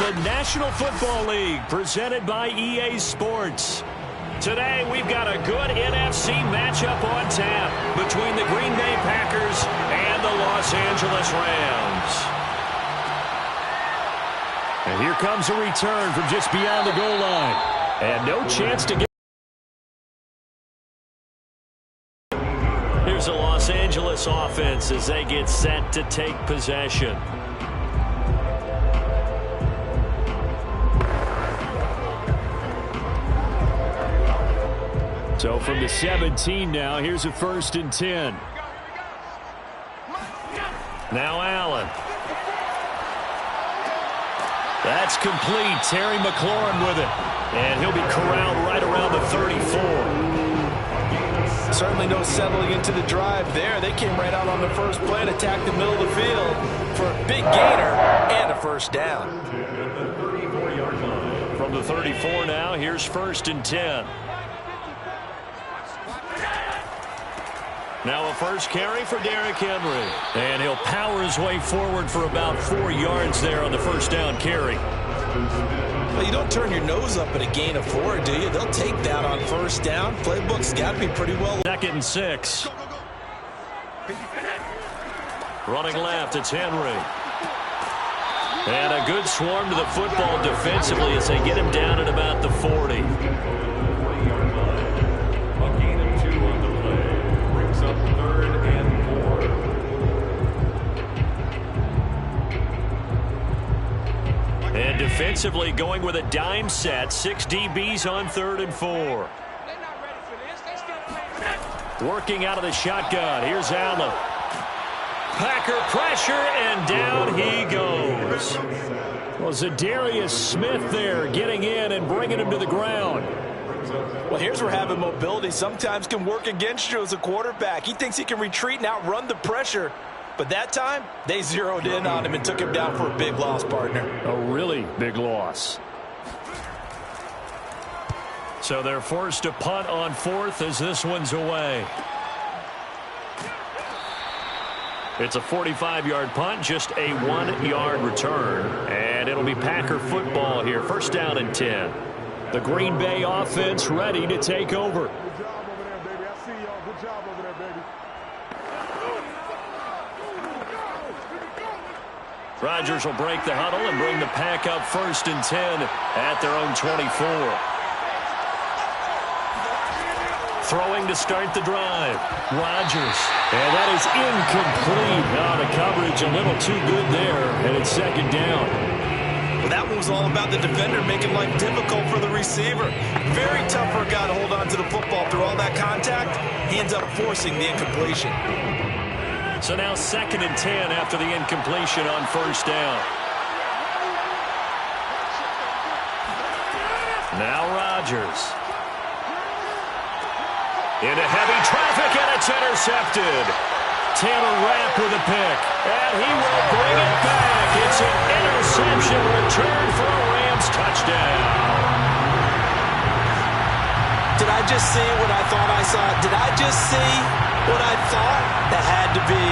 The National Football League, presented by EA Sports. Today, we've got a good NFC matchup on tap between the Green Bay Packers and the Los Angeles Rams. And here comes a return from just beyond the goal line. And no chance to get... Here's a Los Angeles Dallas offense as they get set to take possession. So from the 17 now, here's a 1st and 10. Now Allen. That's complete. Terry McLaurin with it. And he'll be corralled right around the 34. Certainly no settling into the drive there. They came right out on the first play and attacked the middle of the field for a big gainer and a 1st down. From the 34 now, here's 1st and 10. Now a first carry for Derrick Henry. And he'll power his way forward for about 4 yards there on the 1st down carry. Well, you don't turn your nose up at a gain of 4, do you? They'll take that on 1st down. Playbook's got to be pretty well. 2nd and 6. Running left, it's Henry. And a good swarm to the football defensively as they get him down at about the 40. And defensively going with a dime set. 6 DBs on 3rd and 4. Working out of the shotgun. Here's Allen. Packer pressure, and down he goes. Well, Zadarius Smith there getting in and bringing him to the ground. Well, here's where having mobility sometimes can work against you as a quarterback. He thinks he can retreat and outrun the pressure. But that time, they zeroed in on him and took him down for a big loss, partner. A really big loss. So they're forced to punt on 4th as this one's away. It's a 45-yard punt, just a 1-yard return. And it'll be Packer football here. 1st down and 10. The Green Bay offense ready to take over. Good job over there, baby. I see y'all. Good job over there, baby. Rodgers will break the huddle and bring the Pack up 1st and 10 at their own 24. Throwing to start the drive. Rodgers. And that is incomplete. Now the coverage a little too good there. And it's 2nd down. Well, that one was all about the defender making life difficult for the receiver. Very tough for a guy to hold on to the football through all that contact. He ends up forcing the incompletion. So now 2nd and 10 after the incompletion on 1st down. Now Rodgers. Into heavy traffic, and it's intercepted. Taylor Rapp with a pick, and he will bring it back. It's an interception return for a Rams touchdown. Did I just see what I thought I saw? Did I just see what I thought? That had to be.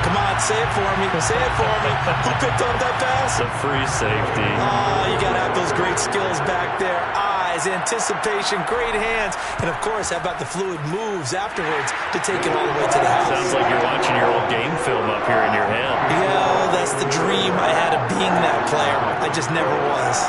Come on, say it for me. Say it for me. Who picked up that pass? The free safety. Oh, you got to have those great skills back there. Eyes, anticipation, great hands. And, of course, how about the fluid moves afterwards to take it all the way to the house? Sounds like you're watching your old game film up here in your head. Yeah, that's the dream I had of being that player. I just never was.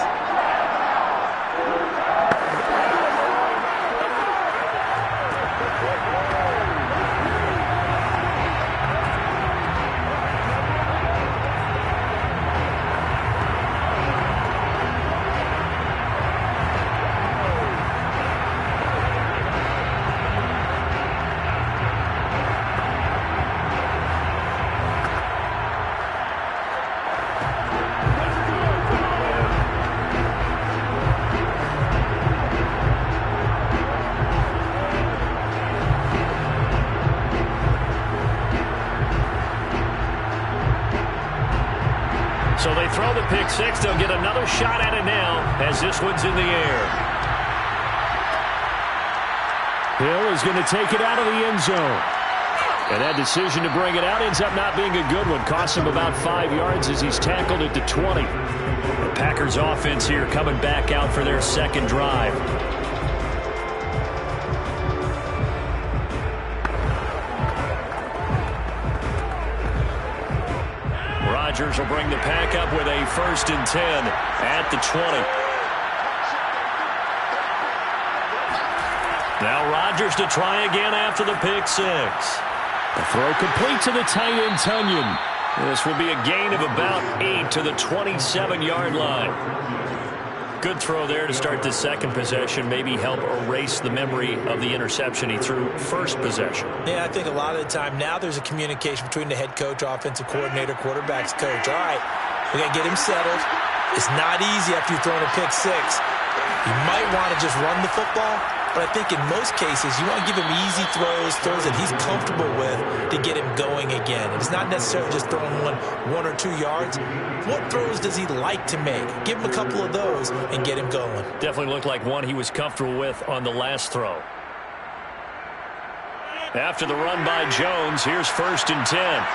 So they throw the pick six. They'll get another shot at it now as this one's in the air. Hill is going to take it out of the end zone. And that decision to bring it out ends up not being a good one. Costs him about 5 yards as he's tackled at the 20. The Packers offense here coming back out for their second drive. Rodgers will bring the Pack up with a 1st and 10 at the 20. Now Rodgers to try again after the pick six. The throw complete to the tight end, Tunyon. This will be a gain of about 8 to the 27-yard line. Good throw there to start the second possession. Maybe help erase the memory of the interception he threw first possession. Yeah, I think a lot of the time now there's a communication between the head coach, offensive coordinator, quarterback's coach. All right, we got to get him settled. It's not easy after you've thrown a pick six. You might want to just run the football, but I think in most cases you want to give him easy throws that he's comfortable with to get him going again. It's not necessarily just throwing one or 2 yards. What throws does he like to make? Give him a couple of those and get him going. Definitely looked like one he was comfortable with on the last throw. After the run by Jones, here's 1st and 10.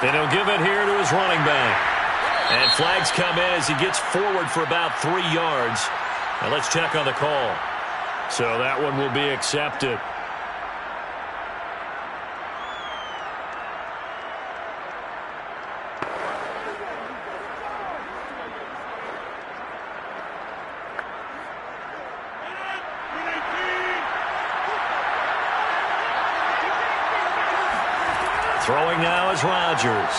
And he'll give it here to his running back. And flags come in as he gets forward for about 3 yards. Now let's check on the call. So that one will be accepted. Throwing now is Rodgers.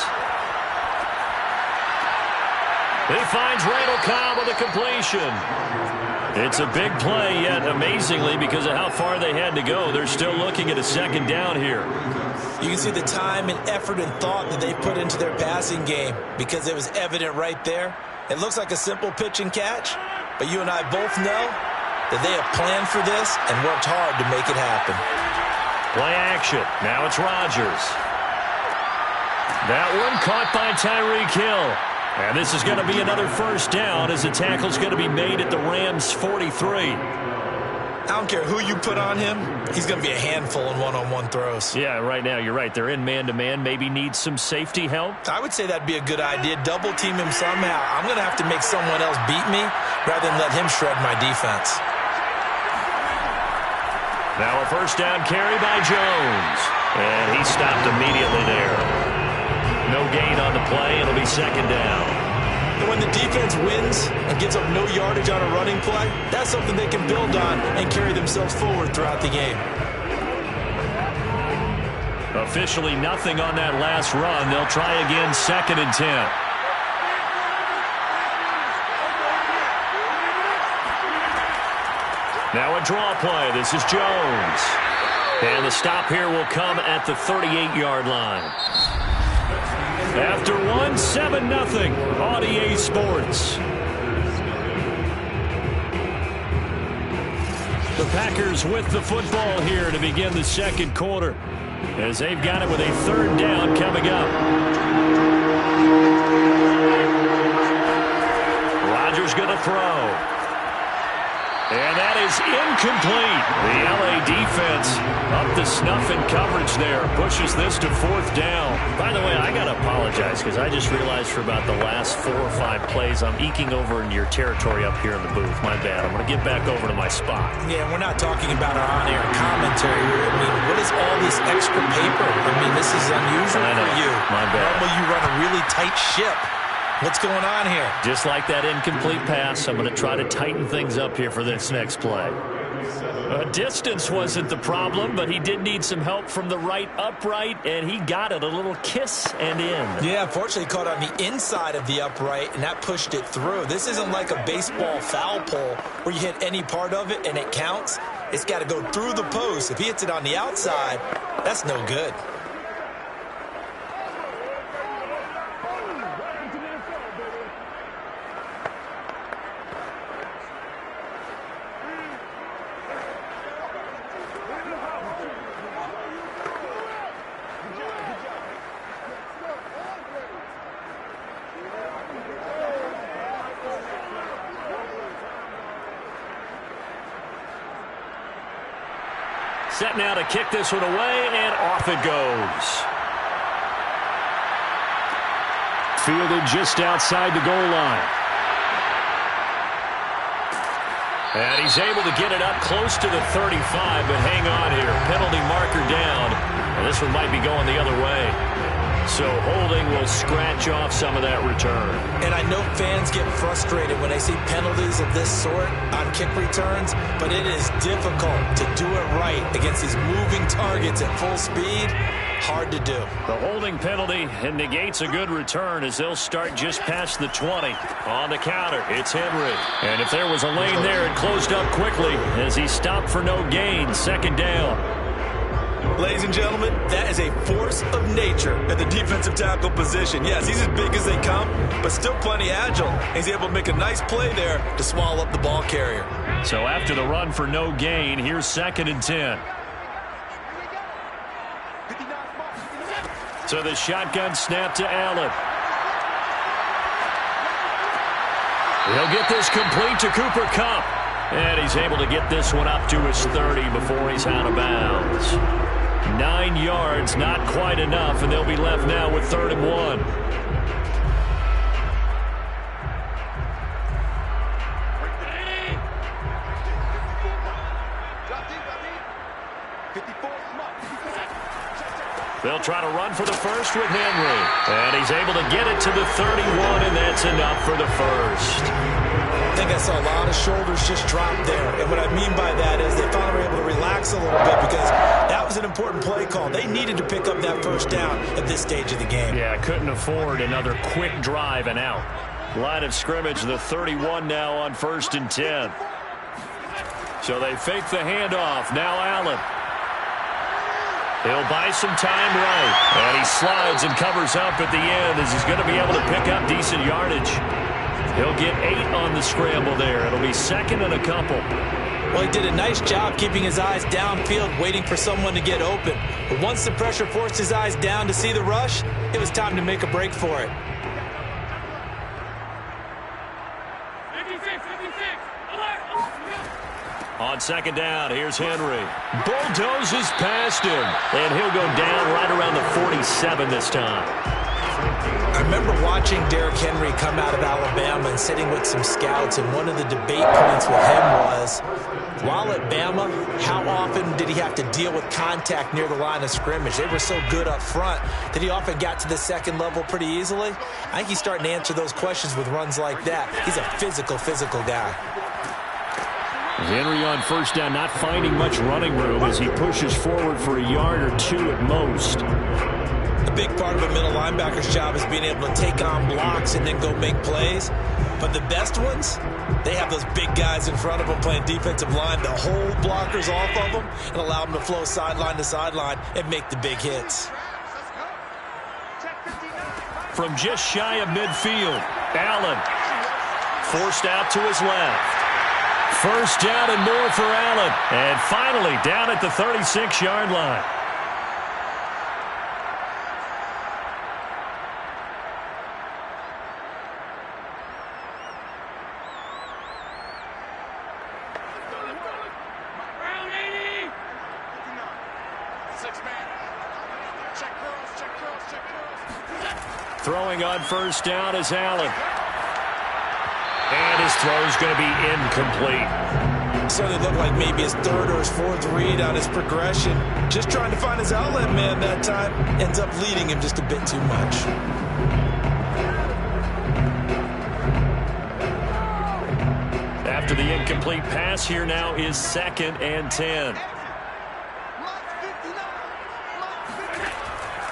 He finds Randall Cobb with a completion. It's a big play, yet amazingly, because of how far they had to go, they're still looking at a second down here. You can see the time and effort and thought that they put into their passing game because it was evident right there. It looks like a simple pitch and catch, but you and I both know that they have planned for this and worked hard to make it happen. Play action. Now it's Rodgers. That one caught by Tyreek Hill. And this is going to be another first down as the tackle's going to be made at the Rams' 43. I don't care who you put on him. He's going to be a handful in one-on-one throws. Yeah, right now you're right. They're in man-to-man. Maybe need some safety help. I would say that'd be a good idea. Double team him somehow. I'm going to have to make someone else beat me rather than let him shred my defense. Now a first down carry by Jones. And he stopped immediately there. No gain on the play. It'll be second down. And when the defense wins and gives up no yardage on a running play, that's something they can build on and carry themselves forward throughout the game. Officially nothing on that last run. They'll try again, 2nd and 10. Now a draw play. This is Jones. And the stop here will come at the 38-yard line. After 7-0 on EA Sports. The Packers with the football here to begin the second quarter as they've got it with a 3rd down coming up. Rodgers going to throw. And that is incomplete. The LA defense up to snuff in coverage there. Pushes this to 4th down. By the way, I got to apologize because I just realized for about the last 4 or 5 plays I'm eking over into your territory up here in the booth. My bad. I'm going to get back over to my spot. Yeah, we're not talking about our on-air commentary here. I mean, what is all this extra paper? I mean, this is unusual for you. My bad. Normally you run a really tight ship. What's going on here? Just like that incomplete pass, I'm going to try to tighten things up here for this next play. Distance wasn't the problem, but he did need some help from the right upright, and he got it. A little kiss and in. Yeah, fortunately he caught on the inside of the upright, and that pushed it through. This isn't like a baseball foul pole where you hit any part of it and it counts. It's got to go through the post. If he hits it on the outside, that's no good. Set now to kick this one away, and off it goes. Fielded just outside the goal line. And he's able to get it up close to the 35, but hang on here. Penalty marker down, and this one might be going the other way. So holding will scratch off some of that return. And I know fans get frustrated when they see penalties of this sort on kick returns, but it is difficult to do it right against these moving targets at full speed. Hard to do. The holding penalty negates a good return as they'll start just past the 20. On the counter, it's Henry. And if there was a lane there, it closed up quickly as he stopped for no gain. Second down. Ladies and gentlemen, that is a force of nature at the defensive tackle position. Yes, he's as big as they come, but still plenty agile. He's able to make a nice play there to swallow up the ball carrier. So after the run for no gain, here's 2nd and 10. So the shotgun snap to Allen. He'll get this complete to Cooper Kupp. And he's able to get this one up to his 30 before he's out of bounds. 9 yards, not quite enough, and they'll be left now with 3rd and 1. They'll try to run for the first with Henry. And he's able to get it to the 31, and that's enough for the first. I think I saw a lot of shoulders just drop there. And what I mean by that is they finally were able to relax a little bit because that was an important play call. They needed to pick up that first down at this stage of the game. Yeah, couldn't afford another quick drive and out. Line of scrimmage, the 31 now on 1st and 10. So they fake the handoff. Now Allen. He'll buy some time right. And he slides and covers up at the end as he's going to be able to pick up decent yardage. He'll get 8 on the scramble there. It'll be 2nd and a couple. Well, he did a nice job keeping his eyes downfield, waiting for someone to get open. But once the pressure forced his eyes down to see the rush, it was time to make a break for it. 56. On 2nd down, here's Henry. Bulldozes past him. And he'll go down right around the 47 this time. I remember watching Derrick Henry come out of Alabama and sitting with some scouts, and one of the debate points with him was, while at Bama, how often did he have to deal with contact near the line of scrimmage? They were so good up front that he often got to the second level pretty easily. I think he's starting to answer those questions with runs like that. He's a physical guy. Henry on 1st down, not finding much running room as he pushes forward for a yard or 2 at most. A big part of a middle linebacker's job is being able to take on blocks and then go make plays. But the best ones, they have those big guys in front of them playing defensive line that hold blockers off of them and allow them to flow sideline to sideline and make the big hits. From just shy of midfield, Allen forced out to his left. 1st down and more for Allen. And finally down at the 36-yard line. Throwing on 1st down is Allen. And his throw's going to be incomplete. Certainly looked like maybe his 3rd or his 4th read on his progression. Just trying to find his outlet man that time. Ends up leading him just a bit too much. After the incomplete pass, here now is 2nd and 10.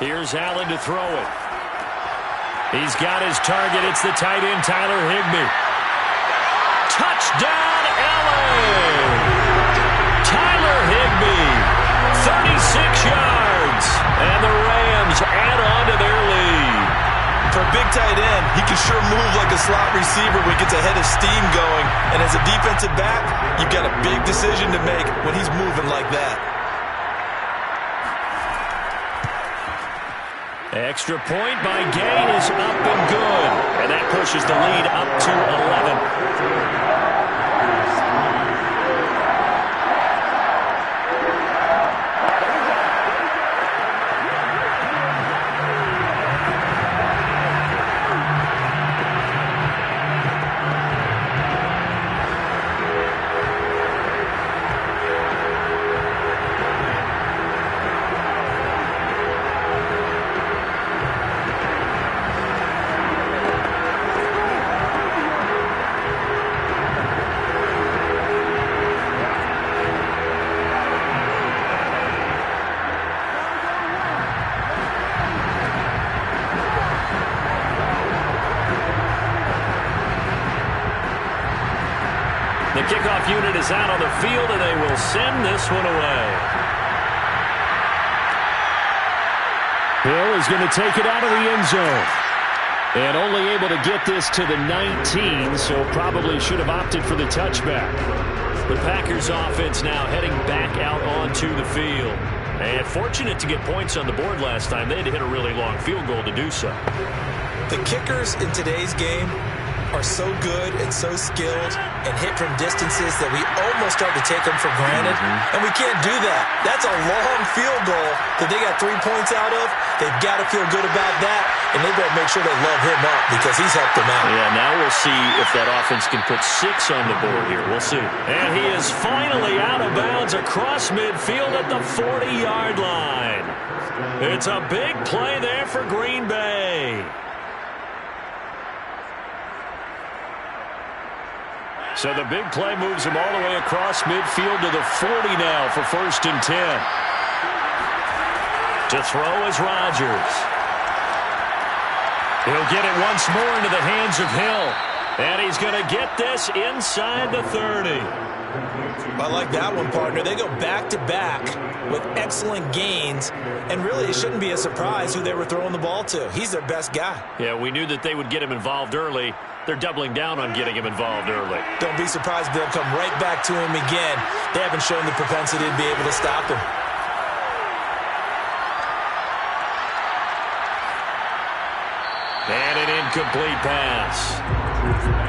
Here's Allen to throw it. He's got his target. It's the tight end, Tyler Higbee. Touchdown, LA! Tyler Higbee, 36 yards. And the Rams add on to their lead. For a big tight end, he can sure move like a slot receiver when he gets a head of steam going. And as a defensive back, you've got a big decision to make when he's moving like that. Extra point by Gain is up and good. And that pushes the lead up to 11. kickoff unit is out on the field, and they will send this one away. Hill is going to take it out of the end zone. And only able to get this to the 19, so probably should have opted for the touchback. The Packers offense now heading back out onto the field. And fortunate to get points on the board last time. They had to hit a really long field goal to do so. The kickers in today's game are so good and so skilled and hit from distances that we almost start to take them for granted. And we can't do that. That's a long field goal that they got 3 points out of. They've got to feel good about that, and they better make sure they love him up because he's helped them out. Yeah, now we'll see if that offense can put 6 on the board here. We'll see. And he is finally out of bounds across midfield at the 40-yard line. It's a big play there for Green Bay. So the big play moves him all the way across midfield to the 40 now for 1st and 10. To throw is Rodgers. He'll get it once more into the hands of Hill. And he's going to get this inside the 30. I like that one, partner. They go back-to-back with excellent gains, and really it shouldn't be a surprise who they were throwing the ball to. He's their best guy. Yeah, we knew that they would get him involved early. They're doubling down on getting him involved early. Don't be surprised if they'll come right back to him again. They haven't shown the propensity to be able to stop him. And an incomplete pass.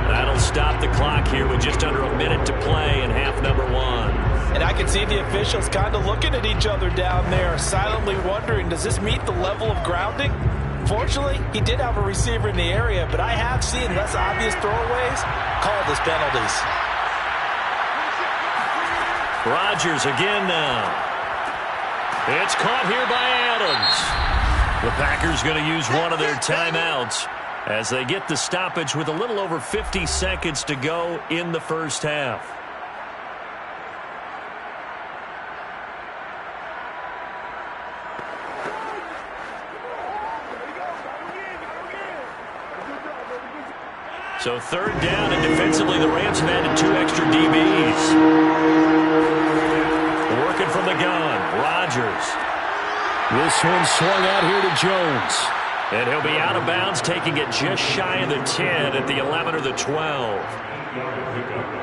That'll stop the clock here with just under a minute to play in half number 1. And I can see the officials kind of looking at each other down there, silently wondering, does this meet the level of grounding? Fortunately, he did have a receiver in the area, but I have seen less obvious throwaways called as penalties. Rodgers again now. It's caught here by Adams. The Packers going to use one of their timeouts as they get the stoppage with a little over 50 seconds to go in the first half. So 3rd down, and defensively the Rams have added 2 extra DBs. Working from the gun, Rodgers. This one swung out here to Jones. And he'll be out of bounds, taking it just shy of the 10 at the 11 or the 12.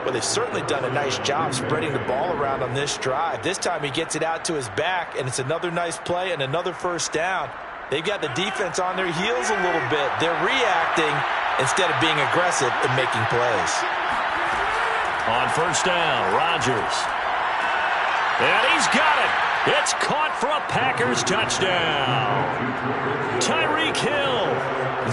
Well, they've certainly done a nice job spreading the ball around on this drive. This time he gets it out to his back, and it's another nice play and another 1st down. They've got the defense on their heels a little bit. They're reacting instead of being aggressive and making plays. On 1st down, Rodgers. And he's got it. It's caught for a Packers touchdown. Tyreek Hill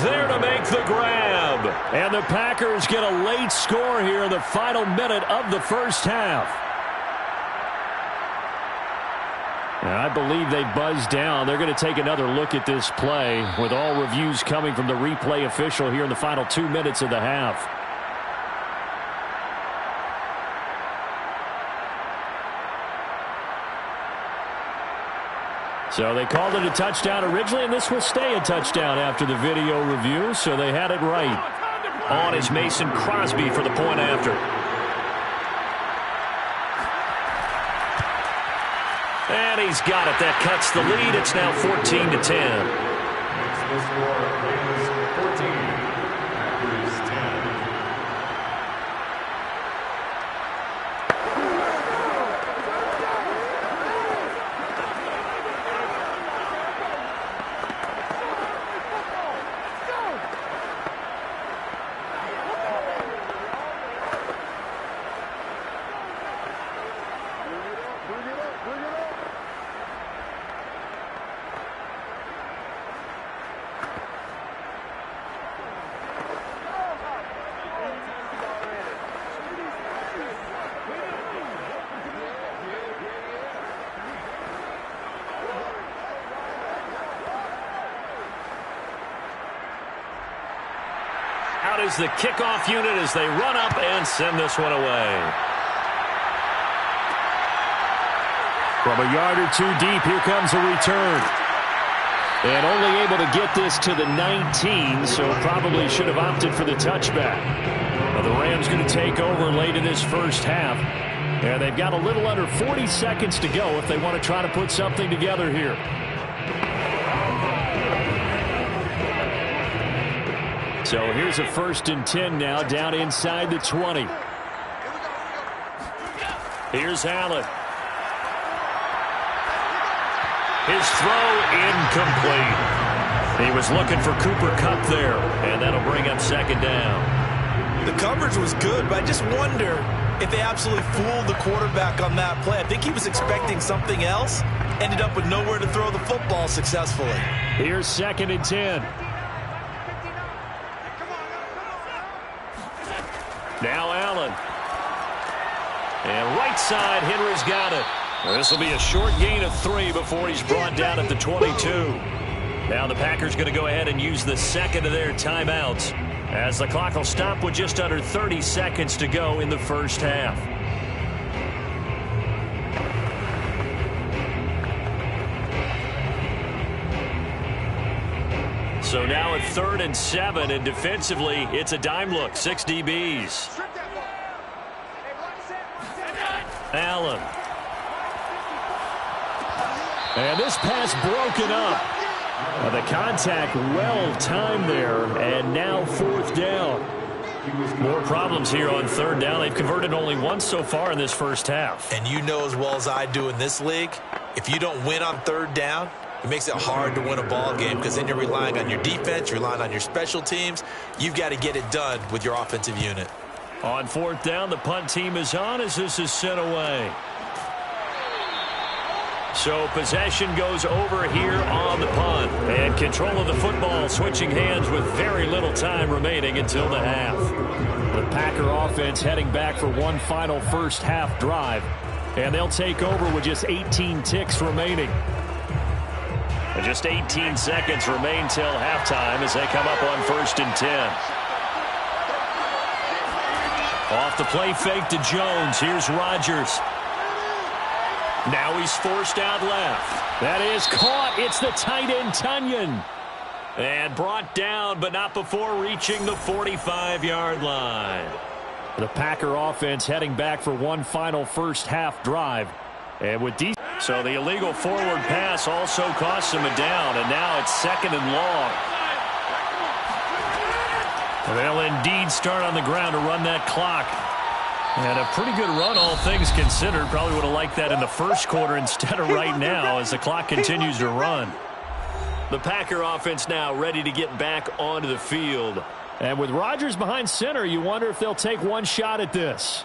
there to make the grab. And the Packers get a late score here in the final minute of the first half. And I believe they buzzed down. They're going to take another look at this play with all reviews coming from the replay official here in the final 2 minutes of the half. So they called it a touchdown originally, and this will stay a touchdown after the video review, so they had it right. On is Mason Crosby for the point after. And he's got it. That cuts the lead. It's now 14-10. Out is the kickoff unit as they run up and send this one away. From a yard or 2 deep, here comes a return. And only able to get this to the 19, so probably should have opted for the touchback. Well, the Rams going to take over late in this first half. And they've got a little under 40 seconds to go if they want to try to put something together here. So here's a 1st and 10 now, down inside the 20. Here's Allen. His throw incomplete. He was looking for Cooper Kupp there, and that'll bring up 2nd down. The coverage was good, but I just wonder if they absolutely fooled the quarterback on that play. I think he was expecting something else. Ended up with nowhere to throw the football successfully. Here's 2nd and 10. Now Allen. And right side, Henry's got it. This will be a short gain of 3 before he's brought down at the 22. Now the Packers going to go ahead and use the 2nd of their timeouts, as the clock will stop with just under 30 seconds to go in the first half. So now at 3rd and 7, and defensively, it's a dime look. 6 DBs. Allen. And this pass broken up. The contact well timed there, and now 4th down. More problems here on 3rd down. They've converted only once so far in this first half. And you know as well as I do in this league, if you don't win on 3rd down, it makes it hard to win a ball game, because then you're relying on your defense, you're relying on your special teams. You've got to get it done with your offensive unit. On 4th down, the punt team is on as this is sent away. So possession goes over here on the punt. And control of the football switching hands with very little time remaining until the half. The Packer offense heading back for one final first half drive. And they'll take over with just 18 ticks remaining. And just 18 seconds remain till halftime as they come up on 1st and 10. Off the play fake to Jones. Here's Rodgers. Now he's forced out left. That is caught. It's the tight end, Tunyon. And brought down, but not before reaching the 45-yard line. The Packer offense heading back for one final first half drive. And with these, so the illegal forward pass also costs him a down, and now it's 2nd and long. They'll indeed start on the ground to run that clock. And a pretty good run, all things considered. Probably would have liked that in the first quarter instead of right now as the clock continues to run. The Packer offense now ready to get back onto the field. And with Rodgers behind center, you wonder if they'll take one shot at this.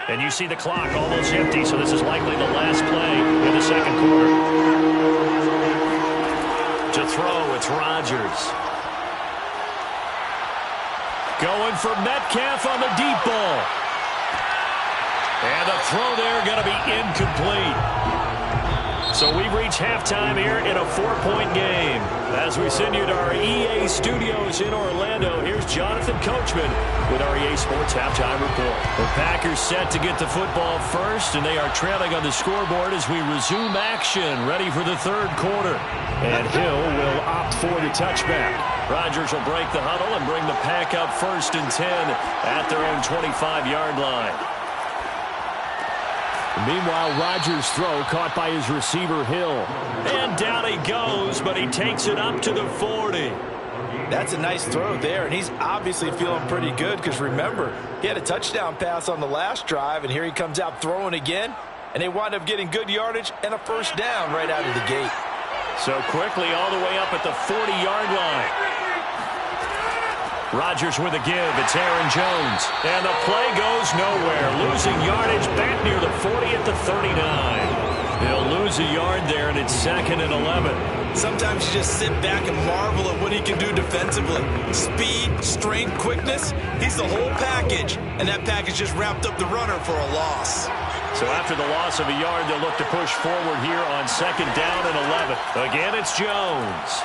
And you see the clock almost empty, so this is likely the last play in the second quarter. To throw, it's Rodgers. Going for Metcalf on the deep ball. And the throw there going to be incomplete. So we've reached halftime here in a 4-point game. As we send you to our EA studios in Orlando, here's Jonathan Coachman with our EA Sports Halftime Report. The Packers set to get the football first, and they are trailing on the scoreboard as we resume action, ready for the third quarter. And Hill will opt for the touchback. Rodgers will break the huddle and bring the Pack up 1st and 10 at their own 25-yard line. Meanwhile, Rodgers' throw caught by his receiver, Hill. And down he goes, but he takes it up to the 40. That's a nice throw there, and he's obviously feeling pretty good because, remember, he had a touchdown pass on the last drive, and here he comes out throwing again, and they wind up getting good yardage and a first down right out of the gate. So quickly all the way up at the 40-yard line. Rodgers with a give. It's Aaron Jones. And the play goes nowhere. Losing yardage back near the 40 at the 39. He'll lose a yard there, and it's 2nd and 11. Sometimes you just sit back and marvel at what he can do defensively. Speed, strength, quickness. He's the whole package. And that package just wrapped up the runner for a loss. So after the loss of a yard, they'll look to push forward here on 2nd down and 11. Again, it's Jones.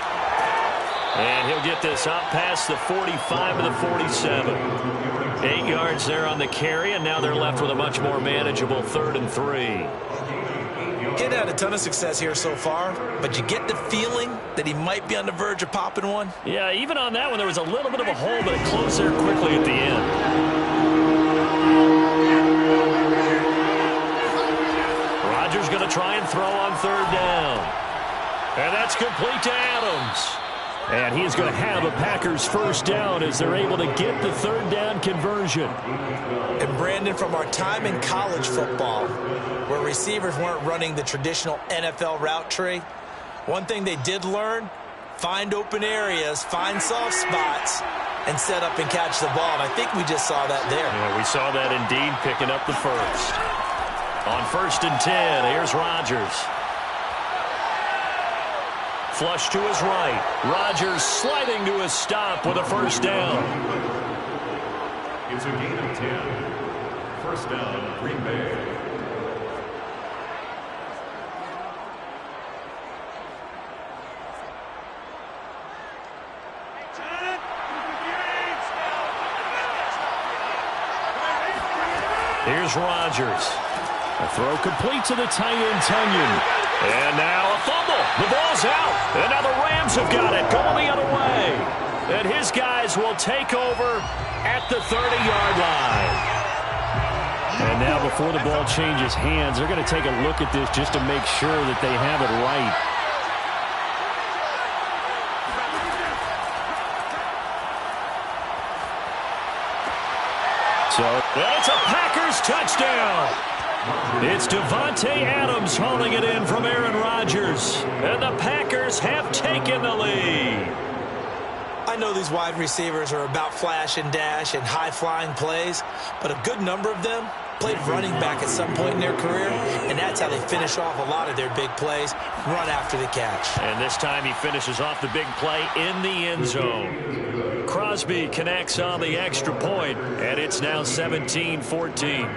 And he'll get this up past the 45 of the 47. 8 yards there on the carry, and now they're left with a much more manageable 3rd and 3. He hadn't had a ton of success here so far, but you get the feeling that he might be on the verge of popping one. Yeah, even on that one, there was a little bit of a hole, but it closed there quickly at the end. Rodgers going to try and throw on third down. And that's complete to Adams. And he's going to have a Packers first down as they're able to get the third down conversion. And Brandon, from our time in college football, where receivers weren't running the traditional NFL route tree, one thing they did learn, find open areas, find soft spots, and set up and catch the ball. And I think we just saw that there. Yeah, we saw that indeed, picking up the first. On 1st and 10, here's Rodgers. Flush to his right. Rodgers sliding to his stop with a first down. It's a gain of 10. First down, Green Bay. Here's Rodgers. A throw complete to the tight end, Tunyon. And now a fumble. The ball's out. And now the Rams have got it, going the other way. And his guys will take over at the 30-yard line. And now before the ball changes hands, they're going to take a look at this just to make sure that they have it right. So it's a Packers touchdown. It's Davante Adams hauling it in from Aaron Rodgers. And the Packers have taken the lead. I know these wide receivers are about flash and dash and high-flying plays, but a good number of them played running back at some point in their career, and that's how they finish off a lot of their big plays, run after the catch. And this time he finishes off the big play in the end zone. Crosby connects on the extra point, and it's now 17-14.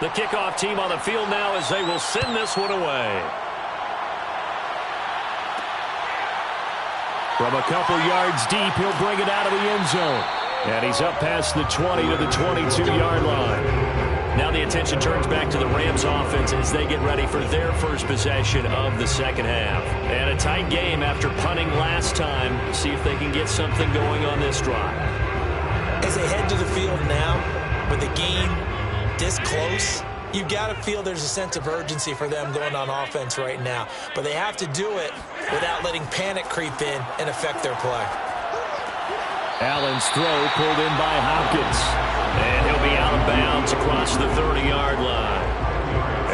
The kickoff team on the field now as they will send this one away. From a couple yards deep, he'll bring it out of the end zone. And he's up past the 20 to the 22-yard line. Now the attention turns back to the Rams offense as they get ready for their first possession of the second half. And a tight game after punting last time. See if they can get something going on this drive. As they head to the field now, with the game this close, you've got to feel there's a sense of urgency for them going on offense right now. But they have to do it without letting panic creep in and affect their play. Allen's throw pulled in by Hopkins. And he'll be out of bounds across the 30-yard line.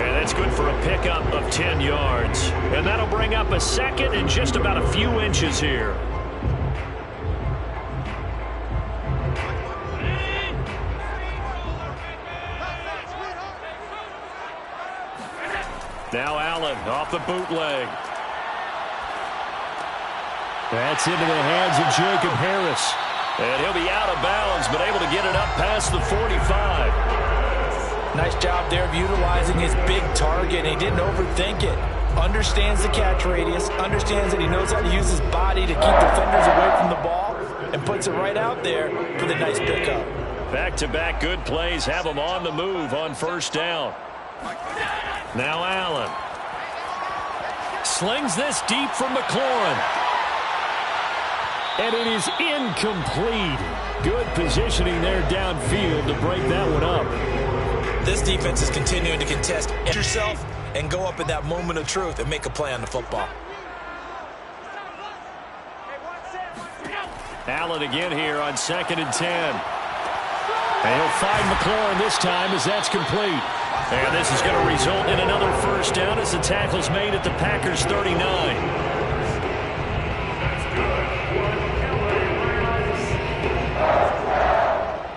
And that's good for a pickup of 10 yards. And that'll bring up a second and just about a few inches here. Now Allen off the bootleg. That's into the hands of Jacob Harris. And he'll be out of bounds, but able to get it up past the 45. Nice job there of utilizing his big target. He didn't overthink it. Understands the catch radius. Understands that he knows how to use his body to keep defenders away from the ball. And puts it right out there for the nice pickup. Back-to-back good plays have him on the move on first down. Now Allen. Slings this deep from McLaurin. And it is incomplete. Good positioning there downfield to break that one up. This defense is continuing to contest yourself and go up at that moment of truth and make a play on the football. Allen again here on 2nd and 10. And he'll find McLaurin this time as that's complete. And this is going to result in another first down as the tackle's made at the Packers' 39.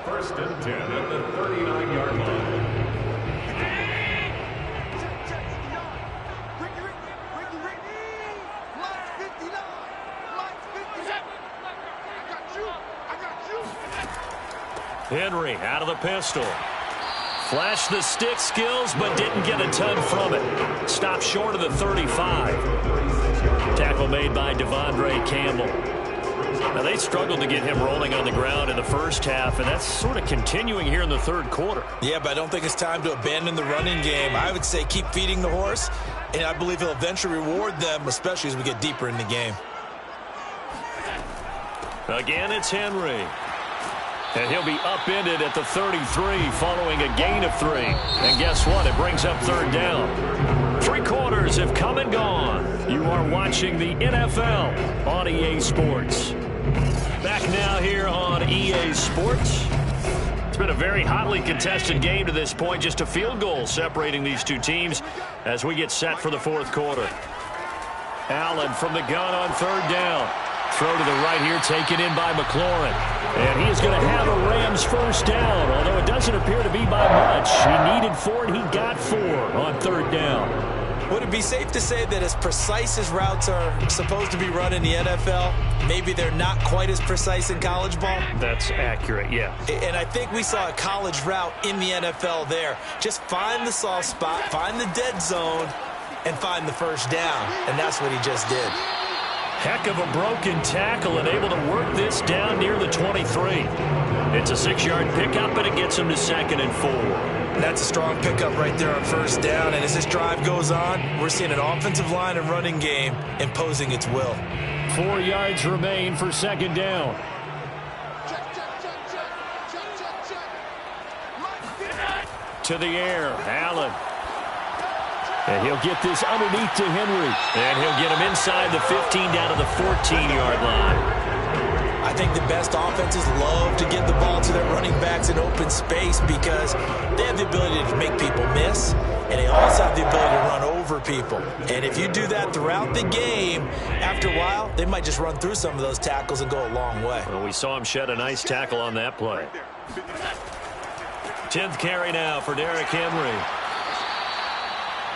First and 10 at the 39-yard line. Henry out of the pistol. Flashed the stick skills, but didn't get a ton from it. Stopped short of the 35. Tackle made by Devondre Campbell. Now, they struggled to get him rolling on the ground in the first half, and that's sort of continuing here in the third quarter. Yeah, but I don't think it's time to abandon the running game. I would say keep feeding the horse, and I believe he'll eventually reward them, especially as we get deeper in the game. Again, it's Henry. And he'll be upended at the 33 following a gain of 3. And guess what? It brings up third down. 3 quarters have come and gone. You are watching the NFL on EA Sports. Back now here on EA Sports. It's been a very hotly contested game to this point. Just a field goal separating these two teams as we get set for the fourth quarter. Allen from the gun on third down. Throw to the right here, taken in by McLaurin. And he is going to have a Rams first down, although it doesn't appear to be by much. He needed 4, and he got 4 on third down. Would it be safe to say that as precise as routes are supposed to be run in the NFL, maybe they're not quite as precise in college ball? That's accurate, yeah. And I think we saw a college route in the NFL there. Just find the soft spot, find the dead zone, and find the first down. And that's what he just did. Heck of a broken tackle and able to work this down near the 23. It's a 6-yard pickup, and it gets him to 2nd and 4. That's a strong pickup right there on first down. And as this drive goes on, we're seeing an offensive line and running game imposing its will. 4 yards remain for 2nd down. To the air, Allen. And he'll get this underneath to Henry. And he'll get him inside the 15 down to the 14-yard line. I think the best offenses love to get the ball to their running backs in open space because they have the ability to make people miss, and they also have the ability to run over people. And if you do that throughout the game, after a while, they might just run through some of those tackles and go a long way. Well, we saw him shed a nice tackle on that play. 10th carry now for Derrick Henry.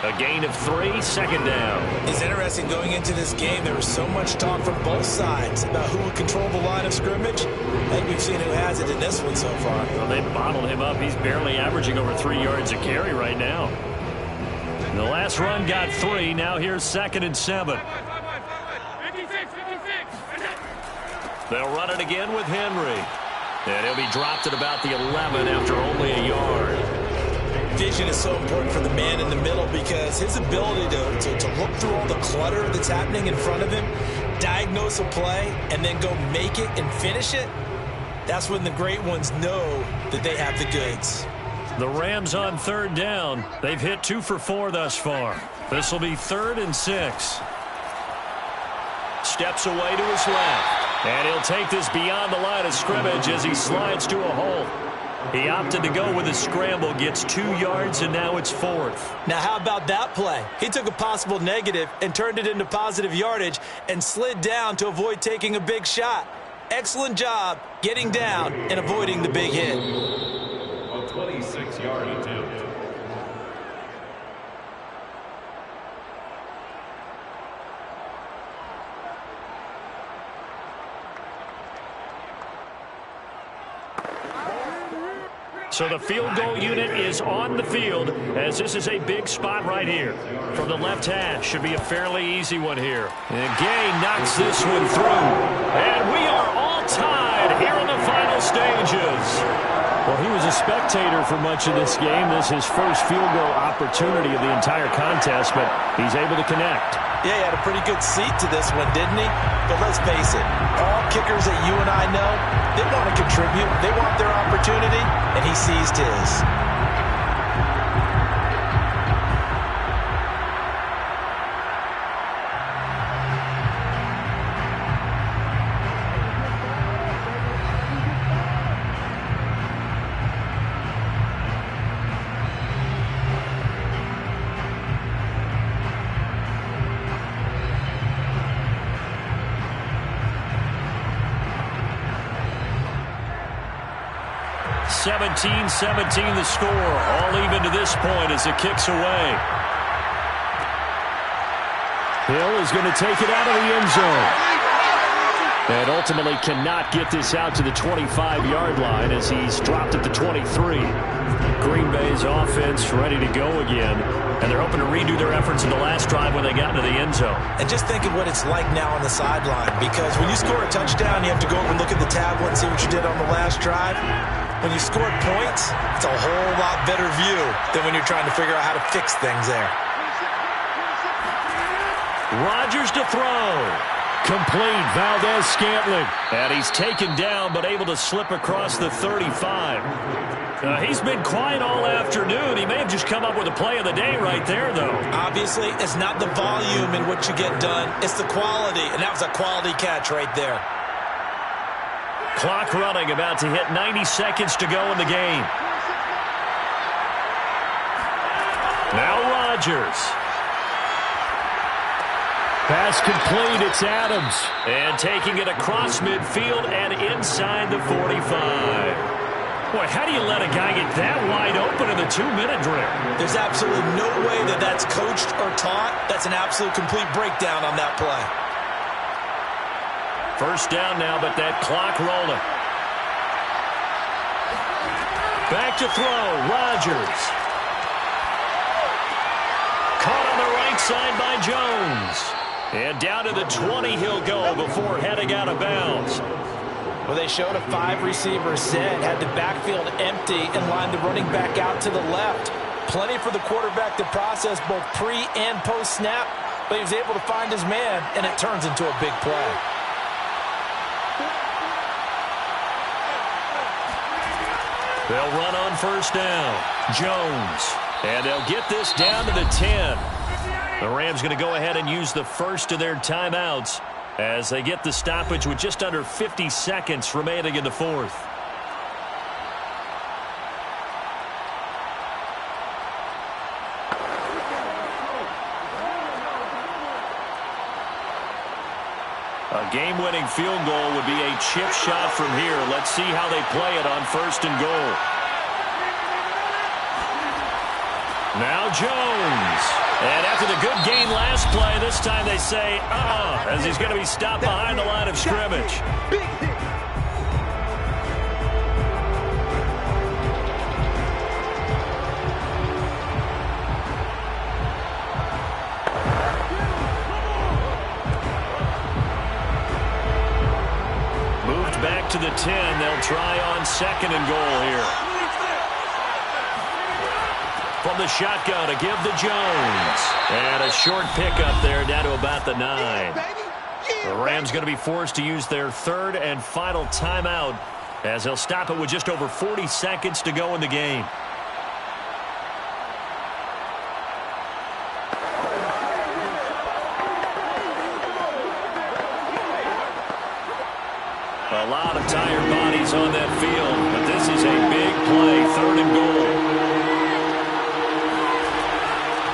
A gain of 3, 2nd down. It's interesting going into this game. There was so much talk from both sides about who would control the line of scrimmage. I think we've seen who has it in this one so far. Well, they bottled him up. He's barely averaging over 3 yards a carry right now. The last run got 3. Now here's 2nd and 7. 56. They'll run it again with Henry. And he'll be dropped at about the 11 after only a yard. Vision is so important for the man in the middle because his ability to look through all the clutter that's happening in front of him, diagnose a play, and then go make it and finish it, that's when the great ones know that they have the goods. The Rams on third down. They've hit 2 for 4 thus far. This will be 3rd and 6. Steps away to his left. And he'll take this beyond the line of scrimmage as he slides to a hole. He opted to go with a scramble, gets 2 yards, and now it's 4th. Now, how about that play? He took a possible negative and turned it into positive yardage and slid down to avoid taking a big shot. Excellent job getting down and avoiding the big hit. A 26-yard attempt. So the field goal unit is on the field as this is a big spot right here. From the left hash, should be a fairly easy one here. And Gay knocks this one through. And we are all tied here in the final stages. Well, he was a spectator for much of this game. This is his first field goal opportunity of the entire contest, but he's able to connect. Yeah, he had a pretty good seat to this one, didn't he? But let's face it, all kickers that you and I know, they want to contribute. They want their opportunity, and he seized his. 17-17 the score. All even to this point as it kicks away. Hill is going to take it out of the end zone. And ultimately cannot get this out to the 25-yard line as he's dropped at the 23. Green Bay's offense ready to go again. And they're hoping to redo their efforts in the last drive when they got into the end zone. And just think of what it's like now on the sideline. Because when you score a touchdown, you have to go over and look at the tablet and see what you did on the last drive. When you scored points, it's a whole lot better view than when you're trying to figure out how to fix things there. Rodgers to throw. Complete, Valdez-Scantling. And he's taken down, but able to slip across the 35. He's been quiet all afternoon. He may have just come up with a play of the day right there, though. Obviously, it's not the volume in what you get done. It's the quality, and that was a quality catch right there. Clock running, about to hit 90 seconds to go in the game. Now Rodgers. Pass complete, it's Adams. And taking it across midfield and inside the 45. Boy, how do you let a guy get that wide open in the 2-minute drill? There's absolutely no way that that's coached or taught. That's an absolute complete breakdown on that play. First down now, but that clock rolling. Back to throw, Rodgers. Caught on the right side by Jones. And down to the 20 he'll go before heading out of bounds. Well, they showed a 5-receiver set, had the backfield empty, and lined the running back out to the left. Plenty for the quarterback to process both pre- and post-snap, but he was able to find his man, and it turns into a big play. They'll run on first down. Jones. And they'll get this down to the 10. The Rams going to go ahead and use the first of their timeouts as they get the stoppage with just under 50 seconds remaining in the fourth. A game-winning field goal would be a chip shot from here. Let's see how they play it on first and goal. Now Jones. And after the good gain last play, this time they say, as he's going to be stopped behind the line of scrimmage. Moved back to the 10. They'll try on second and goal here. From the shotgun to give to Jones. And a short pickup there down to about the 9. The Rams going to be forced to use their third and final timeout as they'll stop it with just over 40 seconds to go in the game. A lot of tired bodies on that field, but this is a big play, third and goal.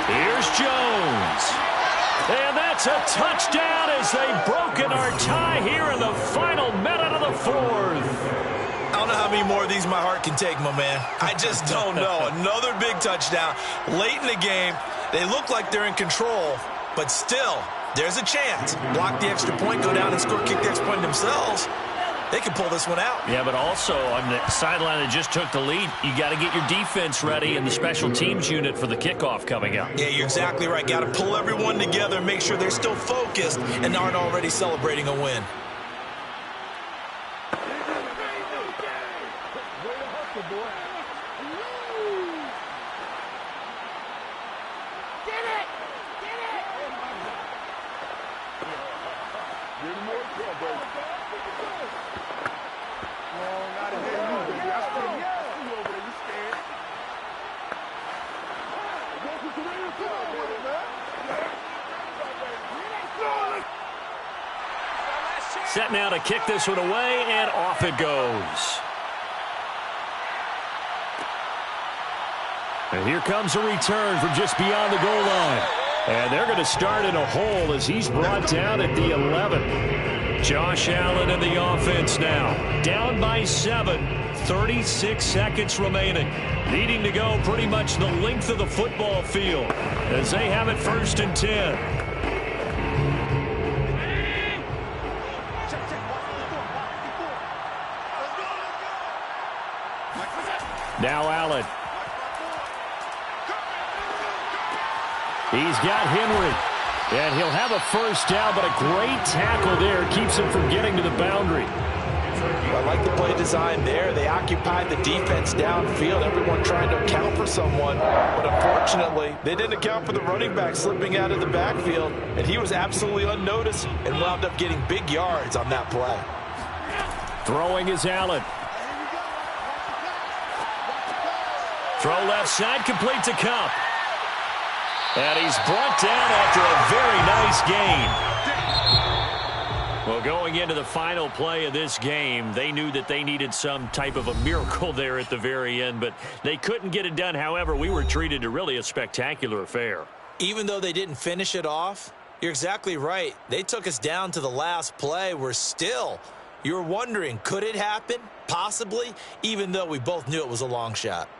Here's Jones. And that's a touchdown as they've broken our tie here in the final minute of the fourth. I don't know how many more of these my heart can take, my man. I just don't know. Another big touchdown late in the game. They look like they're in control, but still, there's a chance. Block the extra point, go down and score, kick the extra point themselves. They can pull this one out. Yeah, but also on the sideline that just took the lead, you got to get your defense ready and the special teams unit for the kickoff coming up. Yeah, you're exactly right. Got to pull everyone together and make sure they're still focused and aren't already celebrating a win. Set now to kick this one away, and off it goes. And here comes a return from just beyond the goal line. And they're going to start in a hole as he's brought down at the 11. Josh Allen in the offense now. Down by 7. 36 seconds remaining. Needing to go pretty much the length of the football field as they have it 1st and 10. Now Allen. He's got Henry. And he'll have a 1st down, but a great tackle there keeps him from getting to the boundary. I like the play design there. They occupied the defense downfield, everyone trying to account for someone. But unfortunately, they didn't account for the running back slipping out of the backfield, and he was absolutely unnoticed and wound up getting big yards on that play. Throwing is Allen. Throw left side, complete to Cup. And he's brought down after a very nice gain. Well, going into the final play of this game, they knew that they needed some type of a miracle there at the very end, but they couldn't get it done. However, we were treated to really a spectacular affair. Even though they didn't finish it off, you're exactly right. They took us down to the last play. You're wondering, could it happen? Possibly, even though we both knew it was a long shot.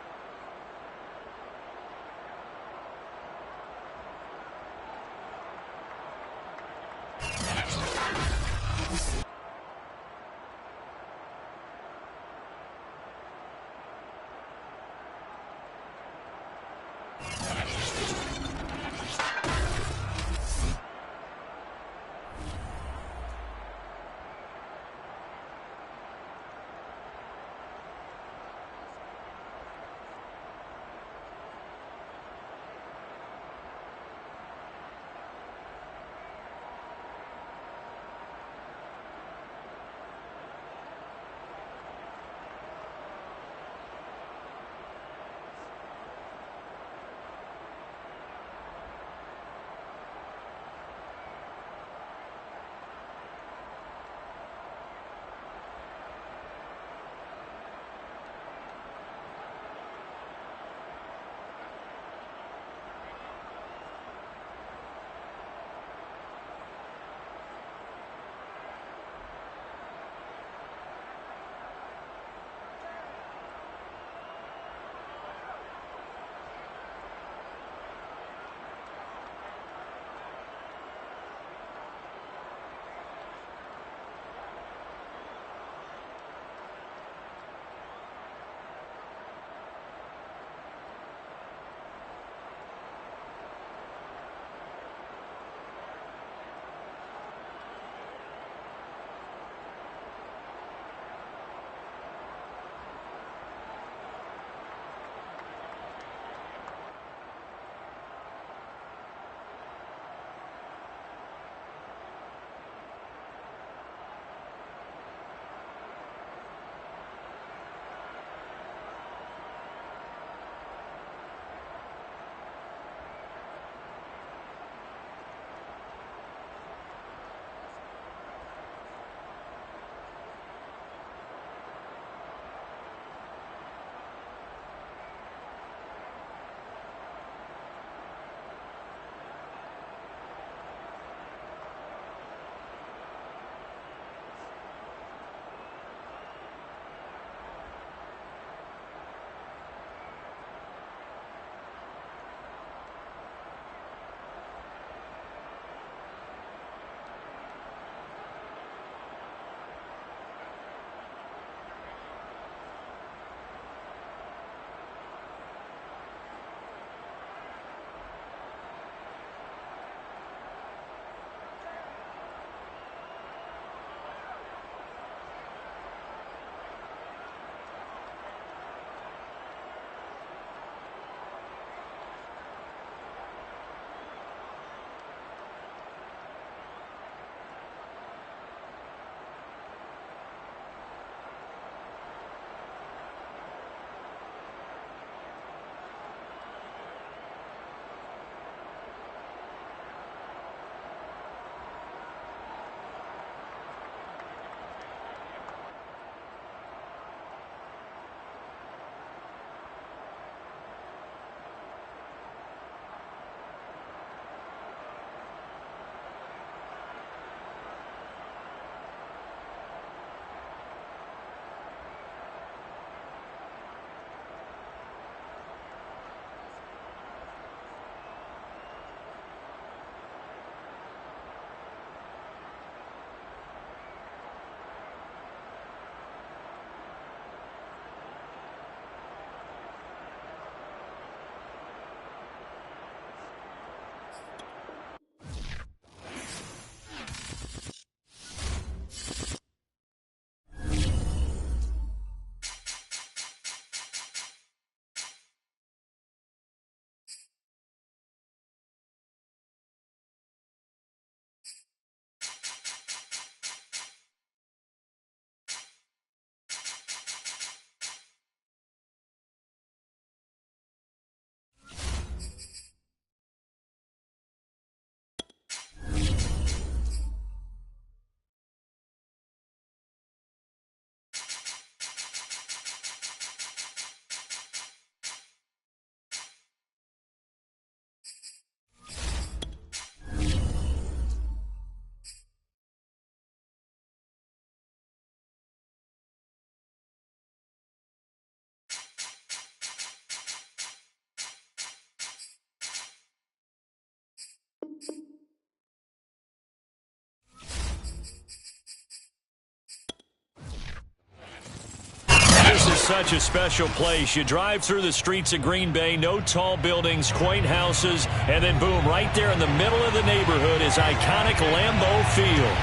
such a special place. You drive through the streets of Green Bay, no tall buildings, quaint houses, and then boom, right there in the middle of the neighborhood is iconic Lambeau Field.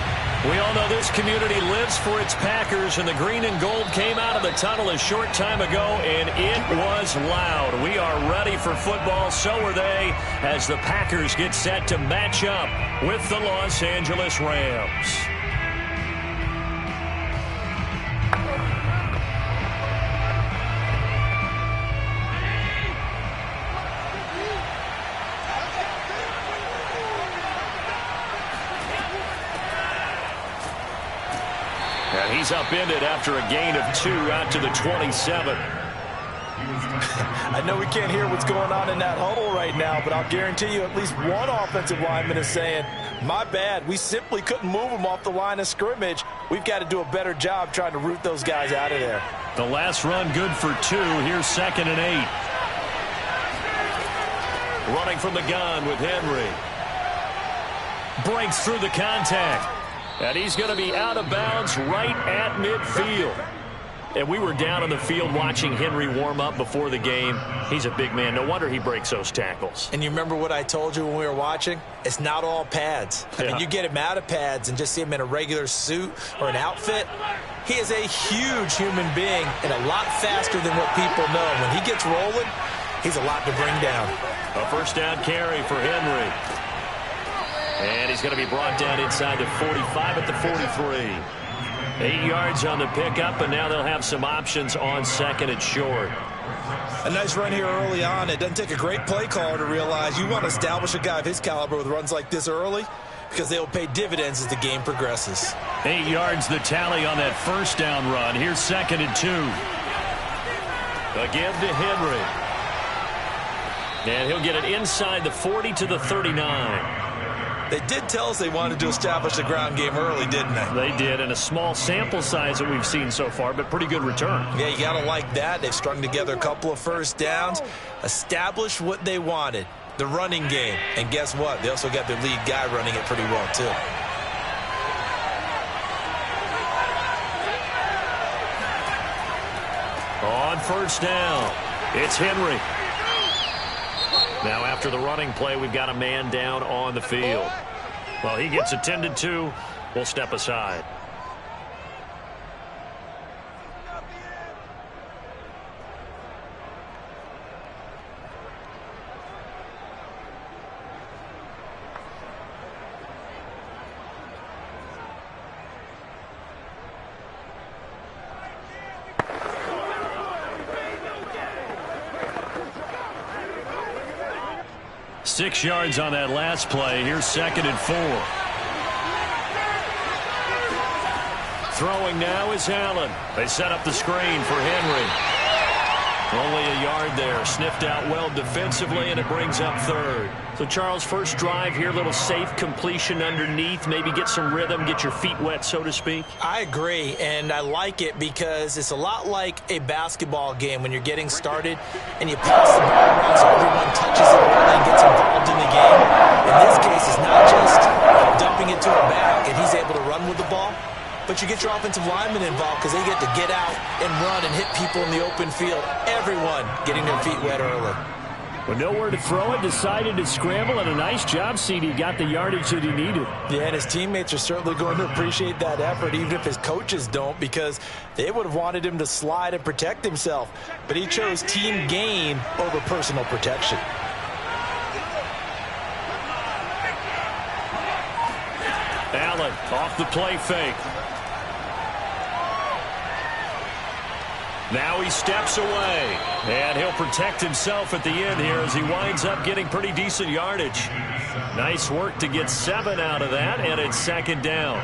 We all know this community lives for its Packers, and the green and gold came out of the tunnel a short time ago, and it was loud. We are ready for football, so are they, as the Packers get set to match up with the Los Angeles Rams. And he's upended after a gain of 2 out to the 27. I know we can't hear what's going on in that huddle right now, but I'll guarantee you at least one offensive lineman is saying, my bad, we simply couldn't move them off the line of scrimmage. We've got to do a better job trying to root those guys out of there. The last run good for 2. Here's 2nd and 8. Running from the gun with Henry. Breaks through the contact. And he's going to be out of bounds right at midfield. And we were down on the field watching Henry warm up before the game. He's a big man. No wonder he breaks those tackles. And you remember what I told you when we were watching? It's not all pads. I mean, you get him out of pads and just see him in a regular suit or an outfit. He is a huge human being and a lot faster than what people know. When he gets rolling, he's a lot to bring down. A first down carry for Henry. And he's going to be brought down inside the 45 at the 43. 8 yards on the pickup, and now they'll have some options on 2nd and short. A nice run here early on. It doesn't take a great play caller to realize you want to establish a guy of his caliber with runs like this early because they will pay dividends as the game progresses. 8 yards the tally on that first down run. Here's 2nd and 2. Again to Henry. And he'll get it inside the 40 to the 39. They did tell us they wanted to establish the ground game early, didn't they? They did, and a small sample size that we've seen so far, but pretty good return. Yeah, you got to like that. They've strung together a couple of first downs, established what they wanted, the running game. And guess what? They also got their lead guy running it pretty well, too. On first down, it's Henry. Now after the running play, we've got a man down on the field. Well, he gets attended to. We'll step aside. Six yards on that last play. Here's 2nd and 4. Throwing now is Allen. They set up the screen for Henry. Only a yard there. Sniffed out well defensively, and it brings up 3rd. So, Charles, first drive here, little safe completion underneath. Maybe get some rhythm, get your feet wet, so to speak. I agree, and I like it because it's a lot like a basketball game when you're getting started and you pass the ball around so everyone touches it early and gets involved in the game. In this case, it's not just dumping it to a back and he's able to run with the ball, but you get your offensive linemen involved because they get to get out and run and hit people in the open field. Everyone getting their feet wet early. With nowhere to throw it, decided to scramble, and a nice job, CD. Got the yardage that he needed. Yeah, and his teammates are certainly going to appreciate that effort, even if his coaches don't, because they would have wanted him to slide and protect himself. But he chose team gain over personal protection. Allen off the play fake. Now he steps away, and he'll protect himself at the end here as he winds up getting pretty decent yardage. Nice work to get 7 out of that, and it's 2nd down.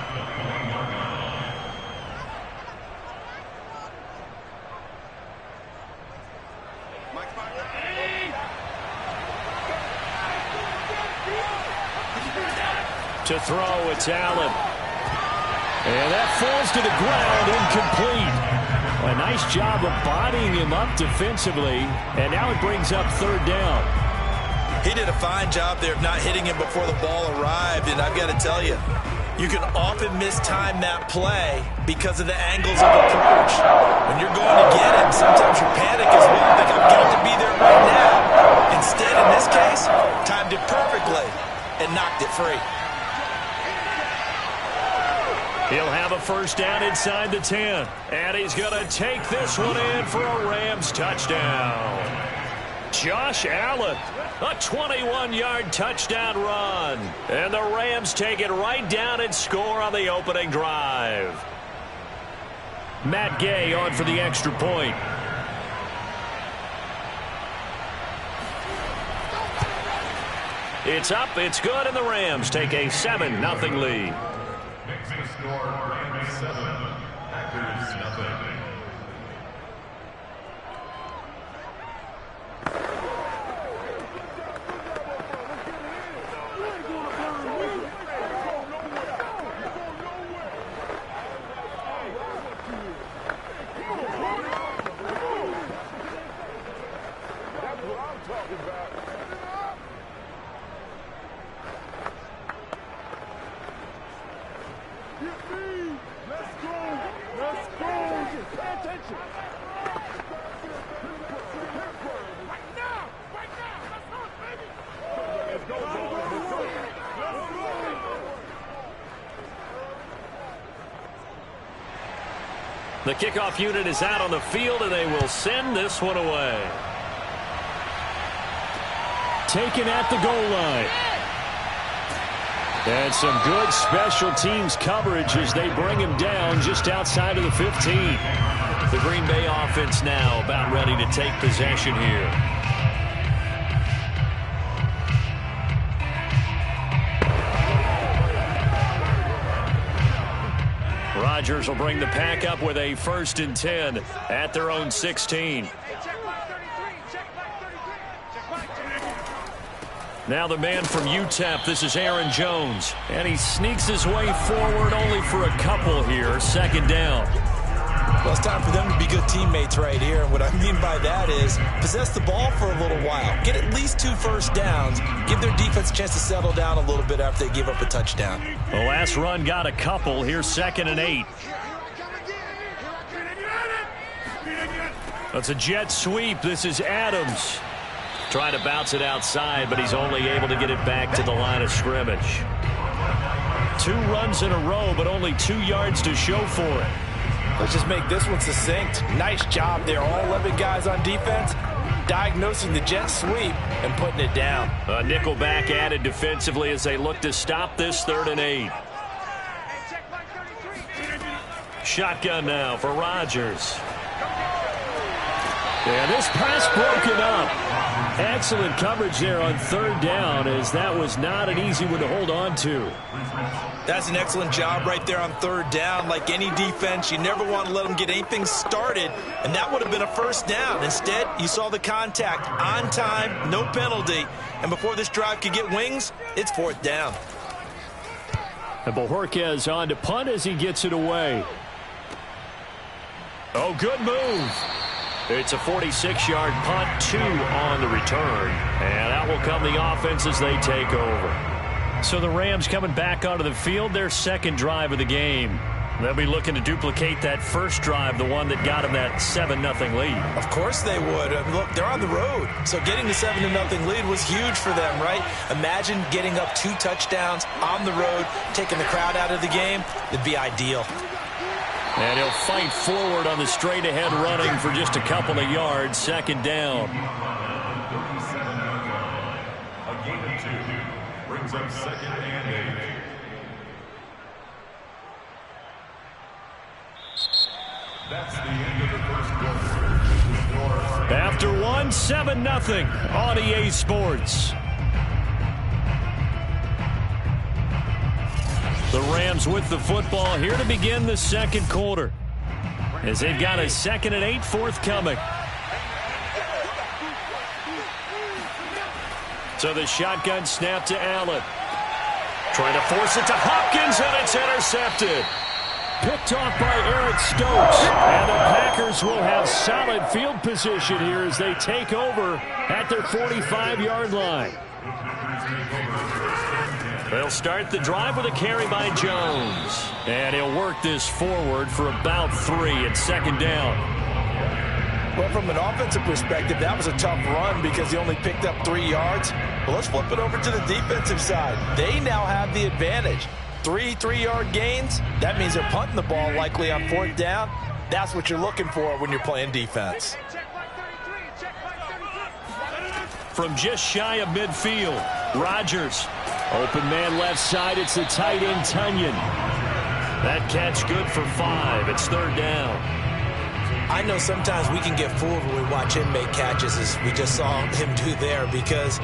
To throw, it's Allen. And that falls to the ground, incomplete. A nice job of bodying him up defensively, and now it brings up 3rd down. He did a fine job there of not hitting him before the ball arrived, and I've got to tell you, You can often mistime that play because of the angles of approach. When you're going to get him, sometimes your panic is, well, I think I've got to be there right now. Instead, in this case, timed it perfectly and knocked it free. He'll have a first down inside the 10. And he's going to take this one in for a Rams touchdown. Josh Allen, a 21-yard touchdown run. And the Rams take it right down and score on the opening drive. Matt Gay on for the extra point. It's up, it's good, and the Rams take a 7-0 lead. Next score, Rams 7, Packers 0. The kickoff unit is out on the field, and they will send this one away. Taken at the goal line. And some good special teams coverage as they bring him down just outside of the 15. The Green Bay offense now about ready to take possession here. Rodgers will bring the pack up with a 1st and 10 at their own 16. Now the man from UTEP, this is Aaron Jones. And he sneaks his way forward only for a couple here. 2nd down. Well, it's time for them to be good teammates right here. And what I mean by that is possess the ball for a little while. Get at least 2 first downs. Give their defense a chance to settle down a little bit after they give up a touchdown. The last run got a couple. Here's 2nd and 8. That's a jet sweep. This is Adams. Trying to bounce it outside, but he's only able to get it back to the line of scrimmage. 2 runs in a row, but only 2 yards to show for it. Let's just make this one succinct. Nice job there. All 11 guys on defense diagnosing the jet sweep and putting it down. A nickel back added defensively as they look to stop this 3rd and 8. Shotgun now for Rodgers. And this pass broken up. Excellent coverage there on 3rd down, as that was not an easy one to hold on to. That's an excellent job right there on 3rd down. Like any defense, you never want to let them get anything started, and that would have been a 1st down. Instead, you saw the contact on time, no penalty, and before this drive could get wings, it's 4th down. And Bojorquez on to punt as he gets it away. Oh, good move. It's a 46-yard punt, 2 on the return. And out will come the offense as they take over. So the Rams coming back onto the field, their 2nd drive of the game. They'll be looking to duplicate that first drive, the one that got them that 7-0 lead. Of course they would. Look, they're on the road. So getting the 7-0 lead was huge for them, right? Imagine getting up 2 touchdowns on the road, taking the crowd out of the game. It'd be ideal. And he'll fight forward on the straight-ahead running for just a couple of yards. 2nd down. A gain of 2 brings up 2nd and 8. That's the end of the first quarter. After 1, 7-0 on EA Sports. The Rams with the football here to begin the 2nd quarter, as they've got a 2nd and 8 forthcoming. So the shotgun snap to Allen. Trying to force it to Hopkins, and it's intercepted. Picked off by Eric Stokes. And the Packers will have solid field position here as they take over at their 45-yard line. They'll start the drive with a carry by Jones. And he'll work this forward for about 3 at second down. Well, from an offensive perspective, that was a tough run because he only picked up 3 yards. Well, let's flip it over to the defensive side. They now have the advantage. 3 3-yard gains. That means they're punting the ball likely on 4th down. That's what you're looking for when you're playing defense. From just shy of midfield, Rodgers. Open man left side. It's the tight end, Tunyon. That catch good for 5. It's 3rd down. I know sometimes we can get fooled when we watch him make catches, as we just saw him do there, because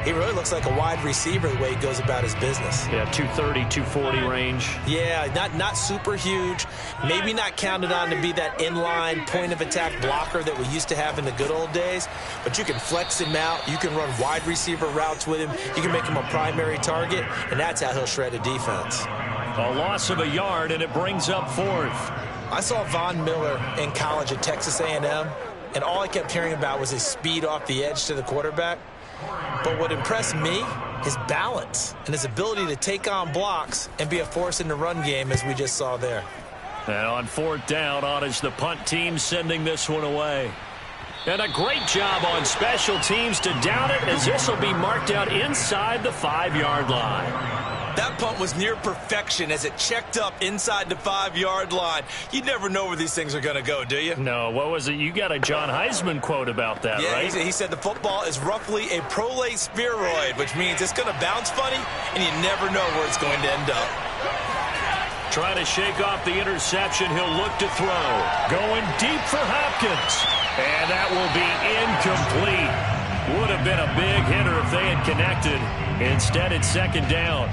he really looks like a wide receiver the way he goes about his business. Yeah, 230, 240 range. Yeah, not super huge. Maybe not counted on to be that inline point-of-attack blocker that we used to have in the good old days. But you can flex him out. You can run wide receiver routes with him. You can make him a primary target, and that's how he'll shred a defense. A loss of a yard, and it brings up 4th. I saw Von Miller in college at Texas A&M, and all I kept hearing about was his speed off the edge to the quarterback. But what impressed me, his balance and his ability to take on blocks and be a force in the run game, as we just saw there. And on 4th down, on is the punt team sending this one away. And a great job on special teams to down it, as this will be marked out inside the 5-yard line. That punt was near perfection as it checked up inside the 5-yard line. You never know where these things are going to go, do you? No, what was it? You got a John Heisman quote about that, yeah, right? He said the football is roughly a prolate spheroid, which means it's going to bounce funny, and you never know where it's going to end up. Trying to shake off the interception, he'll look to throw. Going deep for Hopkins. And that will be incomplete. Would have been a big hitter if they had connected. Instead, it's 2nd down.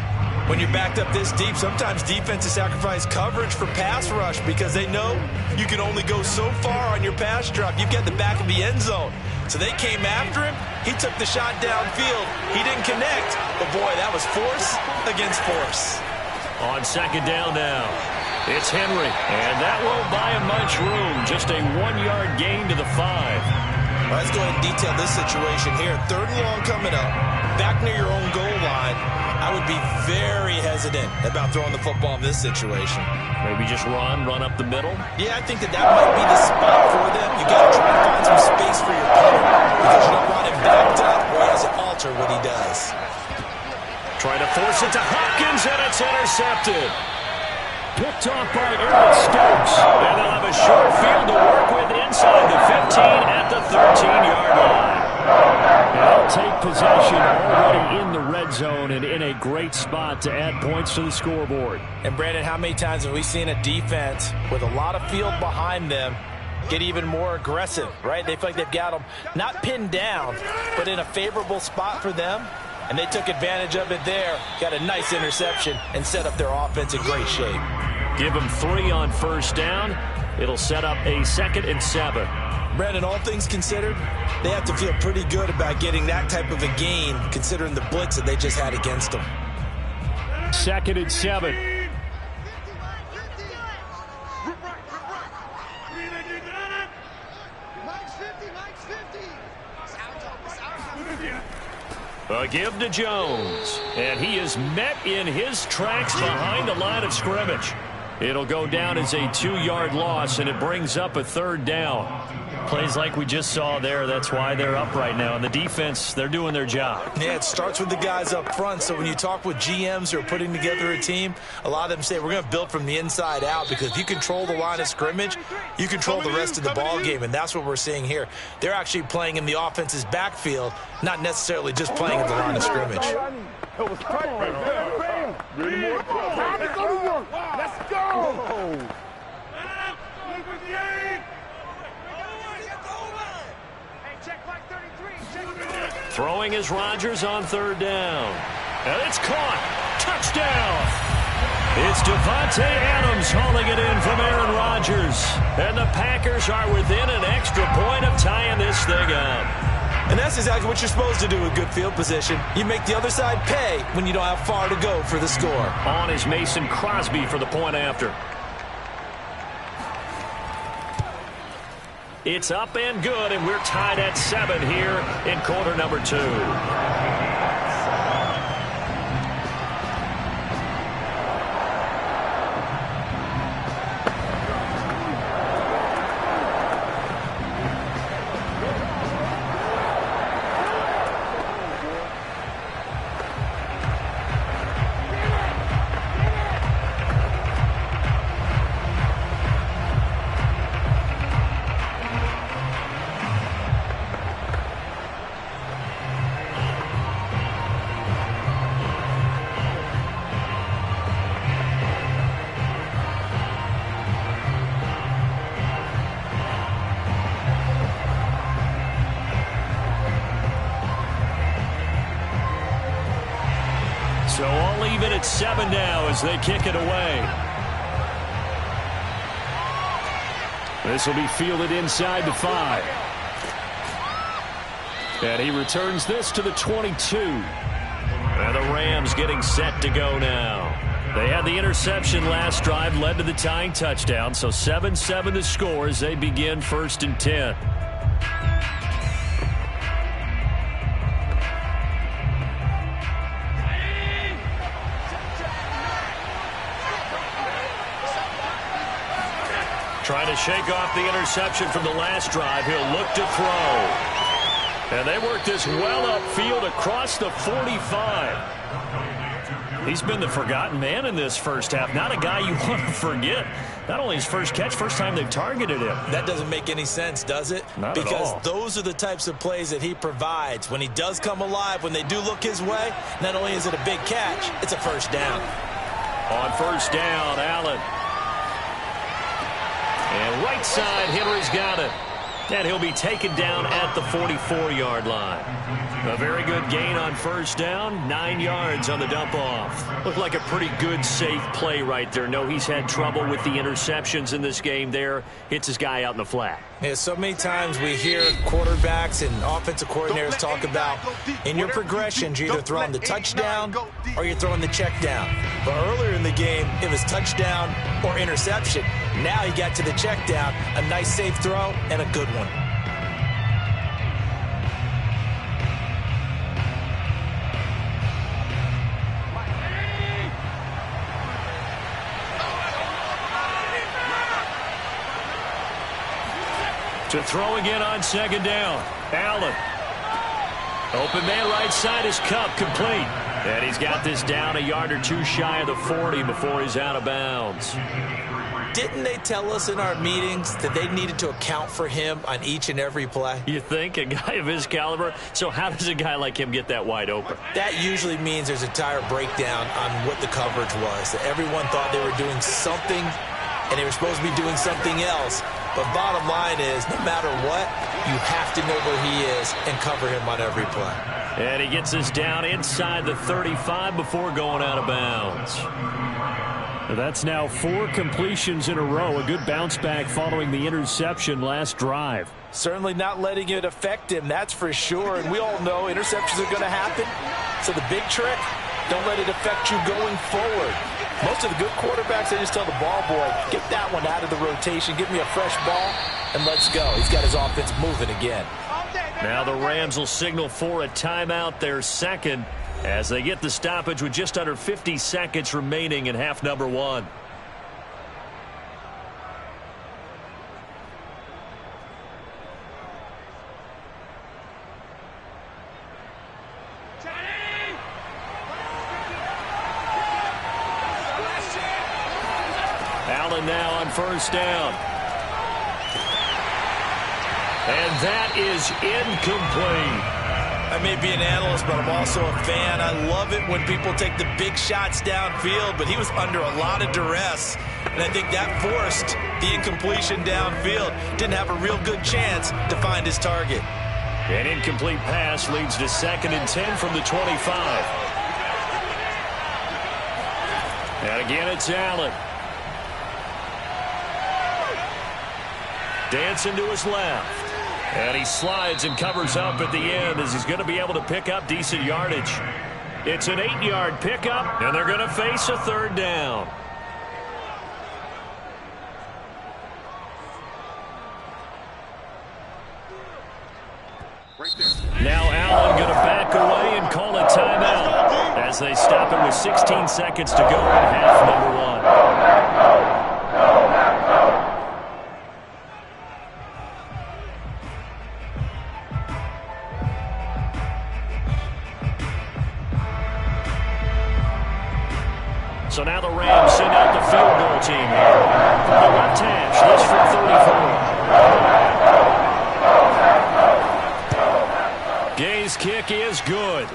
When you're backed up this deep, sometimes defenses sacrifice coverage for pass rush because they know you can only go so far on your pass drop. You've got the back of the end zone. So they came after him. He took the shot downfield. He didn't connect. But, boy, that was force against force. On 2nd down now, it's Henry. And that won't buy him much room. Just a 1-yard gain to the 5. Well, let's go ahead and detail this situation here. 3rd and long coming up. Back near your own goal line. I would be very hesitant about throwing the football in this situation. Maybe just run up the middle? Yeah, I think that might be the spot for them. You got to try to find some space for your punter because you don't want him backed up or he has to alter what he does. Trying to force it to Hopkins, and it's intercepted. Picked off by Eric Stokes. And they'll have a short field to work with inside the 15 at the 13-yard line. And they'll take possession already in the red zone and in a great spot to add points to the scoreboard. And, Brandon, how many times have we seen a defense with a lot of field behind them get even more aggressive, right? They feel like they've got them not pinned down, but in a favorable spot for them. And they took advantage of it there, got a nice interception, and set up their offense in great shape. Give them 3 on 1st down. It'll set up a 2nd and 7. Brandon, all things considered, they have to feel pretty good about getting that type of a gain, considering the blitz that they just had against them. 2nd and 7. A give to Jones, and he is met in his tracks behind the line of scrimmage. It'll go down as a 2-yard loss, and it brings up a 3rd down. Plays like we just saw there, that's why they're up right now. And the defense, they're doing their job. Yeah, it starts with the guys up front. So when you talk with GMs who are putting together a team, a lot of them say we're going to build from the inside out, because if you control the line of scrimmage, you control the rest of the ball game, and that's what we're seeing here. They're actually playing in the offense's backfield, not necessarily just playing at the line of scrimmage. Let's go! Throwing is Rodgers on 3rd down. And it's caught. Touchdown! It's Devontae Adams hauling it in from Aaron Rodgers. And the Packers are within an extra point of tying this thing up. And that's exactly what you're supposed to do with good field position. You make the other side pay when you don't have far to go for the score. On is Mason Crosby for the point after. It's up and good, and we're tied at 7 here in quarter number 2. So all even at 7 now as they kick it away. This will be fielded inside the 5. And he returns this to the 22. And the Rams getting set to go now. They had the interception last drive, led to the tying touchdown. So 7-7 the score as they begin 1st and 10. Trying to shake off the interception from the last drive. He'll look to throw. And they work this well upfield across the 45. He's been the forgotten man in this first half. Not a guy you want to forget. Not only his first catch, first time they've targeted him. That doesn't make any sense, does it? Not at all. Because those are the types of plays that he provides. When he does come alive, when they do look his way, not only is it a big catch, it's a first down. On first down, Allen. And right side, Henry's got it. And he'll be taken down at the 44-yard line. A very good gain on first down. 9 yards on the dump-off. Looked like a pretty good, safe play right there. No, he's had trouble with the interceptions in this game there. Hits his guy out in the flat. Yeah, so many times we hear quarterbacks and offensive coordinators talk about in your progressions, you're either throwing the touchdown or you're throwing the check down. But earlier in the game, it was touchdown or interception. Now he got to the check down, a nice safe throw, and a good one. To throw again on second down. Allen. Open man right side is Cup, complete. And he's got this down a yard or two shy of the 40 before he's out of bounds. Didn't they tell us in our meetings that they needed to account for him on each and every play? You think? A guy of his caliber? So how does a guy like him get that wide open? That usually means there's a entire breakdown on what the coverage was. That everyone thought they were doing something, and they were supposed to be doing something else. But bottom line is, no matter what, you have to know where he is and cover him on every play. And he gets us down inside the 35 before going out of bounds. That's now 4 completions in a row. A good bounce back following the interception last drive. Certainly not letting it affect him, that's for sure. And we all know interceptions are going to happen. So the big trick, don't let it affect you going forward. Most of the good quarterbacks, they just tell the ball boy, get that one out of the rotation, give me a fresh ball, and let's go. He's got his offense moving again. Now the Rams will signal for a timeout, their second, as they get the stoppage with just under 50 seconds remaining in half number 1. Allen now on first down. And that is incomplete. I may be an analyst, but I'm also a fan. I love it when people take the big shots downfield, but he was under a lot of duress, and I think that forced the incompletion downfield. Didn't have a real good chance to find his target. An incomplete pass leads to 2nd and 10 from the 25. And again, it's Allen. Dancing to his left. And he slides and covers up at the end as he's going to be able to pick up decent yardage. It's an 8-yard pickup, and they're going to face a 3rd down. Now Allen going to back away and call a timeout as they stop it with 16 seconds to go in half number 1. So now the Rams send out the field goal team here. From the left hash, this from 34. Gay's kick is good.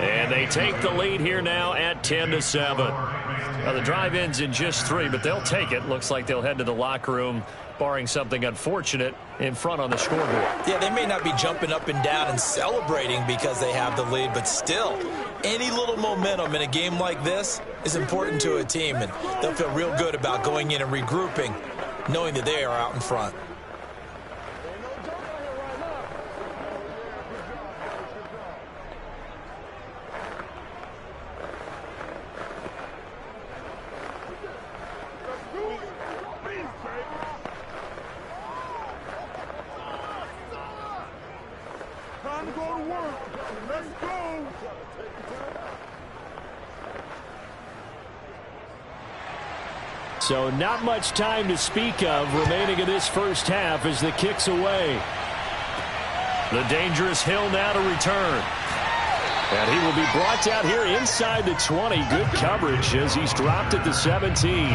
And they take the lead here now at 10-7. Now, the drive ends in just 3, but they'll take it. Looks like they'll head to the locker room, barring something unfortunate, in front on the scoreboard. Yeah, they may not be jumping up and down and celebrating because they have the lead, but still, any little momentum in a game like this is important to a team, and they'll feel real good about going in and regrouping, knowing that they are out in front. Time to go to work. Let's go. So not much time to speak of remaining in this first half as the kick's away. The dangerous Hill now to return. And he will be brought out here inside the 20. Good coverage as he's dropped at the 17.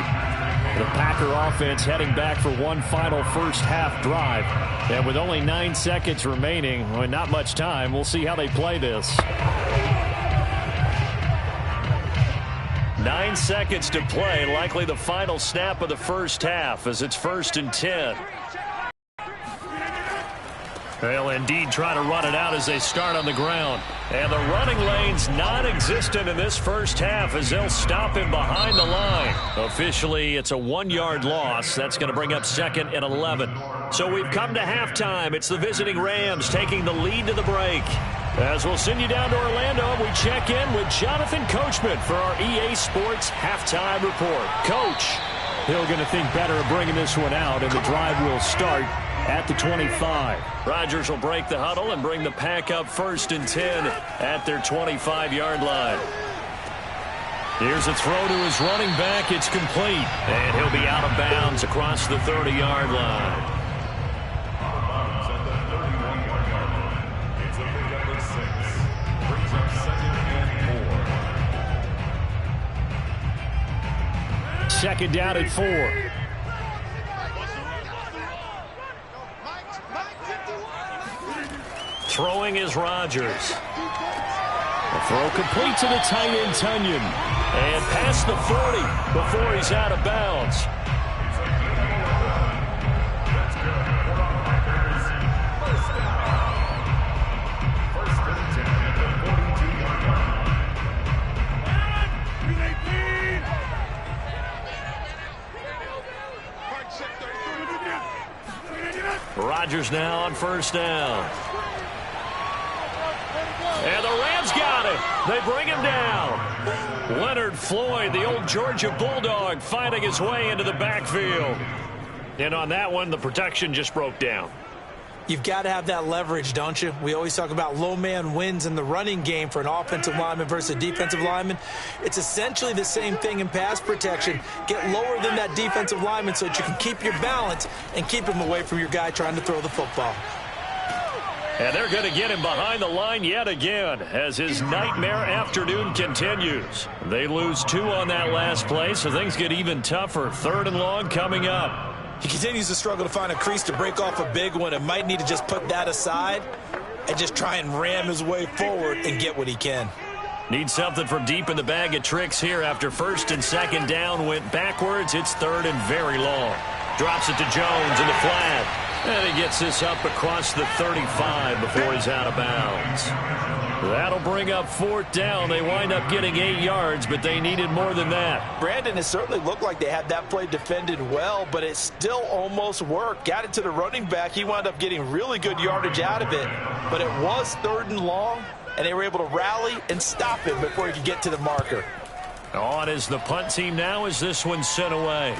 The Packer offense heading back for one final first half drive. And with only 9 seconds remaining, well, not much time, we'll see how they play this. 9 seconds to play, likely the final snap of the first half as it's 1st and 10. They'll indeed try to run it out as they start on the ground. And the running lane's non-existent in this first half as they'll stop him behind the line. Officially, it's a 1-yard loss. That's going to bring up 2nd and 11. So we've come to halftime. It's the visiting Rams taking the lead to the break. As we'll send you down to Orlando, we check in with Jonathan Coachman for our EA Sports Halftime Report. Coach, Hill going to think better of bringing this one out, and the drive will start at the 25. Rodgers will break the huddle and bring the Pack up 1st and 10 at their 25-yard line. Here's a throw to his running back. It's complete. And he'll be out of bounds across the 30-yard line. It's a pickup of 6. Brings up 2nd and 4. 2nd down at 4. Throwing is Rodgers. The throw complete to the tight end, Tunyon. And past the 40 before he's out of bounds. That's good for the Packers. First down. 1st and 10 at the 42-yard line. Rodgers now on 1st down. And the Rams got him. They bring him down. Leonard Floyd, the old Georgia Bulldog, fighting his way into the backfield. And on that one, the protection just broke down. You've got to have that leverage, don't you? We always talk about low man wins in the running game for an offensive lineman versus a defensive lineman. It's essentially the same thing in pass protection. Get lower than that defensive lineman so that you can keep your balance and keep him away from your guy trying to throw the football. And they're going to get him behind the line yet again as his nightmare afternoon continues. They lose 2 on that last play, so things get even tougher. 3rd and long coming up. He continues to struggle to find a crease to break off a big one and might need to just put that aside and just try and ram his way forward and get what he can. Needs something from deep in the bag of tricks here after 1st and 2nd down went backwards. It's 3rd and very long. Drops it to Jones in the flat. And he gets this up across the 35 before he's out of bounds. That'll bring up 4th down. They wind up getting 8 yards, but they needed more than that. Brandon, it certainly looked like they had that play defended well, but it still almost worked. Got it to the running back. He wound up getting really good yardage out of it, but it was 3rd and long, and they were able to rally and stop him before he could get to the marker. On is the punt team now as this one's sent away.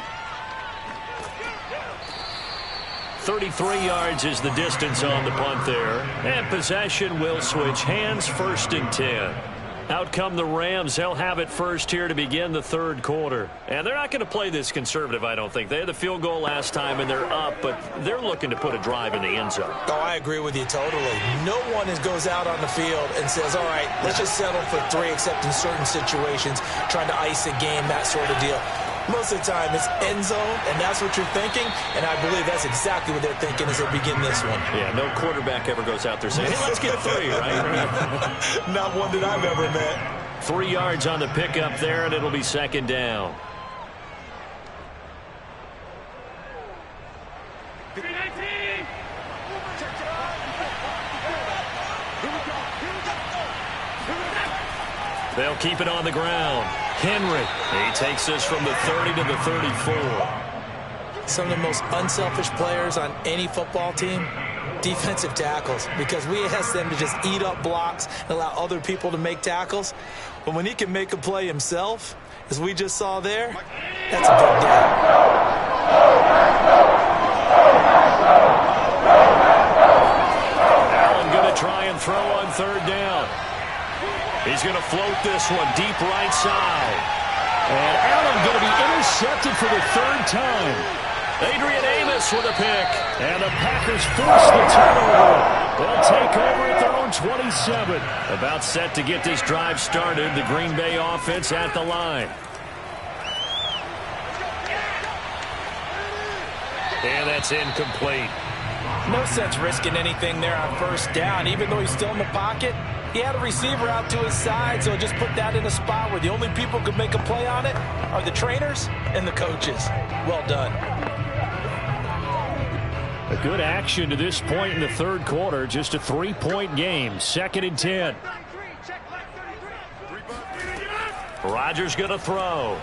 33 yards is the distance on the punt there. And possession will switch hands, 1st and 10. Out come the Rams. They'll have it first here to begin the 3rd quarter. And they're not going to play this conservative, I don't think. They had the field goal last time, and they're up, but they're looking to put a drive in the end zone. Oh, I agree with you totally. No one goes out on the field and says, all right, let's just settle for 3, except in certain situations, trying to ice a game, that sort of deal. Most of the time, it's end zone, and that's what you're thinking, and I believe that's exactly what they're thinking as they begin this one. Yeah, no quarterback ever goes out there saying, hey, let's get 3, right? Not one that I've ever met. 3 yards on the pickup there, and it'll be second down. They'll keep it on the ground. Henry, he takes this from the 30 to the 34. Some of the most unselfish players on any football team, defensive tackles, because we ask them to just eat up blocks and allow other people to make tackles. But when he can make a play himself, as we just saw there, that's a big day. Allen going to try and throw on third down. He's going to float this one deep right side. And Allen going to be intercepted for the 3rd time. Adrian Amos with a pick. And the Packers force the turnover. They'll take over at their own 27. About set to get this drive started. The Green Bay offense at the line. And that's incomplete. No sense risking anything there on first down. Even though he's still in the pocket, he had a receiver out to his side, so just put that in a spot where the only people who could make a play on it are the trainers and the coaches. Well done. A good action to this point in the 3rd quarter. Just a 3-point game. 2nd and 10. Rodgers going to throw.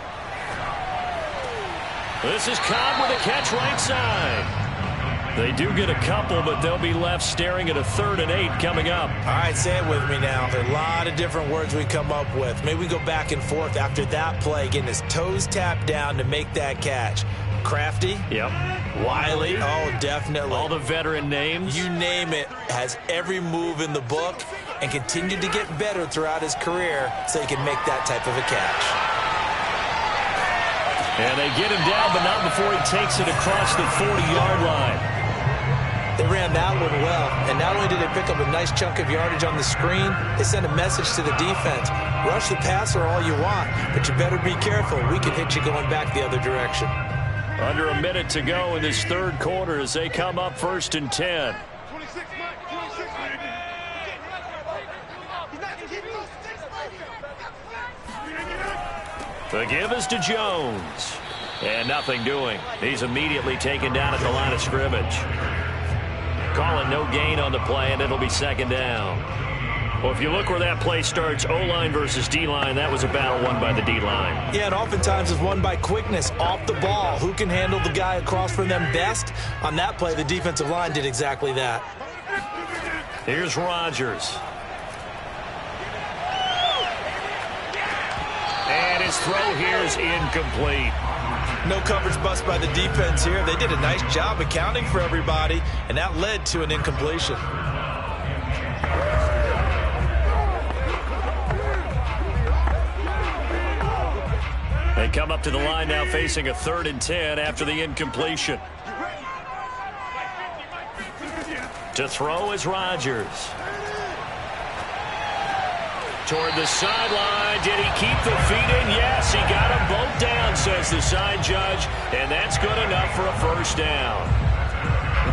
This is Cobb with a catch right side. They do get a couple, but they'll be left staring at a 3rd and 8 coming up. All right, say it with me now. There are a lot of different words we come up with. Maybe we go back and forth after that play, getting his toes tapped down to make that catch. Crafty. Yep. Wiley. Oh, definitely. All the veteran names. You name it. Has every move in the book and continued to get better throughout his career so he can make that type of a catch. And they get him down, but not before he takes it across the 40-yard line. They ran that one well, and not only did they pick up a nice chunk of yardage on the screen, they sent a message to the defense. Rush the passer all you want, but you better be careful. We can hit you going back the other direction. Under a minute to go in this 3rd quarter as they come up 1st and 10. 26, Mike. 26, Mike. The give is to Jones. And nothing doing. He's immediately taken down at the line of scrimmage. Calling no gain on the play, and it'll be 2nd down. Well, if you look where that play starts, O-line versus D-line, that was a battle won by the D-line. Yeah, and oftentimes it's won by quickness off the ball. Who can handle the guy across from them best? On that play, the defensive line did exactly that. Here's Rodgers. And his throw here is incomplete. No coverage bust by the defense here. They did a nice job accounting for everybody, and that led to an incompletion. They come up to the line now facing a 3rd and 10 after the incompletion. To throw is Rodgers. Toward the sideline. Did he keep the feet in? Yes, he got them both down, says the side judge. And that's good enough for a 1st down.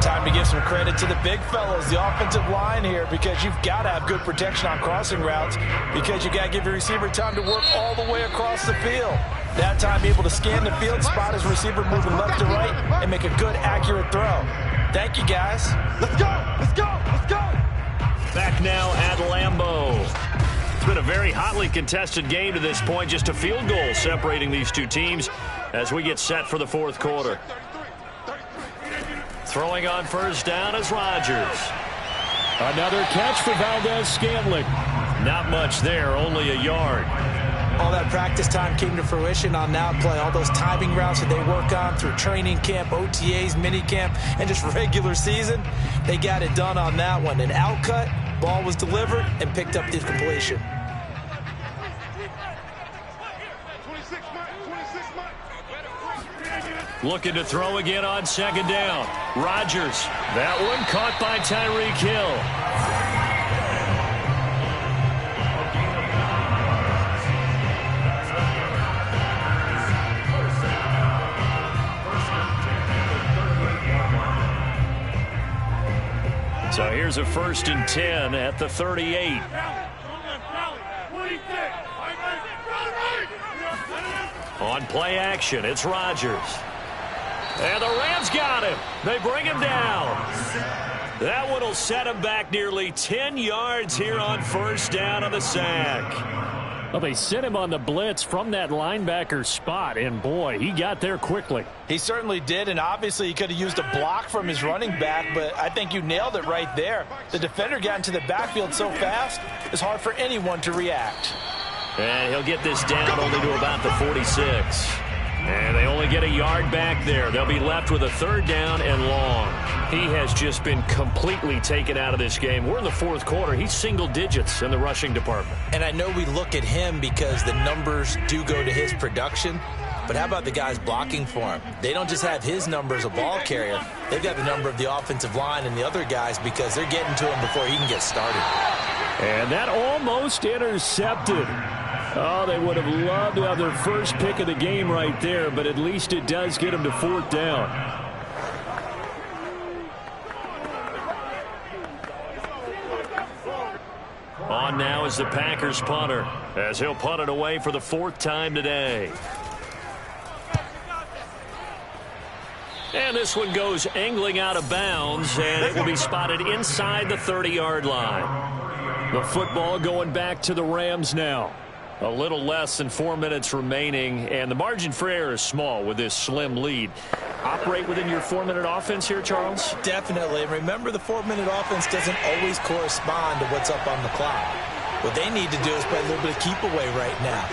Time to give some credit to the big fellows, the offensive line here, because you've got to have good protection on crossing routes, because you got to give your receiver time to work all the way across the field. That time able to scan the field, spot his receiver moving left to right, and make a good, accurate throw. Thank you, guys. Let's go. Let's go. Let's go. Back now at Lambeau. It's been a very hotly contested game to this point. Just a field goal separating these two teams as we get set for the 4th quarter. Throwing on 1st down is Rodgers. Another catch for Valdez-Scantling. Not much there, only a yard. All that practice time came to fruition on that play. All those timing routes that they work on through training camp, OTAs, minicamp, and just regular season, they got it done on that one. An outcut, ball was delivered, and picked up the completion. 26, Mike. 26, Mike. Looking to throw again on 2nd down. Rodgers. That one caught by Tyreek Hill. Here's a 1st and 10 at the 38. On play action, it's Rodgers. And the Rams got him. They bring him down. That one will set him back nearly 10 yards here on 1st down on the sack. Well, they sent him on the blitz from that linebacker spot, and boy, he got there quickly. He certainly did, and obviously he could have used a block from his running back, but I think you nailed it right there. The defender got into the backfield so fast, it's hard for anyone to react. And he'll get this down only to about the 46. And they only get a yard back there. They'll be left with a 3rd down and long. He has just been completely taken out of this game. We're in the 4th quarter. He's single digits in the rushing department. And I know we look at him because the numbers do go to his production, but how about the guys blocking for him? They don't just have his number as a ball carrier. They've got the number of the offensive line and the other guys because they're getting to him before he can get started. And that almost intercepted. Oh, they would have loved to have their first pick of the game right there, but at least it does get them to 4th down. On now is the Packers punter, as he'll punt it away for the 4th time today. And this one goes angling out of bounds, and it will be spotted inside the 30-yard line. The football going back to the Rams now. A little less than 4 minutes remaining, and the margin for error is small with this slim lead. Operate within your 4-minute offense here, Charles? Definitely. And remember, the 4-minute offense doesn't always correspond to what's up on the clock. What they need to do is play a little bit of keep away right now.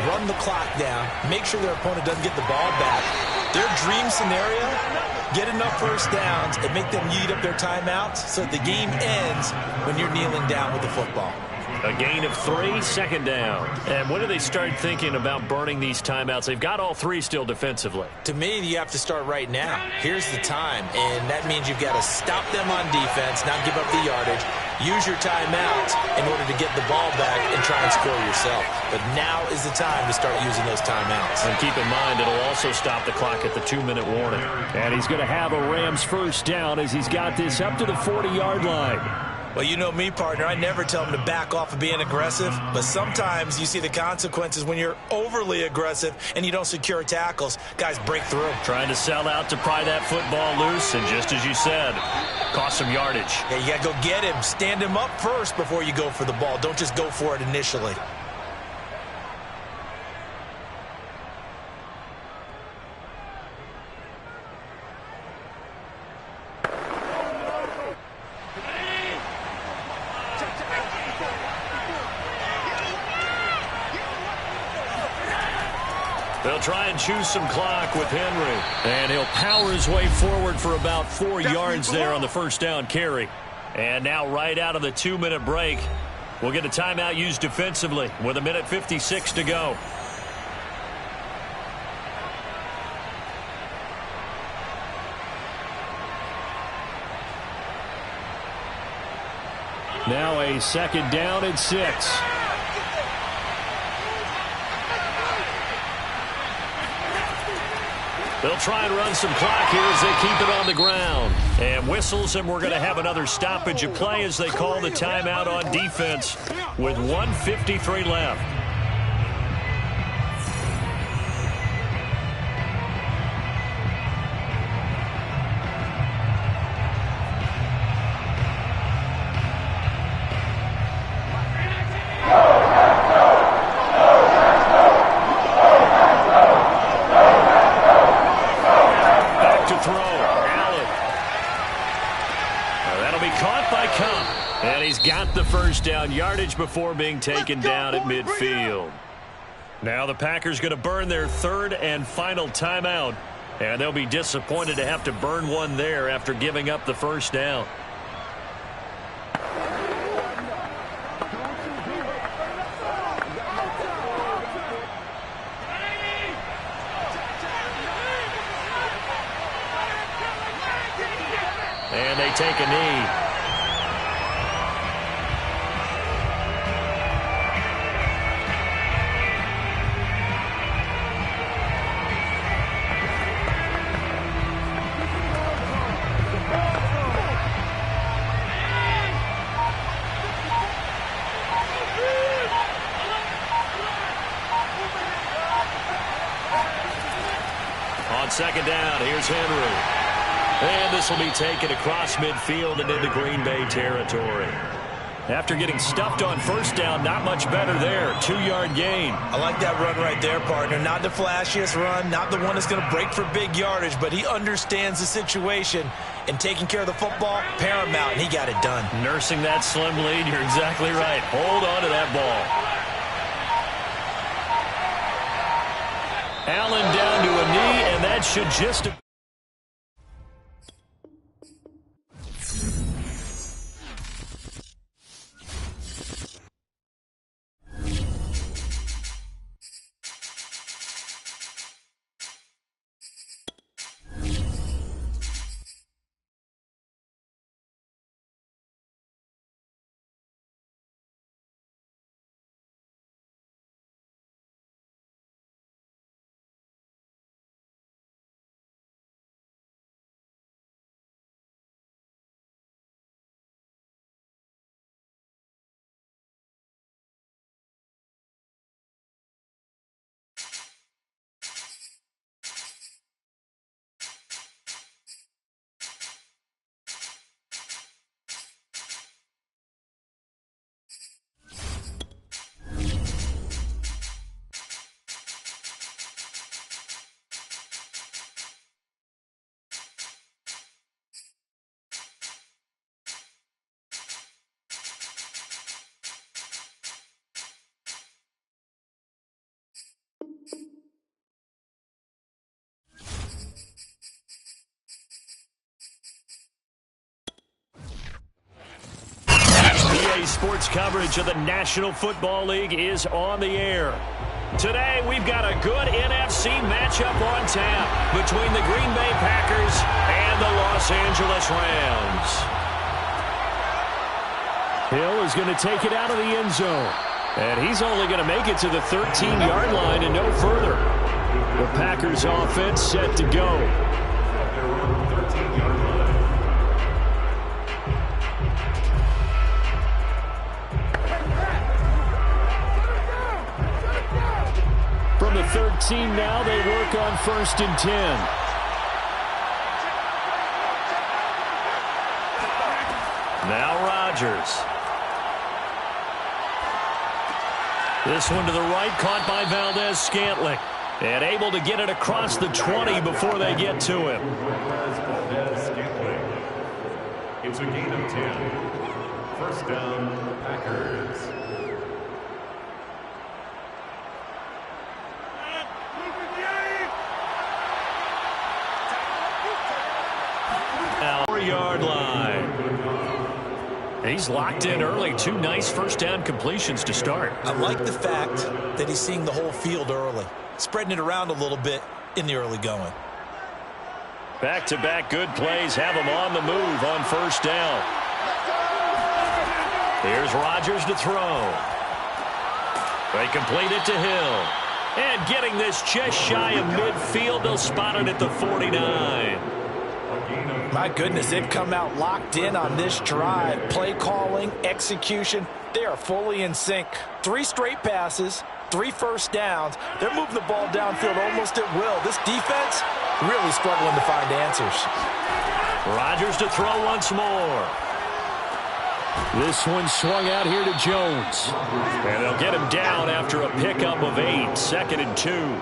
Run the clock down. Make sure their opponent doesn't get the ball back. Their dream scenario, get enough 1st downs and make them eat up their timeouts so that the game ends when you're kneeling down with the football. A gain of 3, 2nd down. And when do they start thinking about burning these timeouts? They've got all 3 still defensively. To me, you have to start right now. Here's the time, and that means you've got to stop them on defense, not give up the yardage, use your timeouts in order to get the ball back and try and score yourself. But now is the time to start using those timeouts. And keep in mind, it'll also stop the clock at the 2-minute warning. And he's going to have a Rams 1st down as he's got this up to the 40-yard line. Well, you know me, partner. I never tell them to back off of being aggressive, but sometimes you see the consequences when you're overly aggressive and you don't secure tackles. Guys break through. Trying to sell out to pry that football loose, and just as you said, cost some yardage. Yeah, you got to go get him. Stand him up first before you go for the ball. Don't just go for it initially. They'll try and choose some clock with Henry. And he'll power his way forward for about 4 yards there on the 1st down carry. And now right out of the 2-minute break, we'll get a timeout used defensively with 1:56 to go. Now a 2nd down and 6. They'll try and run some clock here as they keep it on the ground. And whistles, and we're going to have another stoppage of play as they call the timeout on defense with 1:53 left. Got the 1st down yardage before being taken down at midfield. Now the Packers going to burn their 3rd and final timeout, and they'll be disappointed to have to burn one there after giving up the 1st down. And they take a knee. On second down, here's Henry. And this will be taken across midfield and into Green Bay territory. After getting stuffed on first down, not much better there. 2-yard gain. I like that run right there, partner. Not the flashiest run, not the one that's going to break for big yardage, but he understands the situation, and taking care of the football, paramount, and he got it done. Nursing that slim lead, you're exactly right. Hold on to that ball. Allen down to a knee, and that should just... Sports coverage of the National Football League is on the air. Today, we've got a good NFC matchup on tap between the Green Bay Packers and the Los Angeles Rams. Hill is going to take it out of the end zone. And he's only going to make it to the 13-yard line and no further. The Packers offense set to go. From the 13 now, they work on 1st and 10. Now Rodgers. This one to the right, caught by Valdez-Scantling. And able to get it across the 20 before they get to him. It's a gain of 10. First down, Packers. Now, 4-yard line. He's locked in early. 2 nice first down completions to start. I like the fact that he's seeing the whole field early, spreading it around a little bit in the early going. Back-to-back good plays have him on the move on first down. Here's Rodgers to throw. They complete it to Hill. And getting this just shy of midfield, they'll spot it at the 49. My goodness, they've come out locked in on this drive. Play calling, execution, they are fully in sync. 3 straight passes, 3 first downs. They're moving the ball downfield almost at will. This defense really struggling to find answers. Rodgers to throw once more. This one swung out here to Jones. And they'll get him down after a pickup of 8. 2nd and 2.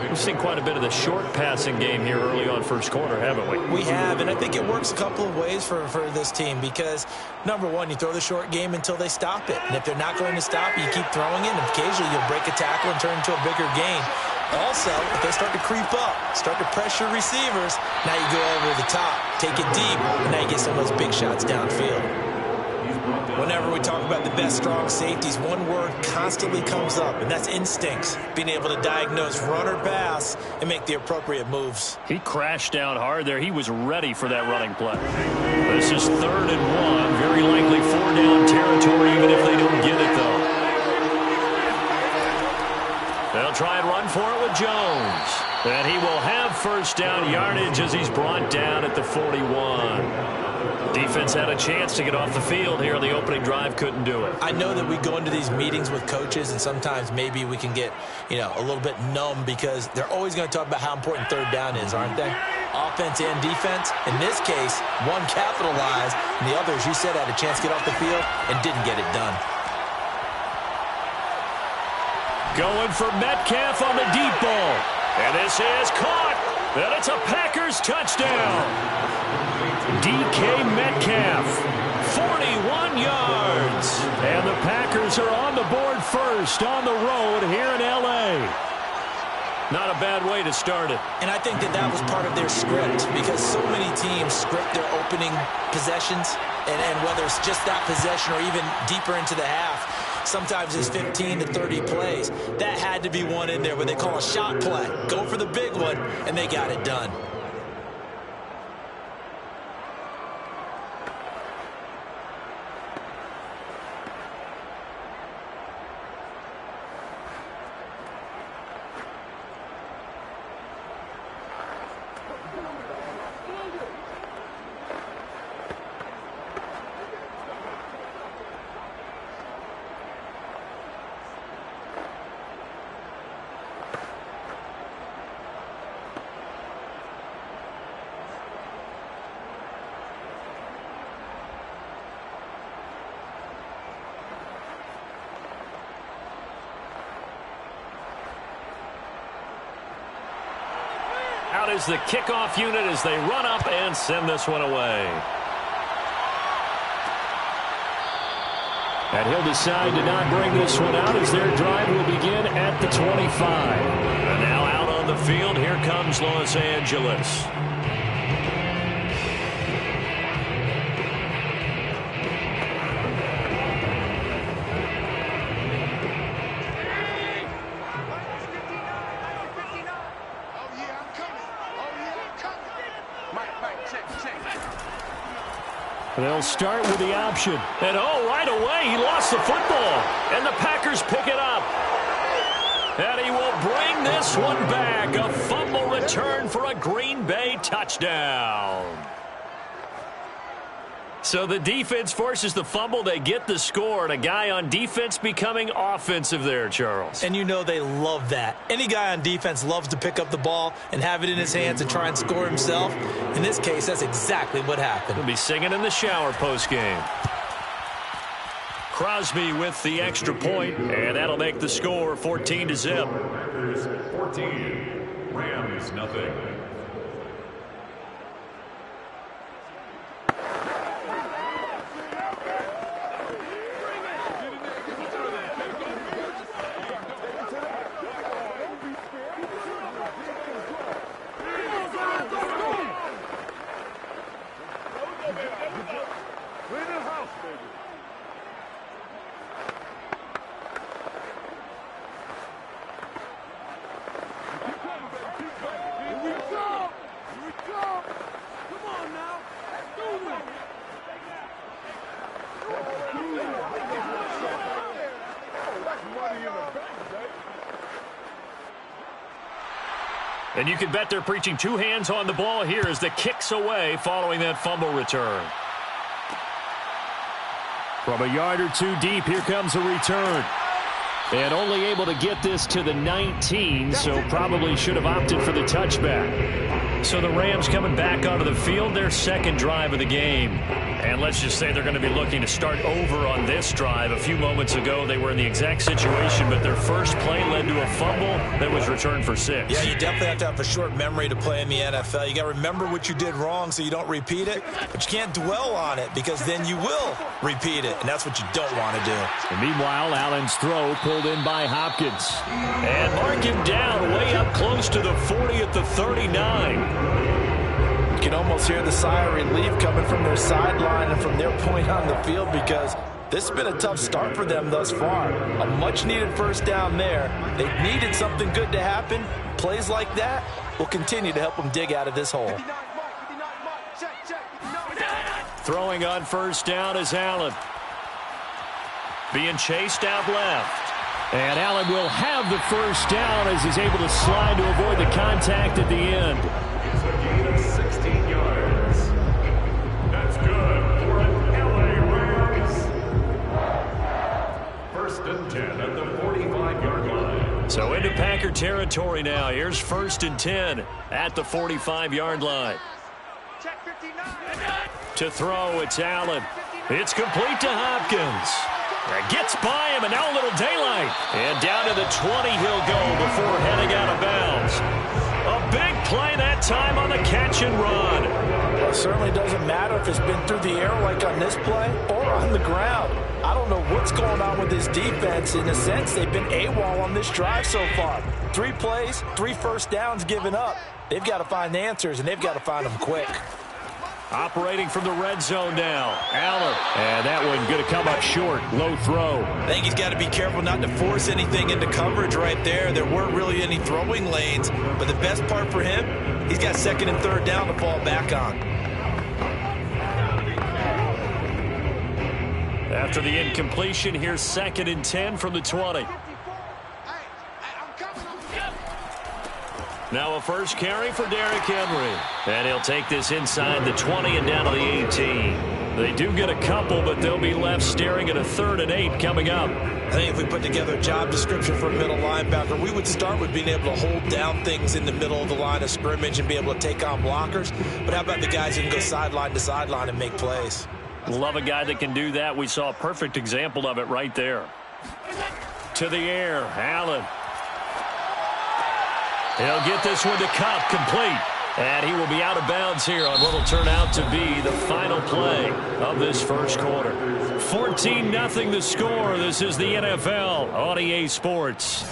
We've seen quite a bit of the short passing game here early on first quarter, haven't we? We have, and I think it works a couple of ways for this team because, number one, you throw the short game until they stop it. And if they're not going to stop it, you keep throwing it, and occasionally you'll break a tackle and turn into a bigger gain. Also, if they start to creep up, start to pressure receivers, now you go over the top, take it deep, and now you get some of those big shots downfield. Whenever we talk about the best strong safeties, one word constantly comes up, and that's instincts. Being able to diagnose run or pass and make the appropriate moves. He crashed down hard there. He was ready for that running play. This is 3rd and 1. Very likely 4-down territory, even if they don't get it, though. They'll try and run for it with Jones. And he will have first down yardage as he's brought down at the 41. Defense had a chance to get off the field here on the opening drive, couldn't do it. I know that we go into these meetings with coaches, and sometimes maybe we can get, a little bit numb because they're always going to talk about how important third down is, aren't they? Offense and defense. In this case, one capitalized, and the other, as you said, had a chance to get off the field and didn't get it done. Going for Metcalf on the deep ball. And this is caught. And it's a Packers touchdown. DK Metcalf, 41 yards. And the Packers are on the board first on the road here in L.A. Not a bad way to start it. And I think that was part of their script because so many teams script their opening possessions, and whether it's just that possession or even deeper into the half, sometimes it's 15 to 30 plays. That had to be one in there where they call a shot play. Go for the big one, and they got it done. Out is the kickoff unit as they run up and send this one away. And he'll decide to not bring this one out as their drive will begin at the 25. And now out on the field, here comes Los Angeles. They'll start with the option. And right away, he lost the football. And the Packers pick it up. And he will bring this one back. A fumble return for a Green Bay touchdown. So the defense forces the fumble. They get the score. And a guy on defense becoming offensive there, Charles. And you know they love that. Any guy on defense loves to pick up the ball and have it in his hands and try and score himself. In this case, that's exactly what happened. He'll be singing in the shower postgame. Crosby with the extra point, and that'll make the score 14-0. Packers 14, Rams nothing. And you can bet they're preaching two hands on the ball here as the kick's away following that fumble return. From a yard or two deep, here comes a return. And only able to get this to the 19, so probably should have opted for the touchback. So the Rams coming back onto the field, their second drive of the game. And let's just say they're going to be looking to start over on this drive. A few moments ago, they were in the exact situation, but their first play led to a fumble that was returned for 6. Yeah, you definitely have to have a short memory to play in the NFL. You got to remember what you did wrong so you don't repeat it, but you can't dwell on it because then you will repeat it, and that's what you don't want to do. And meanwhile, Allen's throw pulled in by Hopkins. And mark him down way up close to the 40 at the 39. You can almost hear the sigh of relief coming from their sideline and from their point on the field because this has been a tough start for them thus far. A much-needed first down there. They needed something good to happen. Plays like that will continue to help them dig out of this hole. Throwing on first down is Allen. Being chased out left. And Allen will have the first down as he's able to slide to avoid the contact at the end. It's a gain of 16 yards. That's good. First and 10 at the 45-yard line. So into Packer territory now. Here's 1st and 10 at the 45-yard line. To throw, it's Allen. It's complete to Hopkins. Gets by him, and now a little daylight. And down to the 20 he'll go before heading out of bounds. A big play that time on the catch and run. Well, it certainly doesn't matter if it's been through the air like on this play or on the ground. I don't know what's going on with this defense. In a sense, they've been AWOL on this drive so far. 3 plays, 3 first downs given up. They've got to find answers, and they've got to find them quick. Operating from the red zone now. Allen. And that one going to come up short. Low throw. I think he's got to be careful not to force anything into coverage right there. There weren't really any throwing lanes. But the best part for him, he's got 2nd and 3rd down to fall back on. After the incompletion, here's 2nd and 10 from the 20. Now a first carry for Derrick Henry. And he'll take this inside the 20 and down to the 18. They do get a couple, but they'll be left staring at a 3rd and 8 coming up. I think if we put together a job description for a middle linebacker, we would start with being able to hold down things in the middle of the line of scrimmage and be able to take on blockers. But how about the guys who can go sideline to sideline and make plays? Love a guy that can do that. We saw a perfect example of it right there. To the air, Allen. He'll get this one to Cup, complete. And he will be out of bounds here on what will turn out to be the final play of this first quarter. 14-0 the score. This is the NFL on EA Sports.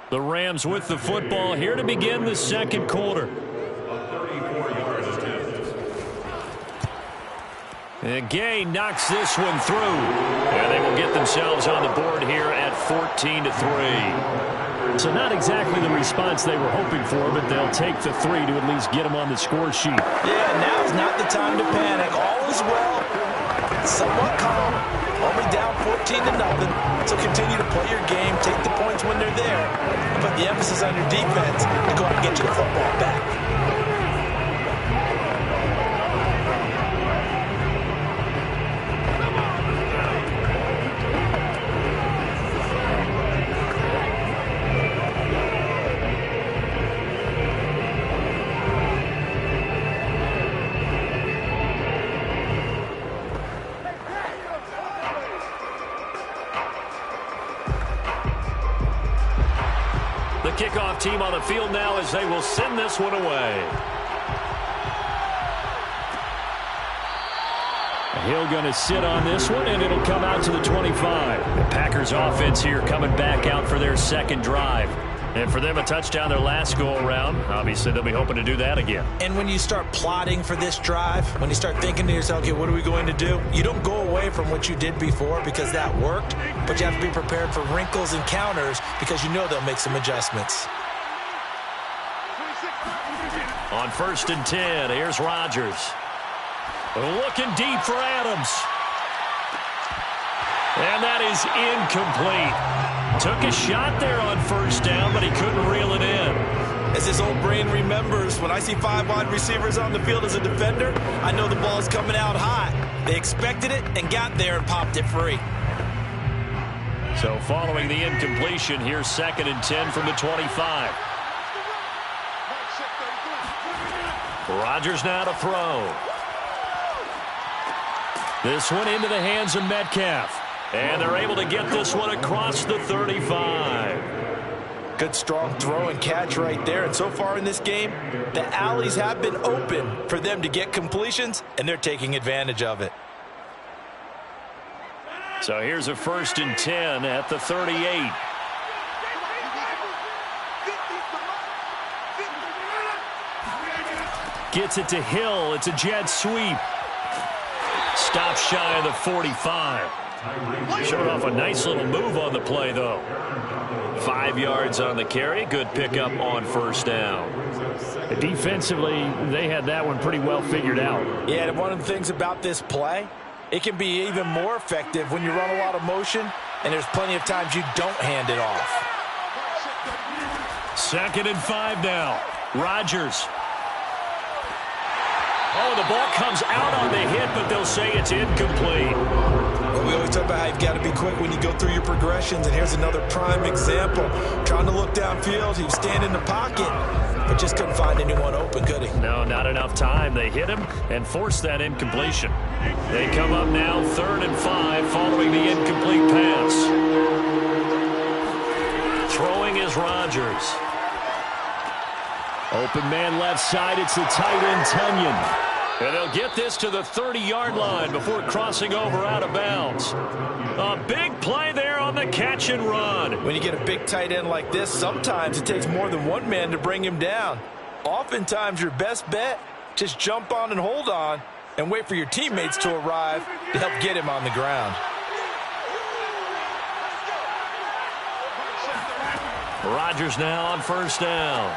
The Rams with the football here to begin the second quarter. And Gay knocks this one through. And they will get themselves on the board here at 14-3. So not exactly the response they were hoping for, but they'll take the 3 to at least get them on the score sheet. Yeah, now's not the time to panic. All is well. Somewhat calm. Only down 14-0. So continue to play your game. Take the points when they're there. And put the emphasis on your defense to go out and get you the football back. Kickoff team on the field now as they will send this one away. Hill going to sit on this one, and it'll come out to the 25. The Packers offense here coming back out for their second drive. And for them, a touchdown their last go-around. Obviously, they'll be hoping to do that again. And when you start plotting for this drive, when you start thinking to yourself, okay, what are we going to do? You don't go away from what you did before because that worked, but you have to be prepared for wrinkles and counters because you know they'll make some adjustments. On 1st and 10, here's Rodgers. Looking deep for Adams. And that is incomplete. Took a shot there on 1st down, but he couldn't reel it in. As his old brain remembers, when I see 5 wide receivers on the field as a defender, I know the ball's coming out high. They expected it and got there and popped it free. So following the incompletion, here's 2nd and 10 from the 25. Rodgers now to throw. This one into the hands of Metcalf. And they're able to get this one across the 35. Good strong throw and catch right there. And so far in this game, the alleys have been open for them to get completions, and they're taking advantage of it. So here's a 1st and 10 at the 38. Gets it to Hill. It's a jet sweep. Stop shy of the 45. Showed off a nice little move on the play, though. 5 yards on the carry. Good pickup on 1st down. Defensively, they had that one pretty well figured out. Yeah, and one of the things about this play, it can be even more effective when you run a lot of motion, and there's plenty of times you don't hand it off. 2nd and 5 now. Rodgers. Oh, the ball comes out on the hit, but they'll say it's incomplete. Well, we always talk about how you've got to be quick when you go through your progressions, and here's another prime example. Trying to look downfield, he was standing in the pocket, but just couldn't find anyone open, could he? No, not enough time. They hit him and forced that incompletion. They come up now 3rd and 5 following the incomplete pass. Throwing is Rodgers. Open man left side. It's the tight end, Tunyon. And they'll get this to the 30-yard line before crossing over out of bounds. A big play there on the catch and run. When you get a big tight end like this, sometimes it takes more than one man to bring him down. Oftentimes, your best bet, just jump on and hold on and wait for your teammates to arrive to help get him on the ground. Rodgers now on 1st down.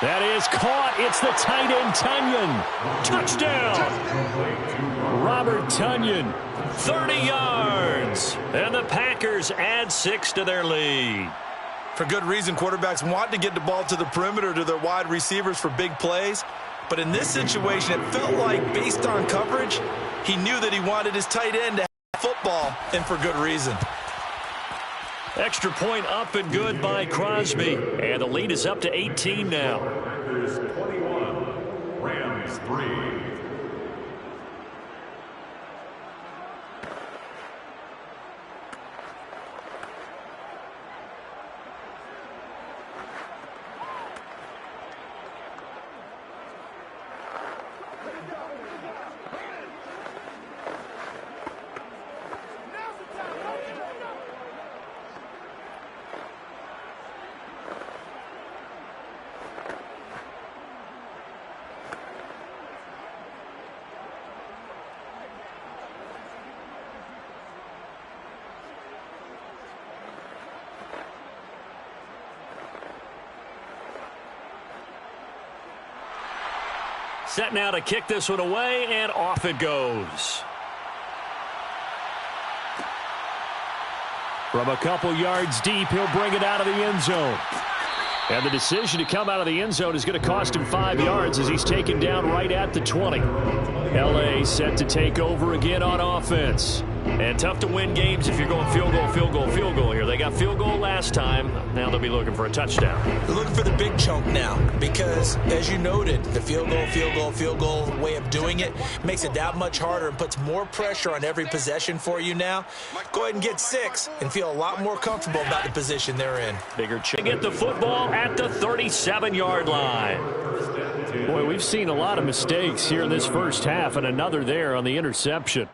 That is caught. It's the tight end, Tunyon. Touchdown. Robert Tunyon, 30 yards. And the Packers add 6 to their lead. For good reason, quarterbacks want to get the ball to the perimeter to their wide receivers for big plays. But in this situation, it felt like, based on coverage, he knew that he wanted his tight end to have football, and for good reason. Extra point up and good by Crosby. And the lead is up to 18 now. Packers 21, Rams 3. Set now to kick this one away, and off it goes. From a couple yards deep, he'll bring it out of the end zone. And the decision to come out of the end zone is going to cost him 5 yards as he's taken down right at the 20. L.A. set to take over again on offense. And tough to win games if you're going field goal, field goal, field goal here. They got field goal last time. Now they'll be looking for a touchdown. They're looking for the big chunk now because, as you noted, the field goal way of doing it makes it that much harder and puts more pressure on every possession for you now. Go ahead and get 6 and feel a lot more comfortable about the position they're in. Bigger chance. Get the football at the 37-yard line. Boy, we've seen a lot of mistakes here in this first half, and another there on the interception.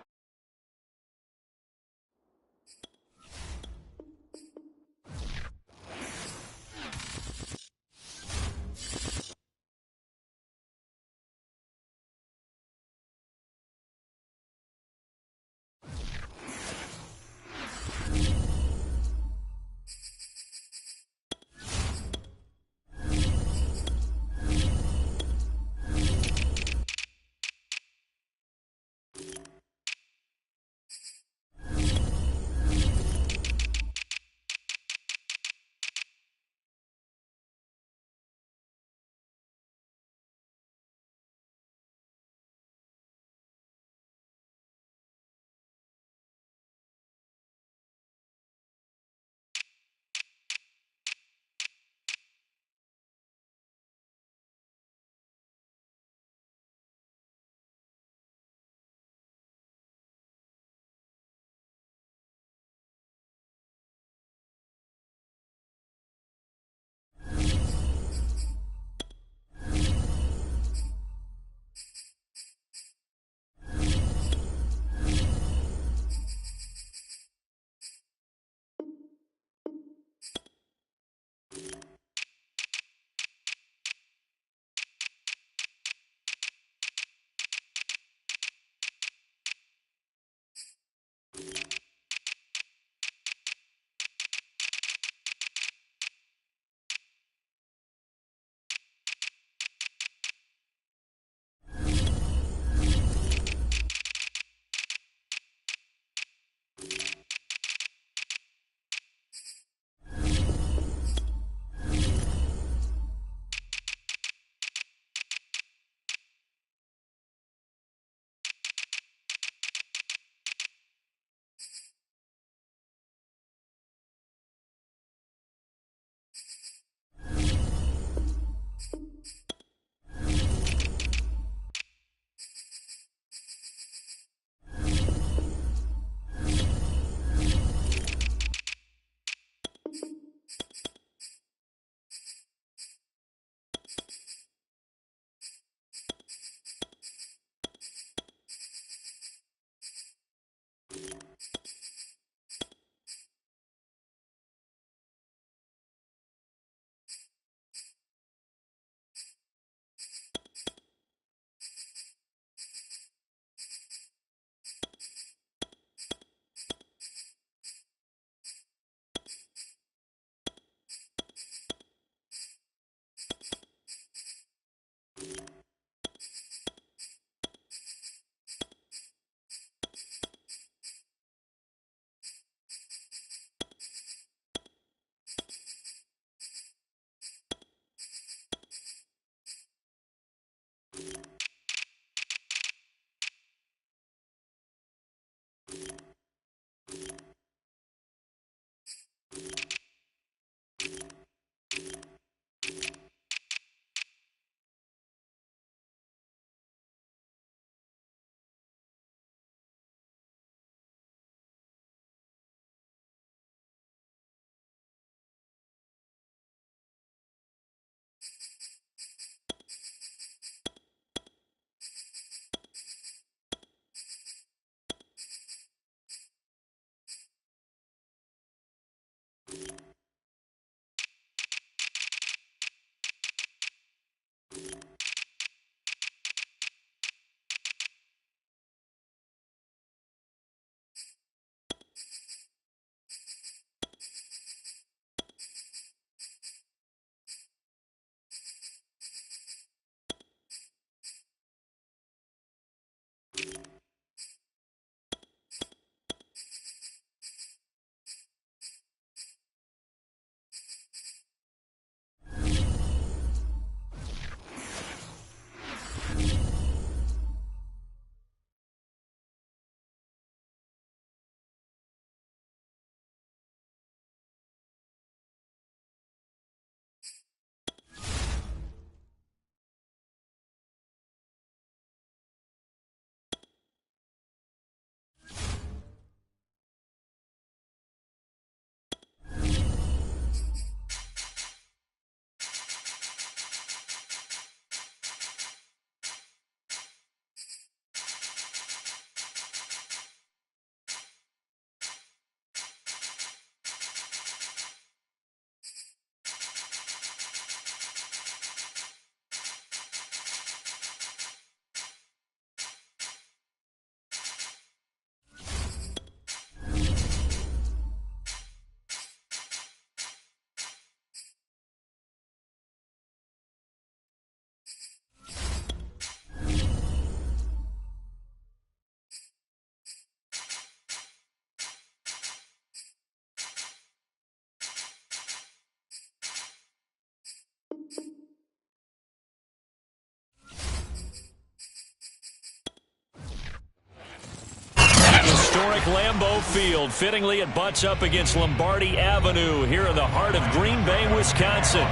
historic Lambeau Field. Fittingly, it butts up against Lombardi Avenue here in the heart of Green Bay, Wisconsin.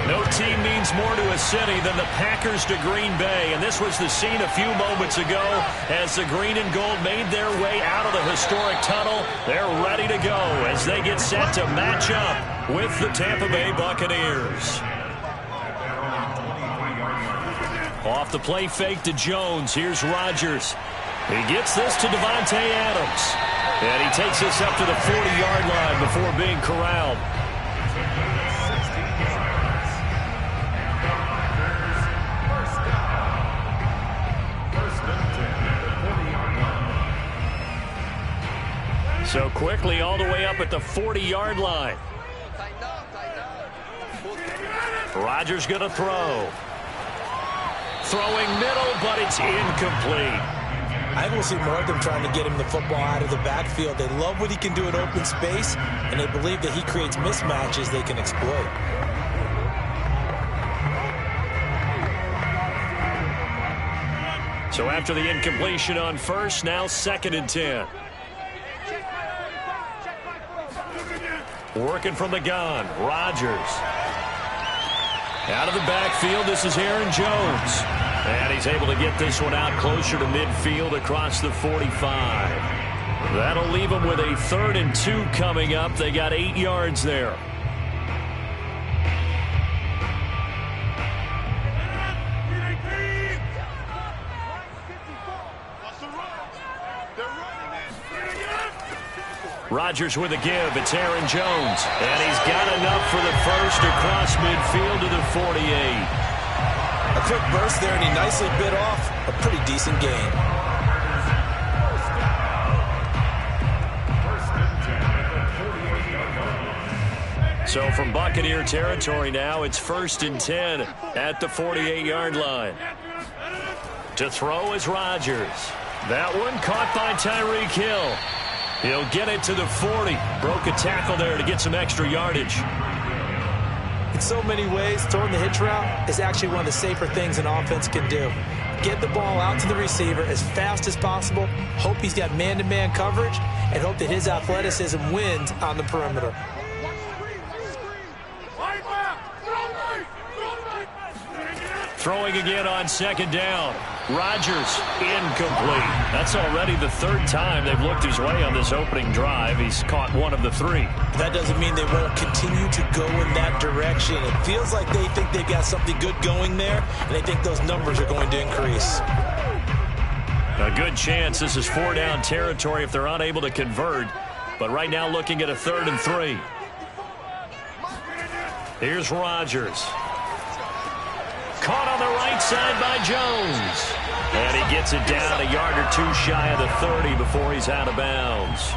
No team means more to a city than the Packers to Green Bay, and this was the scene a few moments ago as the green and gold made their way out of the historic tunnel. They're ready to go as they get set to match up with the Tampa Bay Buccaneers. Off the play fake to Jones. Here's Rodgers. He gets this to Devontae Adams. And he takes this up to the 40-yard line before being corralled. So quickly all the way up at the 40-yard line. Rodgers going to throw. Throwing middle, but it's incomplete. I think we'll see more of them trying to get him the football out of the backfield. They love what he can do in open space, and they believe that he creates mismatches they can exploit. So after the incompletion on first, now 2nd and 10. Working from the gun, Rodgers. Out of the backfield, this is Aaron Jones. And he's able to get this one out closer to midfield across the 45. That'll leave him with a 3rd and 2 coming up. They got 8 yards there. Rodgers with a give. It's Aaron Jones. And he's got enough for the first across midfield to the 48. A quick burst there, and he nicely bit off a pretty decent gain. So from Buccaneer territory now, it's 1st and 10 at the 48-yard line. To throw is Rodgers. That one caught by Tyreek Hill. He'll get it to the 40. Broke a tackle there to get some extra yardage. In so many ways, throwing the hitch route is actually one of the safer things an offense can do. Get the ball out to the receiver as fast as possible, hope he's got man-to-man coverage, and hope that his athleticism wins on the perimeter. Throwing again on 2nd down. Rodgers, incomplete. That's already the 3rd time they've looked his way on this opening drive. He's caught one of the 3. That doesn't mean they won't continue to go in that direction. It feels like they think they've got something good going there, and they think those numbers are going to increase. A good chance this is 4-down territory if they're unable to convert. But right now looking at a 3rd and 3. Here's Rodgers. Caught on the right side by Jones. And he gets it down a yard or 2 shy of the 30 before he's out of bounds.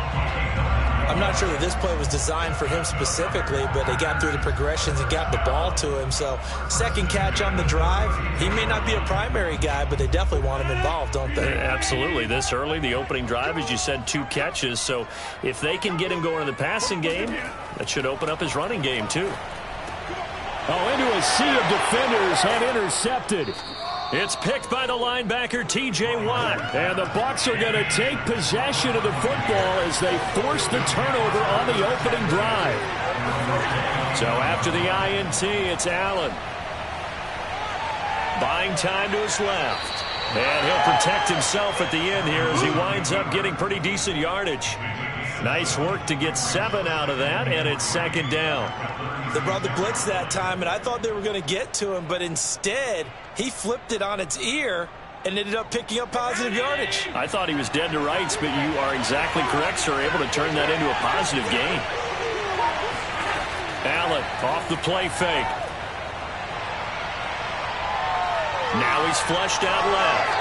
I'm not sure that this play was designed for him specifically, but they got through the progressions and got the ball to him. So 2nd catch on the drive. He may not be a primary guy, but they definitely want him involved, don't they? Absolutely. This early, the opening drive, as you said, 2 catches. So if they can get him going in the passing game, that should open up his running game too. Oh, into a sea of defenders and intercepted. It's picked by the linebacker, T.J. Watt. And the Bucs are going to take possession of the football as they force the turnover on the opening drive. So after the INT, it's Allen. Buying time to his left. And he'll protect himself at the end here as he winds up getting pretty decent yardage. Nice work to get 7 out of that, and it's 2nd down. They brought the blitz that time, and I thought they were going to get to him, but instead he flipped it on its ear and ended up picking up positive yardage. I thought he was dead to rights, but you are exactly correct, sir. Able to turn that into a positive gain. Allen off the play fake. Now he's flushed out left.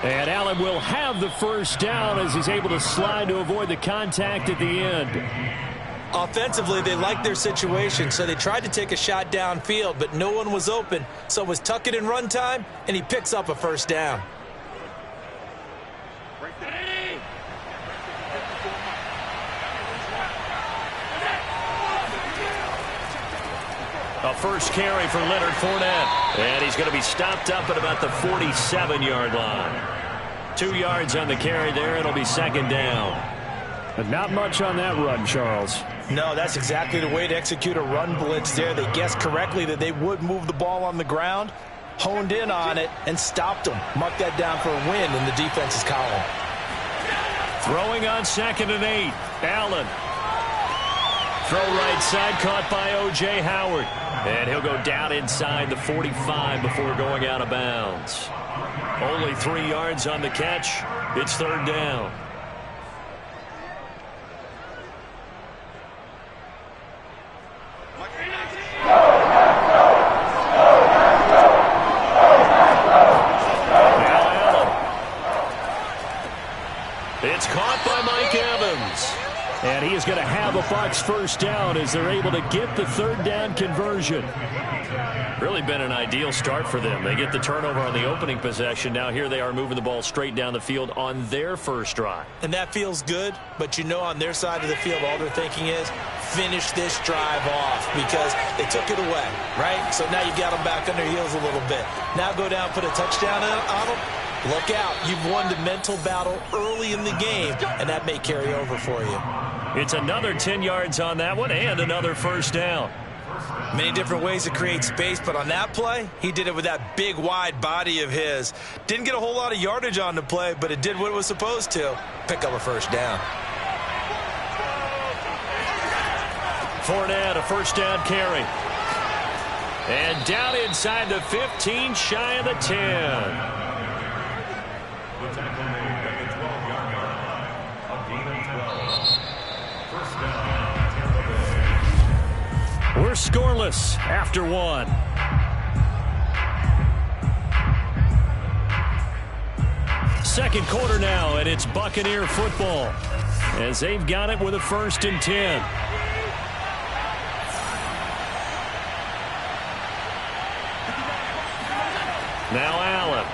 And Allen will have the 1st down as he's able to slide to avoid the contact at the end. Offensively, they liked their situation, so they tried to take a shot downfield, but no one was open. So it was tuck it in run time, and he picks up a 1st down. A first carry for Leonard Fournette. And he's going to be stopped up at about the 47-yard line. 2 yards on the carry there. It'll be second down. But not much on that run, Charles. No, that's exactly the way to execute a run blitz there. They guessed correctly that they would move the ball on the ground, honed in on it, and stopped them. Mark that down for a win in the defense's column. Throwing on 2nd and 8. Allen. Throw right side, caught by O.J. Howard. And he'll go down inside the 45 before going out of bounds. Only 3 yards on the catch. It's third down. It's caught by Mike Evans. And he is going to have a Bucs first down as they're able to get the third down conversion. Really been an ideal start for them. They get the turnover on the opening possession. Now here they are moving the ball straight down the field on their first drive. And that feels good, but you know on their side of the field all they're thinking is finish this drive off because they took it away, right? So now you've got them back on their heels a little bit. Now go down, put a touchdown on them. Look out. You've won the mental battle early in the game, and that may carry over for you. It's another 10 yards on that one and another first down. Many different ways to create space, but on that play, he did it with that big, wide body of his. Didn't get a whole lot of yardage on the play, but it did what it was supposed to. Pick up a first down. Fournette, a first down carry. And down inside the 15, shy of the 10. We're scoreless after one. Second quarter now, and it's Buccaneer football as they've got it with a 1st and 10. Now Allen.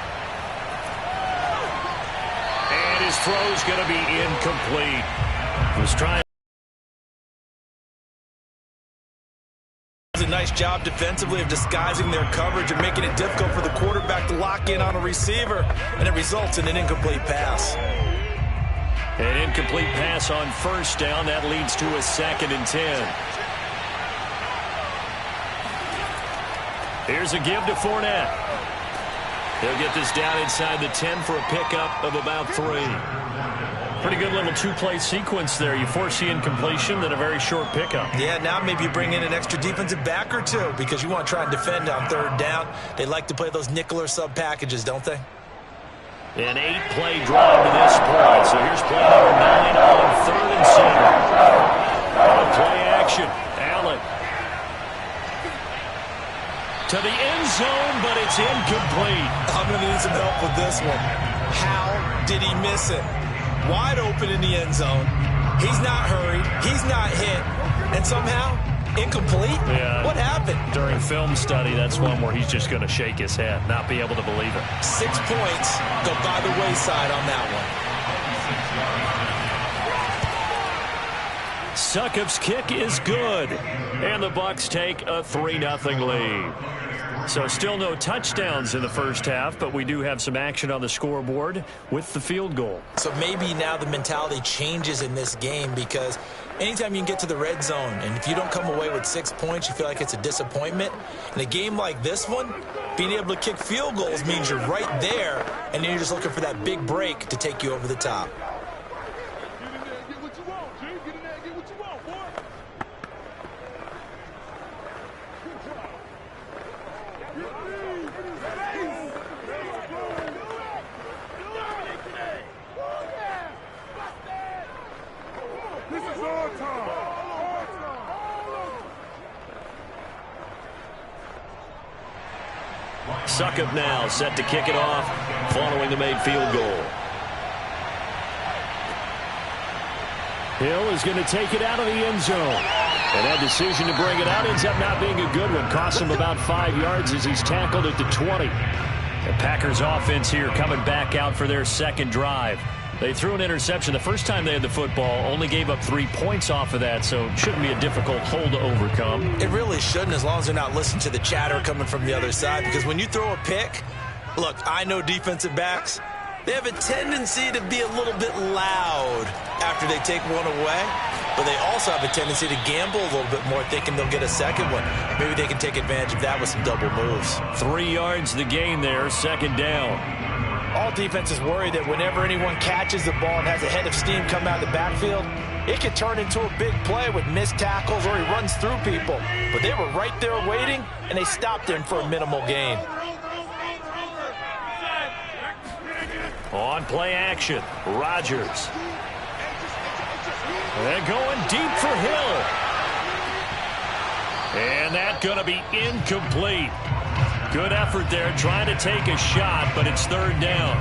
And his throw's going to be incomplete. He was trying. A nice job defensively of disguising their coverage and making it difficult for the quarterback to lock in on a receiver, and it results in an incomplete pass. An incomplete pass on first down. That leads to a 2nd and 10. Here's a give to Fournette. He'll get this down inside the 10 for a pickup of about 3. Pretty good little 2-play sequence there. You force the incompletion, then a very short pickup. Yeah, now maybe you bring in an extra defensive back or two because you want to try and defend on third down. They like to play those nickel or sub packages, don't they? An 8-play drive to this point. So here's play number 9 on 3rd and 7. Play action. Allen. To the end zone, but it's incomplete. I'm going to need some help with this one. How did he miss it? Wide open in the end zone. He's not hurried. He's not hit. And somehow, incomplete? Yeah. What happened? During film study, that's one where he's just going to shake his head, not be able to believe it. 6 points go by the wayside on that one. Succop's kick is good. And the Bucs take a 3-0 lead. So still no touchdowns in the first half, but we do have some action on the scoreboard with the field goal. So maybe now the mentality changes in this game because anytime you can get to the red zone and if you don't come away with 6 points, you feel like it's a disappointment. In a game like this one, being able to kick field goals means you're right there, and then you're just looking for that big break to take you over the top. Get what you want, G. Get in there and get what you want, boy. This is our time. Succop now set to kick it off following the made field goal. Hill is going to take it out of the end zone. And that decision to bring it out ends up not being a good one. Costs him about 5 yards as he's tackled at the 20. The Packers offense here coming back out for their second drive. They threw an interception the first time they had the football, only gave up 3 points off of that, so it shouldn't be a difficult hole to overcome. It really shouldn't, as long as they're not listening to the chatter coming from the other side, because when you throw a pick, look, I know defensive backs, They have a tendency to be a little bit loud after they take one away, but they also have a tendency to gamble a little bit more, thinking they'll get a second one. Maybe they can take advantage of that with some double moves. 3 yards the gain there, second down. All defenses worry that whenever anyone catches the ball and has a head of steam come out of the backfield, it could turn into a big play with missed tackles or he runs through people. But they were right there waiting, and they stopped him for a minimal gain. On play action, Rodgers. And going deep for Hill. And that's going to be incomplete. Good effort there, trying to take a shot, but it's third down.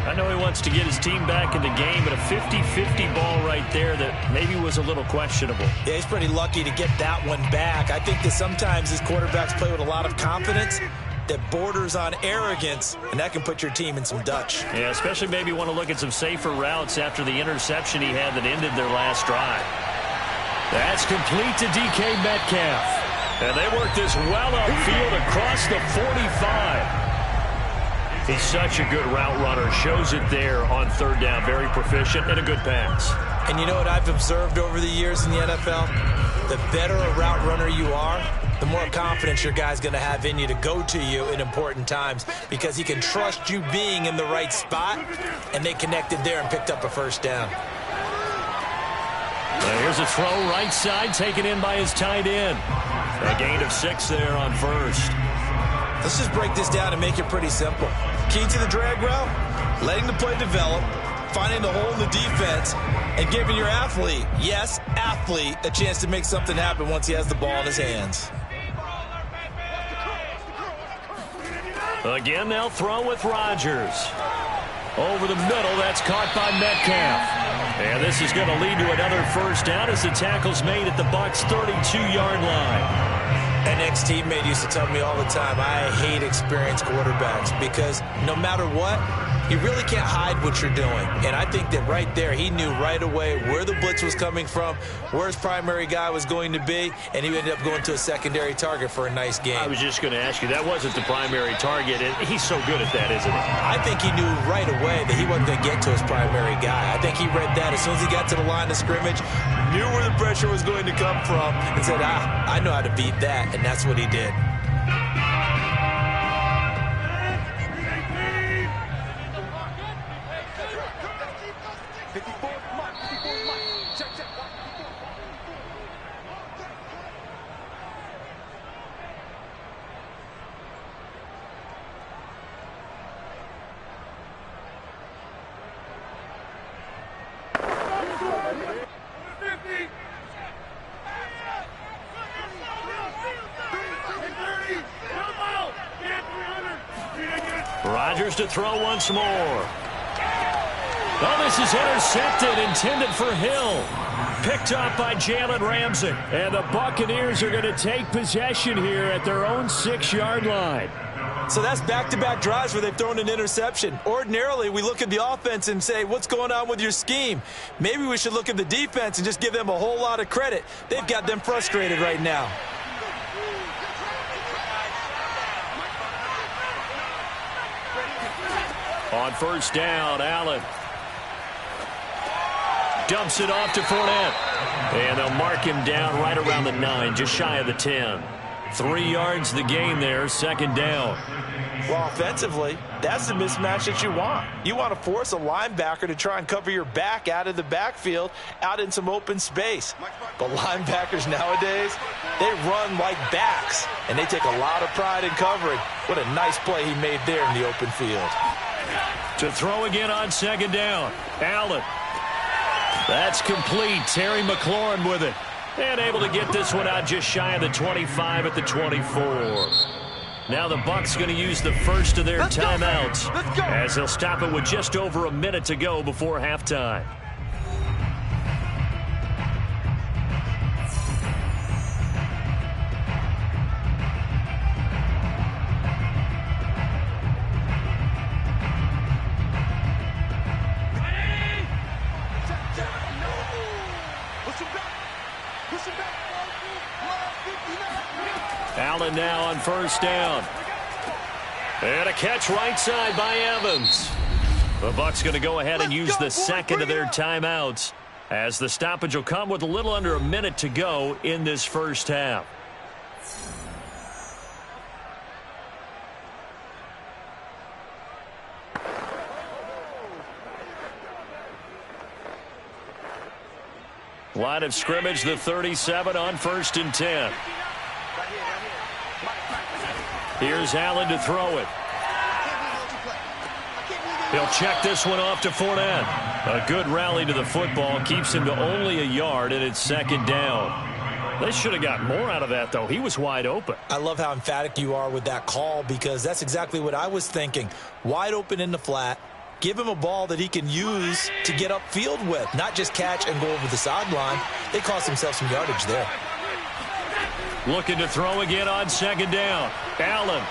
I know he wants to get his team back in the game, but a 50-50 ball right there that maybe was a little questionable. Yeah, he's pretty lucky to get that one back. I think that sometimes his quarterbacks play with a lot of confidence that borders on arrogance, and that can put your team in some Dutch. Yeah, especially maybe want to look at some safer routes after the interception he had that ended their last drive. That's complete to DK Metcalf. And they work this well upfield across the 45. He's such a good route runner. Shows it there on third down. Very proficient and a good pass. And you know what I've observed over the years in the NFL? The better a route runner you are, the more confidence your guy's going to have in you to go to you in important times because he can trust you being in the right spot, and they connected there and picked up a first down. Here's a throw right side taken in by his tight end. A gain of 6 there on first. Let's just break this down and make it pretty simple. Key to the drag route, letting the play develop, finding the hole in the defense, and giving your athlete, yes, athlete, a chance to make something happen once he has the ball in his hands. Again, they'll throw with Rodgers. Over the middle, that's caught by Metcalf. And this is going to lead to another first down as the tackle's made at the Bucs' 32-yard line. An ex-teammate used to tell me all the time, I hate experienced quarterbacks because no matter what, you really can't hide what you're doing. And I think that right there, he knew right away where the blitz was coming from, where his primary guy was going to be, and he ended up going to a secondary target for a nice game. I was just going to ask you, that wasn't the primary target, and he's so good at that, isn't he? I think he knew right away that he wasn't going to get to his primary guy. I think he read that as soon as he got to the line of scrimmage, knew where the pressure was going to come from, and said, I know how to beat that, and that's what he did. Rodgers to throw once more. Oh, this is intercepted, intended for Hill. Picked up by Jalen Ramsey. And the Buccaneers are going to take possession here at their own 6-yard line. So that's back-to-back drives where they've thrown an interception. Ordinarily, we look at the offense and say, what's going on with your scheme? Maybe we should look at the defense and just give them a whole lot of credit. They've got them frustrated right now. On first down, Allen dumps it off to Fournette. And they'll mark him down right around the 9, just shy of the 10. 3 yards the gain there, second down. Well, offensively, that's the mismatch that you want. You want to force a linebacker to try and cover your back out of the backfield, out in some open space. But linebackers nowadays, they run like backs, and they take a lot of pride in covering. What a nice play he made there in the open field. To throw again on second down, Allen. That's complete. Terry McLaurin with it. And able to get this one out just shy of the 25 at the 24. Now the Bucs going to use the first of their timeouts as they'll stop it with just over a minute to go before halftime. Allen now on first down. And a catch right side by Evans. The Bucs going to go ahead and use the second of their timeouts, as the stoppage will come with a little under a minute to go in this first half. Line of scrimmage, the 37 on 1st and 10. Here's Allen to throw it. He'll check this one off to Fournette. A good rally to the football keeps him to only a yard, and it's 2nd down. They should have got more out of that, though. He was wide open. I love how emphatic you are with that call, because that's exactly what I was thinking. Wide open in the flat. Give him a ball that he can use to get upfield with, not just catch and go over the sideline. They cost themselves some yardage there. Looking to throw again on 2nd down. Allen.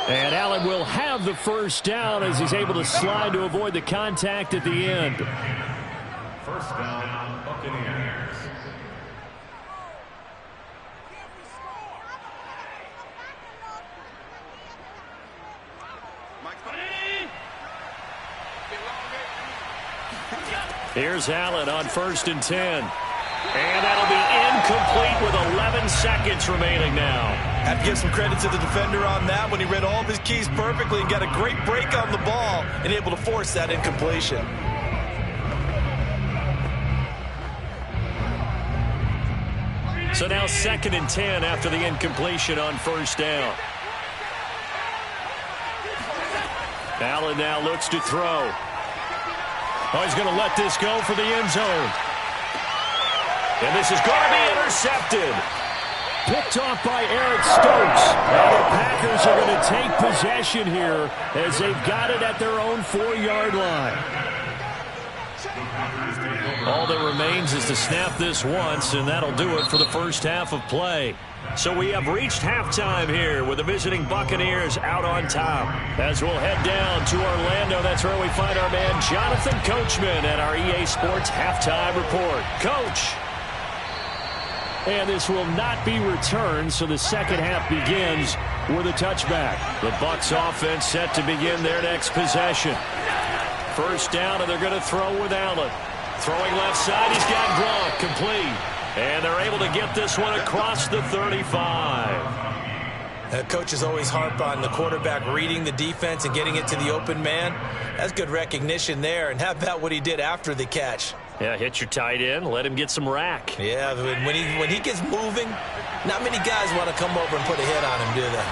And Allen will have the first down as he's able to slide to avoid the contact at the end. First down, Buccaneers. Here's Allen on 1st and 10. And that'll be incomplete with 11 seconds remaining now. Have to give some credit to the defender on that when he read all of his keys perfectly and got a great break on the ball and able to force that incompletion. So now 2nd and 10 after the incompletion on 1st down. Allen now looks to throw. Oh, he's going to let this go for the end zone. And this is going to be intercepted. Picked off by Eric Stokes. And the Packers are going to take possession here as they've got it at their own 4-yard line. All that remains is to snap this once, and that'll do it for the first half of play. So we have reached halftime here with the visiting Buccaneers out on top. As we'll head down to Orlando, that's where we find our man Jonathan Coachman at our EA Sports Halftime Report. Coach. And this will not be returned, so the second half begins with a touchback. The Bucs offense set to begin their next possession. First down, and they're going to throw with Allen. Throwing left side, he's got Gronk, complete. And they're able to get this one across the 35. The coaches always harp on the quarterback reading the defense and getting it to the open man. That's good recognition there. And how about what he did after the catch? Yeah, hit your tight end, let him get some rack. Yeah, when he gets moving, not many guys want to come over and put a hit on him, do they?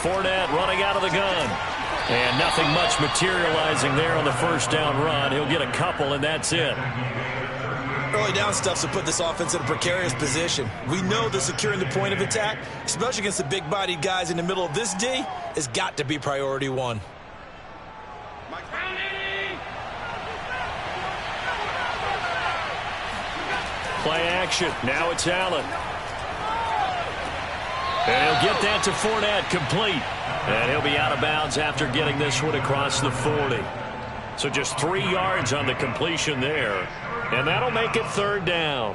Fournette running out of the gun. And nothing much materializing there on the first down run. He'll get a couple, and that's it. Early down stuff to put this offense in a precarious position. We know that securing the point of attack, especially against the big-bodied guys in the middle of this D, has got to be priority one. Play action. Now it's Allen. And he'll get that to Fournette, complete. And he'll be out of bounds after getting this one across the 40. So just 3 yards on the completion there. And that'll make it third down.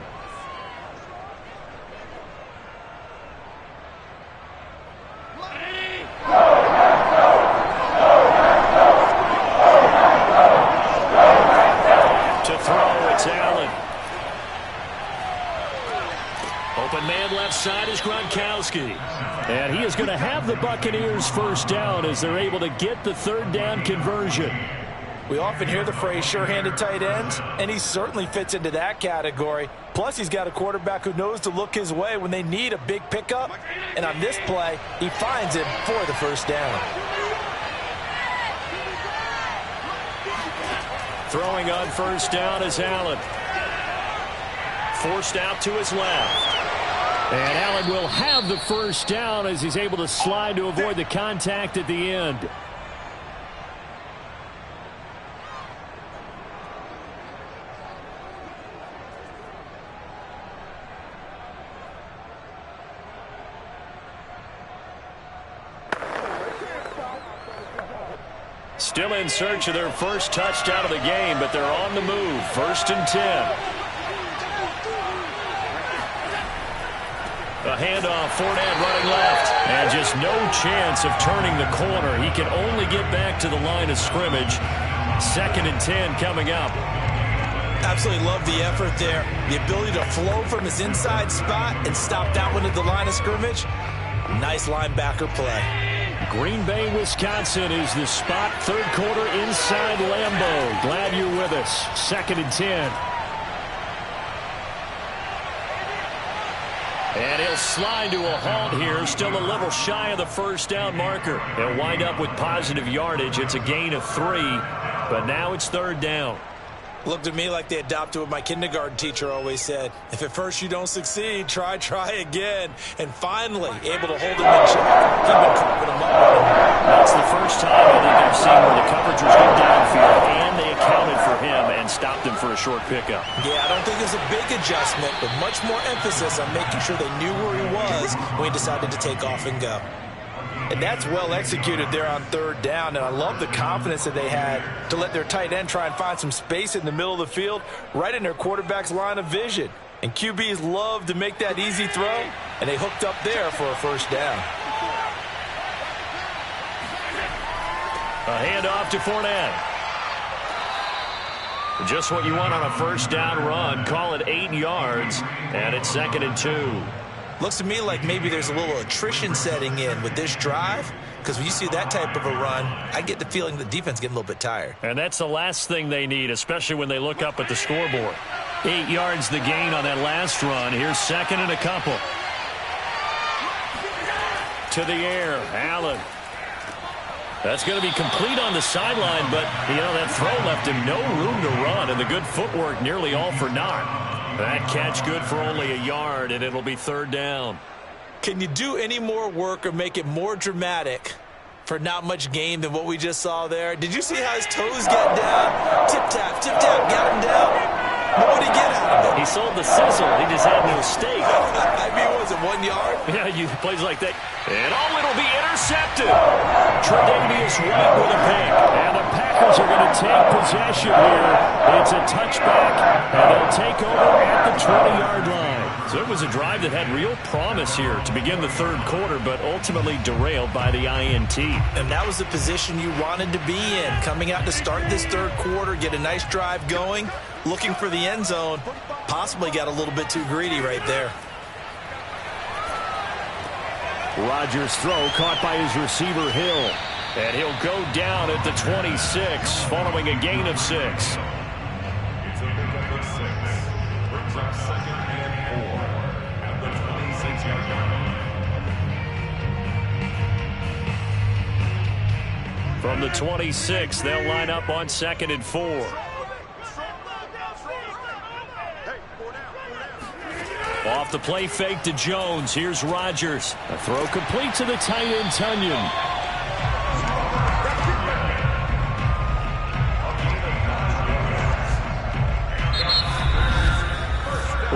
To throw, it's Allen. Open man left side is Gronkowski. And he is going to have the Buccaneers first down as they're able to get the third down conversion. We often hear the phrase sure-handed tight ends, and he certainly fits into that category. Plus, he's got a quarterback who knows to look his way when they need a big pickup. And on this play, he finds him for the first down. Throwing on first down is Allen. Forced out to his left. And Allen will have the first down as he's able to slide to avoid the contact at the end. Still in search of their first touchdown of the game, but they're on the move. 1st and 10. A handoff, Fournette running left. And just no chance of turning the corner. He can only get back to the line of scrimmage. 2nd and 10 coming up. Absolutely love the effort there. The ability to flow from his inside spot and stop that one at the line of scrimmage. Nice linebacker play. Green Bay, Wisconsin is the spot. 3rd quarter inside Lambeau. Glad you're with us. 2nd and 10. And he'll slide to a halt here. Still a little shy of the 1st down marker. He'll wind up with positive yardage. It's a gain of 3. But now it's 3rd down. Looked at me like they adopted what my kindergarten teacher always said. If at first you don't succeed, try again. And finally, able to hold him in check. He'd been carving him up. That's the first time I think I've seen where the coverage was good downfield, and they accounted for him and stopped him for a short pickup. Yeah, I don't think it was a big adjustment, but much more emphasis on making sure they knew where he was when he decided to take off and go. And that's well executed there on 3rd down, and I love the confidence that they had to let their tight end try and find some space in the middle of the field, right in their quarterback's line of vision. And QBs love to make that easy throw, and they hooked up there for a 1st down. A handoff to Fournette. Just what you want on a 1st down run. Call it 8 yards, and it's 2nd and 2. Looks to me like maybe there's a little attrition setting in with this drive, because when you see that type of a run, I get the feeling the defense getting a little bit tired. And that's the last thing they need, especially when they look up at the scoreboard. 8 yards the gain on that last run. Here's 2nd and a couple. To the air, Allen. That's going to be complete on the sideline, but, that throw left him no room to run, and the good footwork nearly all for naught. That catch good for only a yard, and it'll be 3rd down. Can you do any more work or make it more dramatic for not much gain than what we just saw there? Did you see how his toes got down? Tip-tap, got him down. What would he get out of it? He sold the sizzle. He just had no steak. I mean, was it 1 yard? Yeah, you plays like that. And it'll be intercepted. Tre'Davious White with a pick. And the Packers are going to take possession here. It's a touchback, and they'll take over at the 20-yard line. So it was a drive that had real promise here to begin the 3rd quarter, but ultimately derailed by the INT. And that was the position you wanted to be in. Coming out to start this 3rd quarter, get a nice drive going, looking for the end zone. Possibly got a little bit too greedy right there. Rodgers' throw caught by his receiver, Hill. And he'll go down at the 26, following a gain of 6. It's a pickup of 6. Brings up 2nd and 4 at the 26-yard line. From the 26, they'll line up on 2nd and 4. Off the play fake to Jones. Here's Rodgers. A throw complete to the tight end, Tunyon.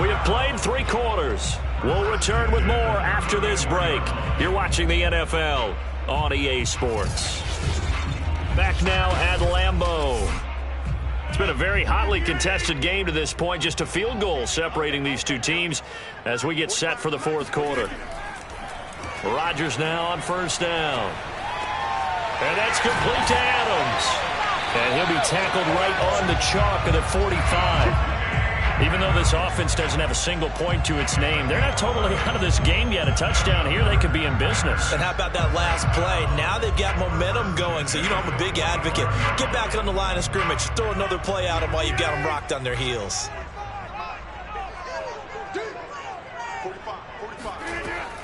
We have played 3 quarters. We'll return with more after this break. You're watching the NFL on EA Sports. Back now at Lambeau. It's been a very hotly contested game to this point. Just a field goal separating these two teams as we get set for the 4th quarter. Rodgers now on 1st down. And that's complete to Adams. And he'll be tackled right on the chalk of the 45. Even though this offense doesn't have a single point to its name, they're not totally out of this game yet. A touchdown here, they could be in business. And how about that last play? Now they've got momentum going, so I'm a big advocate. Get back on the line of scrimmage. Throw another play at them while you've got them rocked on their heels.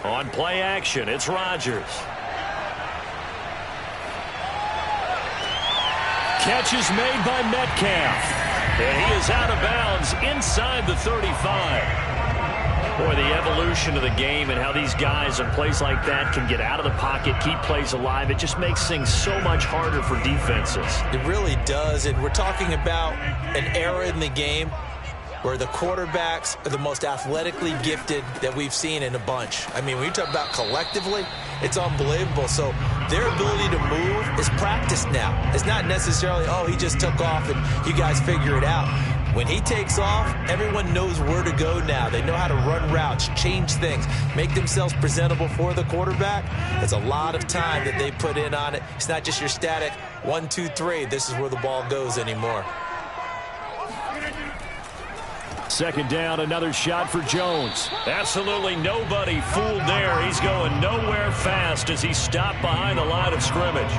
On play action, it's Rodgers. Catch is made by Metcalf. And he is out of bounds inside the 35. Boy, the evolution of the game and how these guys in plays like that can get out of the pocket, keep plays alive, it just makes things so much harder for defenses. It really does, and we're talking about an era in the game where the quarterbacks are the most athletically gifted that we've seen in a bunch. I mean, when you talk about collectively, it's unbelievable. So their ability to move is practiced now. It's not necessarily, oh, he just took off and you guys figure it out. When he takes off, everyone knows where to go now. They know how to run routes, change things, make themselves presentable for the quarterback. It's a lot of time that they put in on it. It's not just your static 1, 2, 3. This is where the ball goes anymore. Second down, another shot for Jones. Absolutely nobody fooled there. He's going nowhere fast as he stopped behind the line of scrimmage.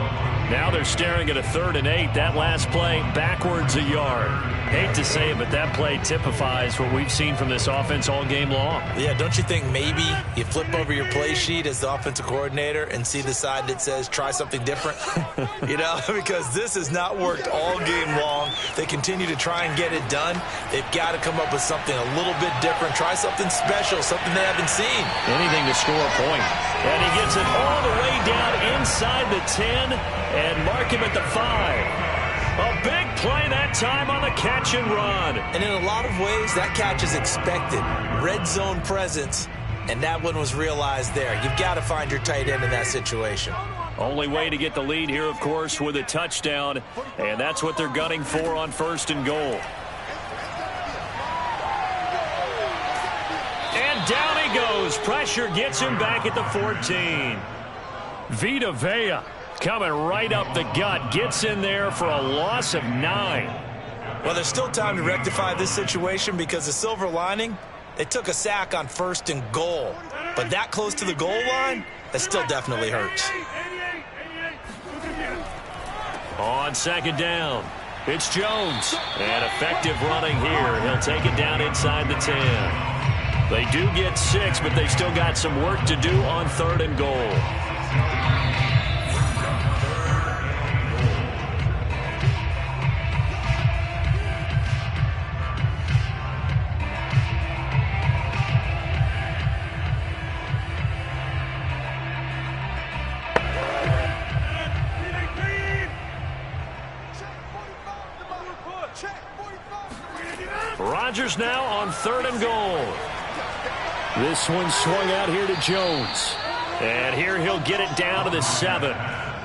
Now they're staring at a 3rd and 8. That last play, backwards a yard. Hate to say it, but that play typifies what we've seen from this offense all game long. Yeah, don't you think maybe you flip over your play sheet as the offensive coordinator and see the side that says try something different? You know, because this has not worked all game long. They continue to try and get it done. They've got to come up with something a little bit different. Try something special, something they haven't seen. Anything to score a point. And he gets it all the way down inside the 10 and mark him at the 5. A big play that time on the catch and run. And in a lot of ways, that catch is expected. Red zone presence, and that one was realized there. You've got to find your tight end in that situation. Only way to get the lead here, of course, with a touchdown, and that's what they're gunning for on 1st and goal. And down he goes. Pressure gets him back at the 14. Vita Vea coming right up the gut. Gets in there for a loss of 9. Well, there's still time to rectify this situation because the silver lining, they took a sack on 1st and goal. But that close to the goal line, that still definitely hurts. On 2nd down, it's Jones. And effective running here. He'll take it down inside the 10. They do get 6, but they still got some work to do on 3rd and goal. Rodgers now on 3rd and goal. This one swung out here to Jones. And here he'll get it down to the 7.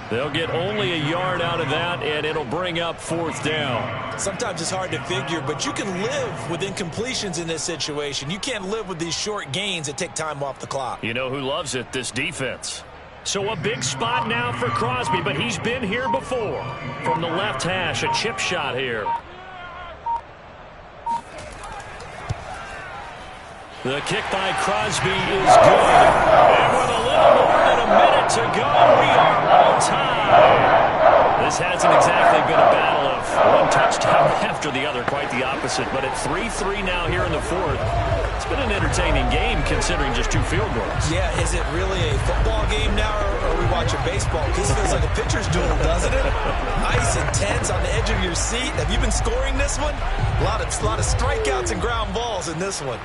They'll get only a yard out of that, and it'll bring up 4th down. Sometimes it's hard to figure, but you can live with incompletions in this situation. You can't live with these short gains that take time off the clock. You know who loves it? This defense. So a big spot now for Crosby, but he's been here before. From the left hash, a chip shot here. The kick by Crosby is good. And with a little more than a minute to go, we are on time. This hasn't exactly been a battle of one touchdown after the other, quite the opposite. But at 3-3 now here in the 4th, it's been an entertaining game considering just 2 field goals. Yeah, is it really a football game now, or are we watching baseball? This feels like a pitcher's duel, doesn't it? Nice, intense, on the edge of your seat. Have you been scoring this one? A lot of strikeouts and ground balls in this one.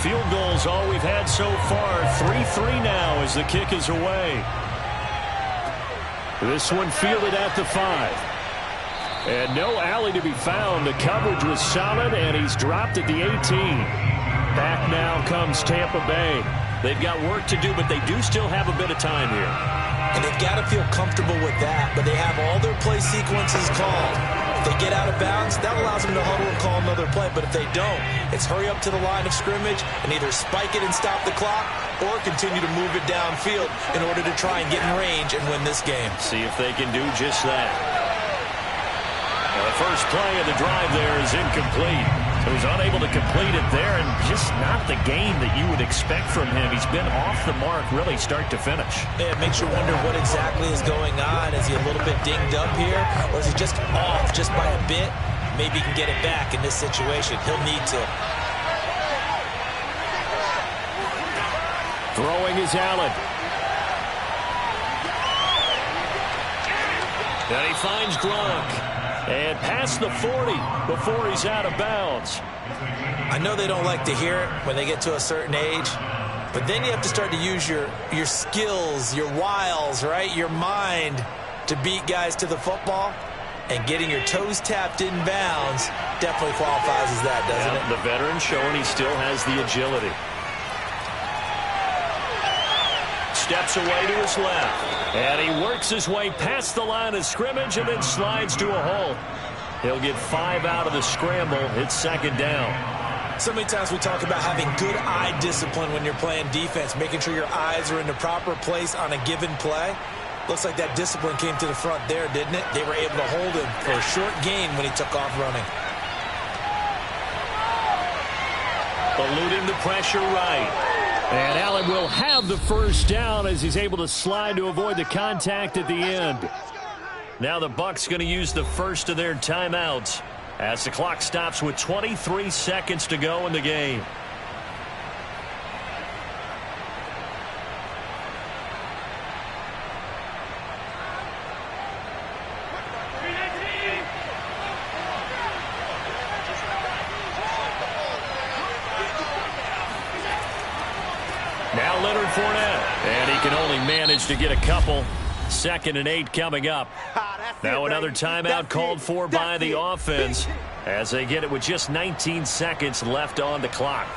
Field goals all we've had so far. 3-3 now as the kick is away. This one fielded at the 5. And no alley to be found. The coverage was solid, and he's dropped at the 18. Back now comes Tampa Bay. They've got work to do, but they do still have a bit of time here. And they've got to feel comfortable with that, but they have all their play sequences called. If they get out of bounds, that allows them to huddle and call another play. But if they don't, it's hurry up to the line of scrimmage and either spike it and stop the clock or continue to move it downfield in order to try and get in range and win this game. See if they can do just that. Now, the first play of the drive there is incomplete. He was unable to complete it there, and just not the game that you would expect from him. He's been off the mark really start to finish. Yeah, it makes you wonder what exactly is going on. Is he a little bit dinged up here, or is he just off just by a bit? Maybe he can get it back in this situation. He'll need to. Throwing is Allen. And he finds Gronk. And past the 40 before he's out of bounds. I know they don't like to hear it when they get to a certain age, But then you have to start to use your skills, your wiles, right? Your mind to beat guys to the football. And getting your toes tapped in bounds definitely qualifies as that, doesn't it? The veteran showing he still has the agility. Steps away to his left. And he works his way past the line of scrimmage and then slides to a hole. He'll get 5 out of the scramble. It's second down. So many times we talk about having good eye discipline when you're playing defense, making sure your eyes are in the proper place on a given play. Looks like that discipline came to the front there, didn't it? They were able to hold him for a short gain when he took off running. Eluding the pressure right. And Allen will have the first down as he's able to slide to avoid the contact at the end. Now the Bucs going to use the first of their timeouts as the clock stops with 23 seconds to go in the game. And he can only manage to get a couple. 2nd and 8 coming up. Now another timeout called for by the offense as they get it with just 19 seconds left on the clock.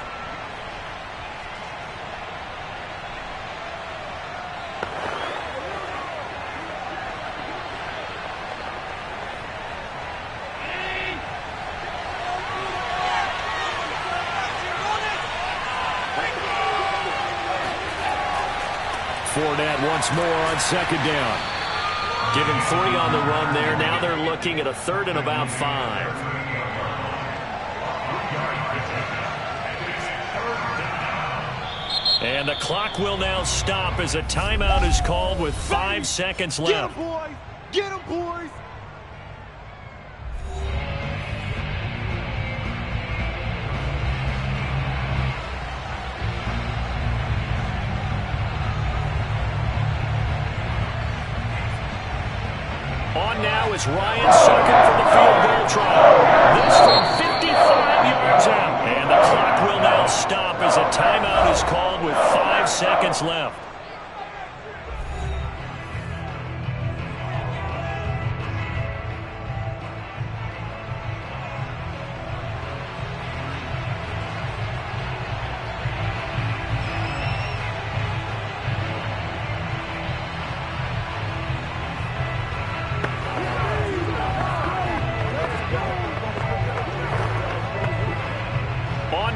Fournette once more on second down. Give him 3 on the run there. Now they're looking at a 3rd and about 5. And the clock will now stop as a timeout is called with 5 seconds left. Get him, boys! Get him, boys! On now is Ryan Sucking for the field goal try. This from 55 yards out. And the clock will now stop as a timeout is called with 5 seconds left.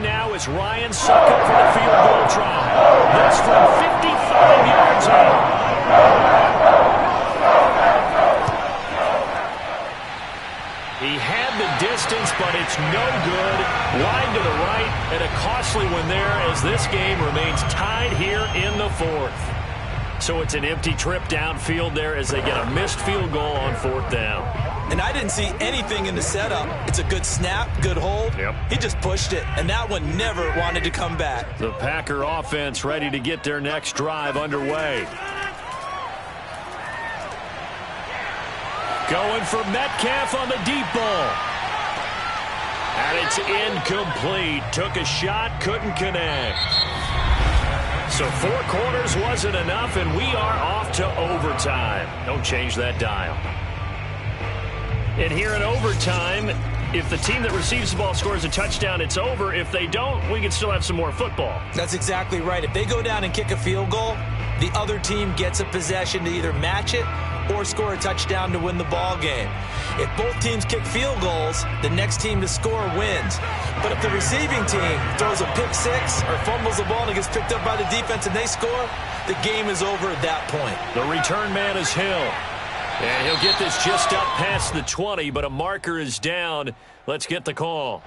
Now is Ryan Sucking for the field goal try. This from 55 yards out. He had the distance, but it's no good. Wide to the right, and a costly one there as this game remains tied here in the 4th. So it's an empty trip downfield there as they get a missed field goal on 4th down. And I didn't see anything in the setup. It's a good snap, good hold. Yep. He just pushed it, and that one never wanted to come back. The Packer offense ready to get their next drive underway. Going for Metcalf on the deep ball. And it's incomplete. Took a shot, couldn't connect. So 4 quarters wasn't enough, and we are off to overtime. Don't change that dial. And here in overtime, if the team that receives the ball scores a touchdown, it's over. If they don't, we can still have some more football. That's exactly right. If they go down and kick a field goal, the other team gets a possession to either match it or score a touchdown to win the ball game. If both teams kick field goals, the next team to score wins. But if the receiving team throws a pick 6 or fumbles the ball and it gets picked up by the defense and they score, the game is over at that point. The return man is Hill. And he'll get this just up past the 20, but a marker is down. Let's get the call.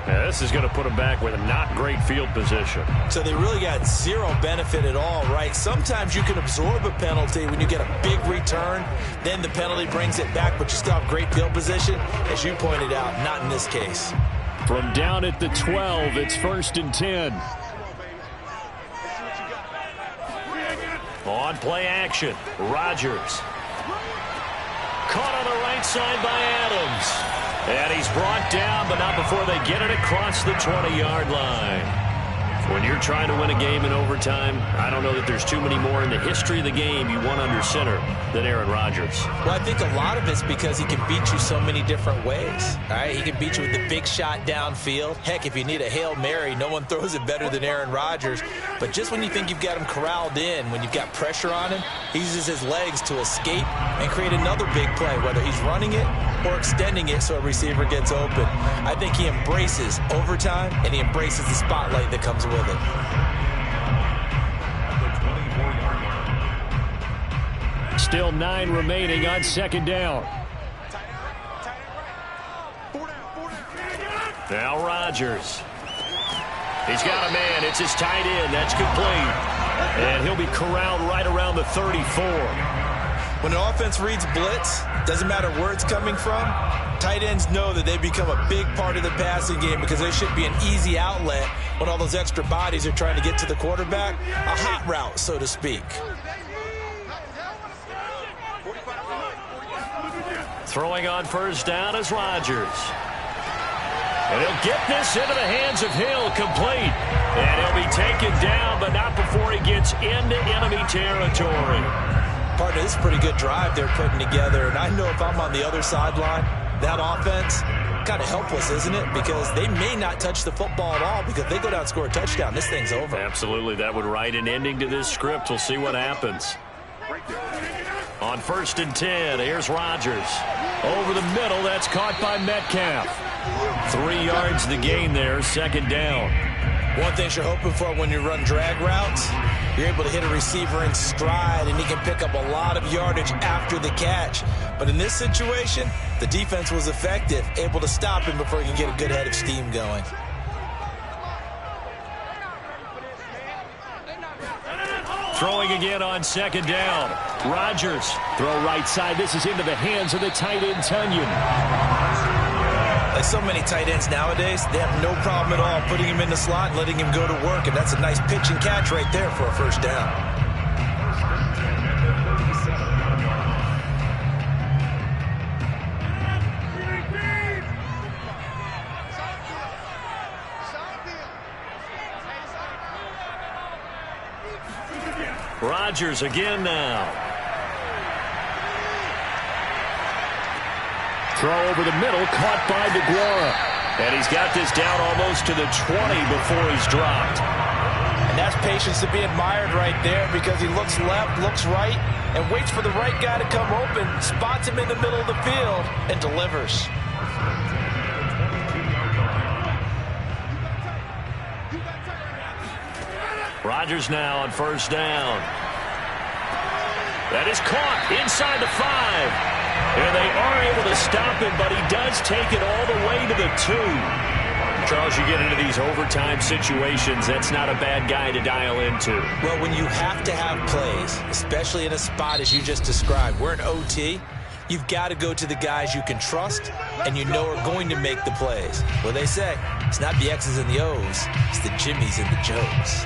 Now, this is going to put him back with a not great field position. So they really got 0 benefit at all, right? Sometimes you can absorb a penalty when you get a big return. Then the penalty brings it back, but you still have great field position. As you pointed out, not in this case. From down at the 12, it's 1st and 10. On play action, Rodgers. Caught on the right side by Adams. And he's brought down, but not before they get it across the 20-yard line. When you're trying to win a game in overtime, I don't know that there's too many more in the history of the game you want under center than Aaron Rodgers. Well, I think a lot of it's because he can beat you so many different ways. All right, he can beat you with the big shot downfield. Heck, if you need a Hail Mary, no one throws it better than Aaron Rodgers. But just when you think you've got him corralled in, when you've got pressure on him, he uses his legs to escape and create another big play, whether he's running it or extending it so a receiver gets open. I think he embraces overtime, and he embraces the spotlight that comes with it. Still 9 remaining on second down. Now Rodgers. He's got a man. It's his tight end. That's complete. And he'll be corralled right around the 34. When an offense reads blitz, doesn't matter where it's coming from, tight ends know that they become a big part of the passing game because they should be an easy outlet when all those extra bodies are trying to get to the quarterback. A hot route, so to speak. Throwing on first down is Rodgers. And he'll get this into the hands of Hill, complete. And he'll be taken down, but not before he gets into enemy territory. Partner, this is a pretty good drive they're putting together. And I know if I'm on the other sideline, that offense, kind of helpless, isn't it? Because they may not touch the football at all because if they go down and score a touchdown, this thing's over. Absolutely. That would write an ending to this script. We'll see what happens. On 1st and 10, here's Rodgers. Over the middle, that's caught by Metcalf. 3 yards the gain there, second down. One thing you're hoping for when you run drag routes, you're able to hit a receiver in stride, and he can pick up a lot of yardage after the catch. But in this situation, the defense was effective, able to stop him before he can get a good head of steam going. Throwing again on second down. Rodgers, throw right side. This is into the hands of the tight end, Tunyon. Like so many tight ends nowadays, they have no problem at all putting him in the slot and letting him go to work, and that's a nice pitch and catch right there for a first down. Rodgers again now. Throw over the middle, caught by DeGuara. And he's got this down almost to the 20 before he's dropped. And that's patience to be admired right there because he looks left, looks right, and waits for the right guy to come open, spots him in the middle of the field, and delivers. Rodgers now on first down. That is caught inside the 5. And they are able to stop him, but he does take it all the way to the 2. Charles, you get into these overtime situations, that's not a bad guy to dial into. Well, when you have to have plays, especially in a spot as you just described, we're in OT, you've got to go to the guys you can trust and you know are going to make the plays. Well, they say, it's not the X's and the O's, it's the Jimmys and the Joes.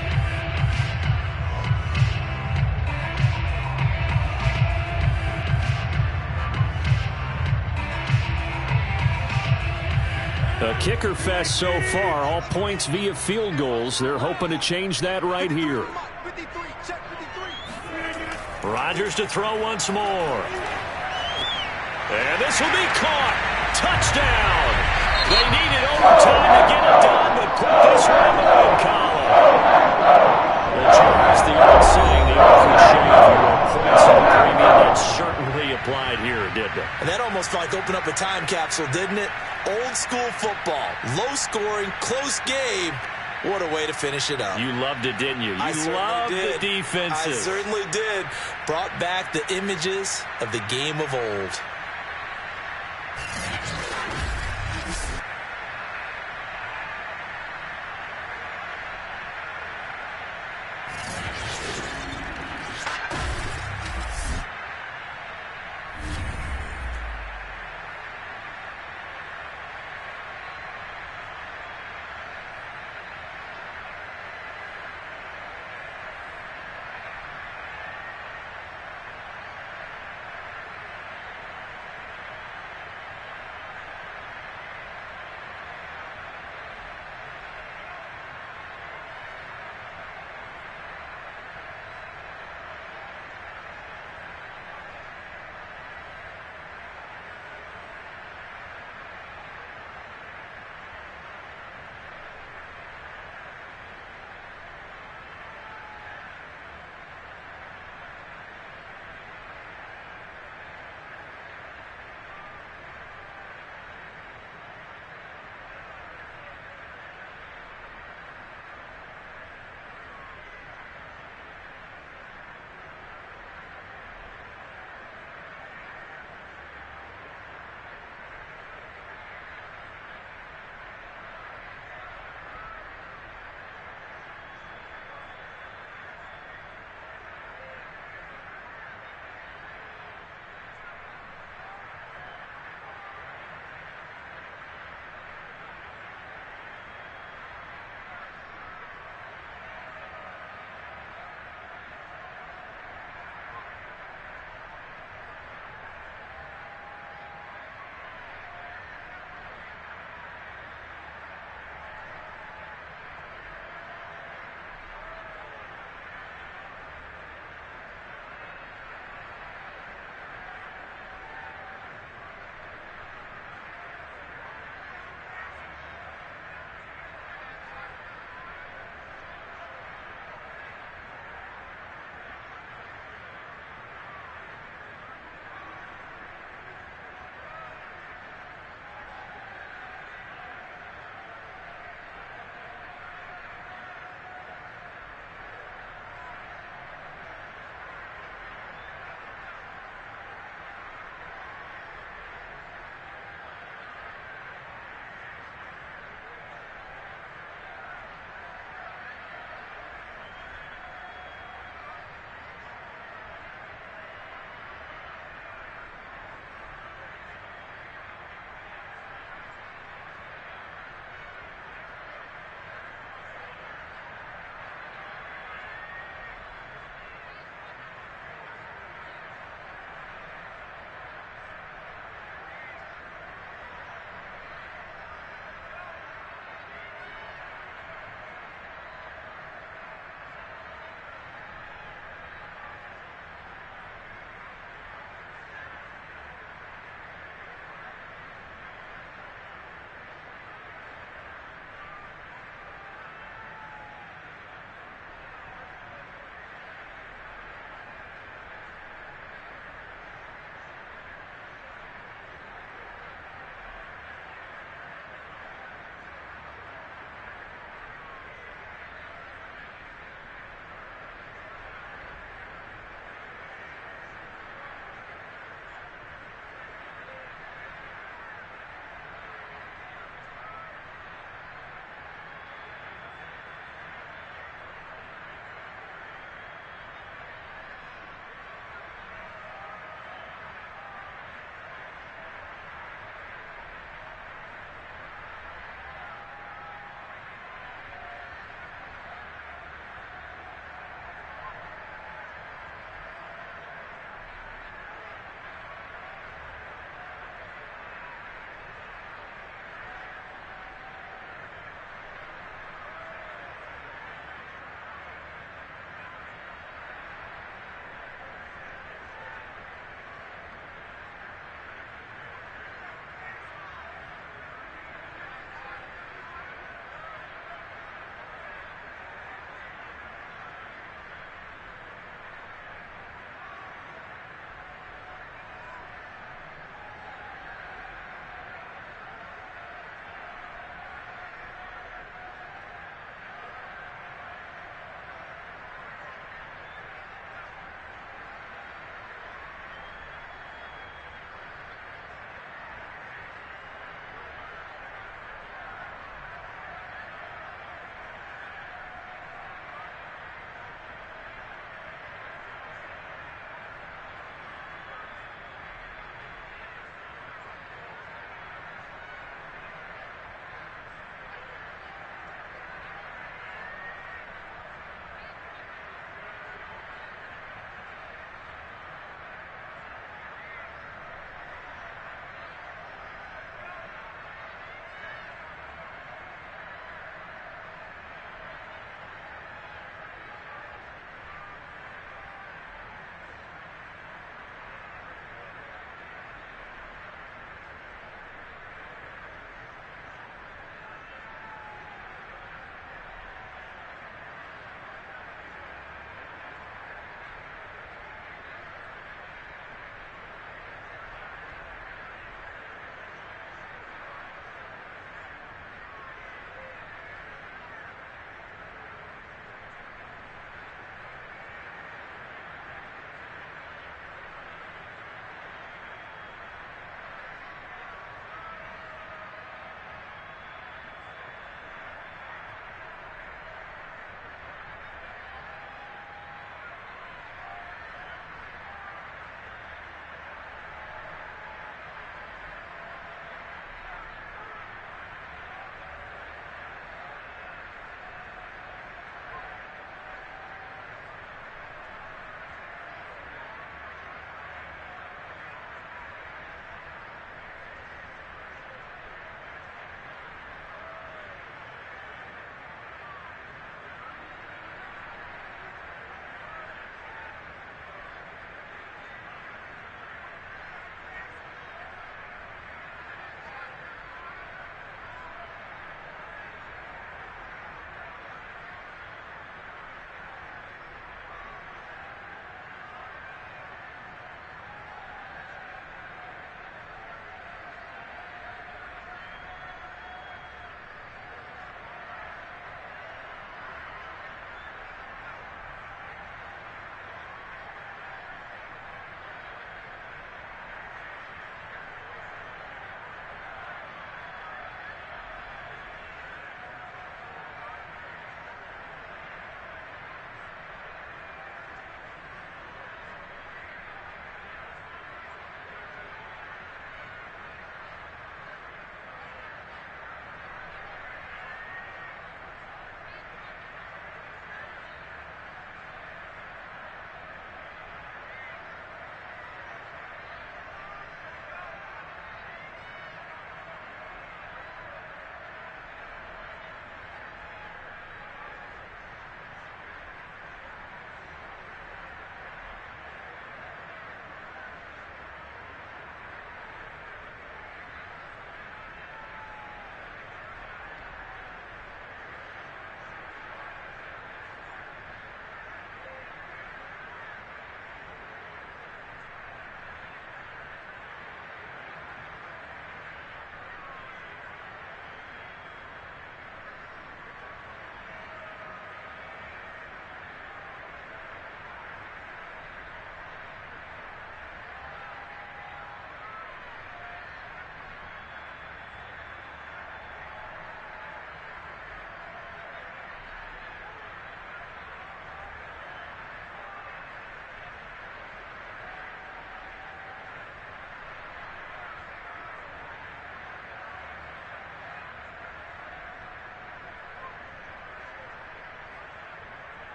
A kicker fest so far, all points via field goals. They're hoping to change that right here. Rodgers to throw once more. And this will be caught. Touchdown. They needed overtime to get it done, but put this one in the win column. Well, Charles, the old saying, the old cliche, if you will, points in the premium, that certainly applied here, didn't it? And that almost felt like opened up a time capsule, didn't it? Old school football, low scoring, close game. What a way to finish it up. You loved it, didn't you? You loved the defenses. I certainly did. Brought back the images of the game of old.